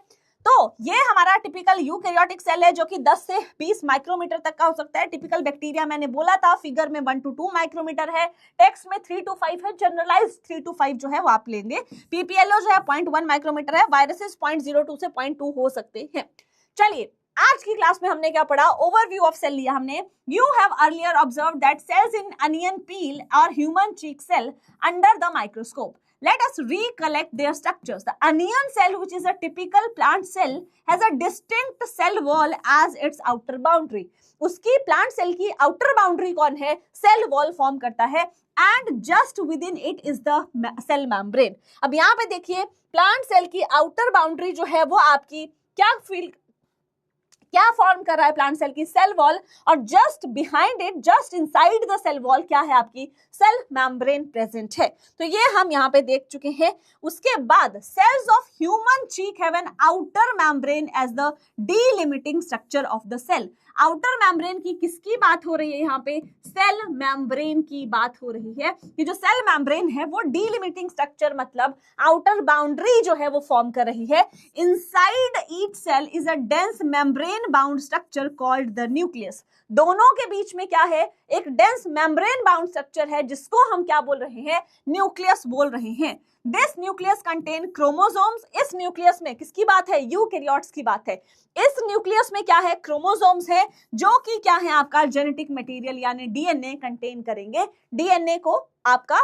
तो ये हमारा टिपिकल यूकैरियोटिक सेल है जो कि 10 से 20 माइक्रोमीटर तक का हो सकता है। टिपिकल बैक्टीरिया मैंने बोला था फिगर में 1 to 2 माइक्रोमीटर है, टेक्स्ट में 3 to 5 है, जनरलाइज 3 to 5 जो है वो आप लेंगे। पीपीएलओ जो है 0.1 माइक्रोमीटर है, वायरसेस 0.02 से 0.2 हो सकते हैं। चलिए आज की क्लास में हमने क्या पढ़ा? ओवरव्यू ऑफ सेल लिया हमने। You have earlier observe that cells in onion peel और human cheek cell under the microscope, Let us recollect their structures. The onion cell, which is a typical plant cell, has a distinct cell wall as its outer boundary. उसकी plant cell की outer boundary कौन है? Cell wall form करता है, and just within it is the cell membrane. अब यहाँ पे देखिए plant cell की outer boundary जो है वो आपकी क्या फॉर्म कर रहा है? प्लांट सेल की सेल वॉल, और just behind it, just inside the cell wall क्या है? आपकी सेल मेम्ब्रेन प्रेजेंट है। तो ये हम यहाँ पे देख चुके हैं। उसके बाद cells of human cheek have an outer membrane as the delimiting structure of the cell. Outer membrane की किसकी बात हो रही है? यहाँ पे सेल मेम्ब्रेन की बात हो रही है कि जो सेल मेम्ब्रेन है वो डीलिमिटिंग स्ट्रक्चर मतलब आउटर बाउंड्री जो है वो फॉर्म कर रही है। Inside each cell is a dense membrane bound structure called the nucleus. दोनों के बीच में क्या है? एक डेंस मेम्ब्रेन बाउंड स्ट्रक्चर है जिसको हम क्या बोल रहे हैं? न्यूक्लियस बोल रहे हैं। This nucleus contain chromosomes. इस न्यूक्लियस में किसकी बात है? यूकैरियोट्स की बात है। इस न्यूक्लियस में क्या है? क्रोमोसोम्स है जो कि क्या है? आपका जेनेटिक मटेरियल यानी डीएनए कंटेन करेंगे, डीएनए को आपका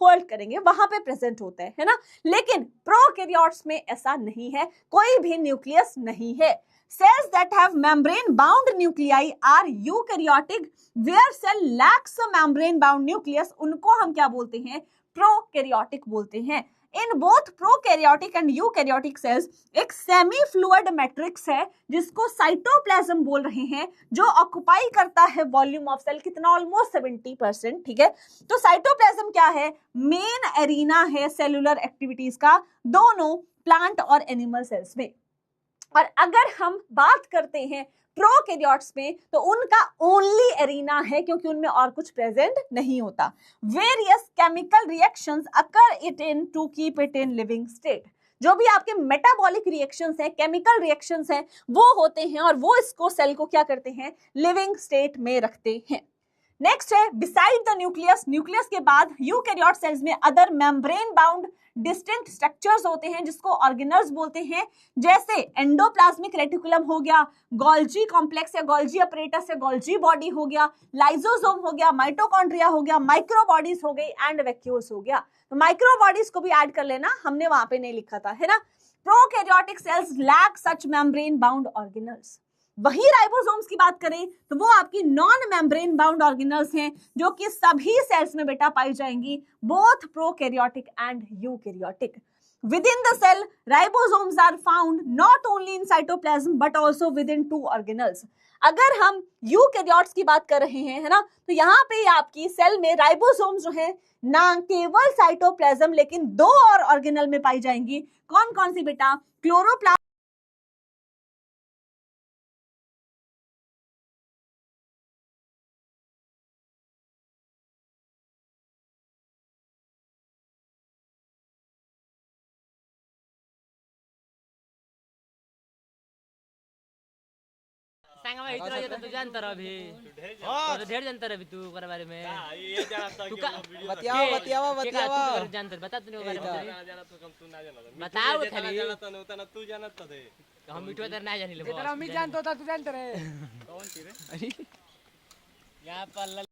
होल्ड करेंगे, वहां पे प्रेजेंट होता है ना। लेकिन प्रोकैरियोट्स में ऐसा नहीं है, कोई भी न्यूक्लियस नहीं है। Cells that have membrane bound nuclei are eukaryotic, where cell lacks a membrane bound nucleus, उनको हम क्या बोलते हैं? प्रोकैरियोटिक बोलते हैं। In both prokaryotic and eukaryotic cells एक सेमी फ्लूइड मैट्रिक्स है जिसको साइटोप्लाज्म बोल रहे हैं, जो ऑक्युपाई करता है वॉल्यूम ऑफ सेल कितना? ऑलमोस्ट 70%। ठीक है, तो साइटोप्लाज्म क्या है? मेन एरिना है सेलुलर एक्टिविटीज का, दोनों प्लांट और एनिमल सेल्स में। और अगर हम बात करते हैं प्रोकैरियोट्स में तो उनका ओनली एरिना है क्योंकि उनमें और कुछ प्रेजेंट नहीं होता। Various chemical reactions occur it in to keep it in living state. जो भी आपके मेटाबॉलिक रिएक्शंस हैं, केमिकल रिएक्शंस हैं, वो होते हैं और वो इसको सेल को क्या करते हैं? लिविंग स्टेट में रखते हैं। नेक्स्ट है बिसाइड द न्यूक्लियस। न्यूक्लियस के बाद यूकैरियोट सेल्स में other membrane bound distinct structures होते हैं जिसको ऑर्गेनल्स बोलते हैं, जैसे एंडोप्लाज्मिक रेटिकुलम हो गया, गोल्जी कॉम्प्लेक्स या गोल्जी अपरेटस या गोल्जी बॉडी हो गया, लाइजोसोम हो गया, माइटोकॉन्ड्रिया हो गया, माइक्रोबॉडीज हो गई एंड वैक्यूल्स हो गया। तो माइक्रोबॉडीज को भी ऐड कर लेना, हमने वहां पे नहीं लिखा था, है ना। प्रोकैरियोटिक सेल्स लैक सच मेम्ब्रेन बाउंड ऑर्गेनल्स। वही राइबोसोम्स की बात करें तो वो आपकी नॉन मेम्ब्रेन बाउंड ऑर्गेनल्स हैं जो कि सभी सेल्स में बेटा पाई जाएंगी, both prokaryotic and eukaryotic. Within the cell, ribosomes are found not only in cytoplasm but also within two organelles. अगर हम यूकैरियोट्स की बात कर रहे हैं, है ना, तो यहाँ पे आपकी सेल में राइबोसोम्स जो है ना केवल साइटोप्लाज्म लेकिन दो और ऑर्गेनल में पाई जाएंगी। कौन कौन सी बेटा? क्लोरोप्लास्ट सांगा में इतना ये तो तू जानता रह अभी तो ढेर जानता रह अभी तू ओकरे बारे में ये जानता तू कि का बताओ जानता बता तूने ओकरे ना बारे में जानत तो तू ना जानत बताओ जितना खाली जानत न उतना तू जानत थे हम मिठो तर ना जानिले जितना मैं जानता था तू जानता रहे कौन सी रे यहाँ पर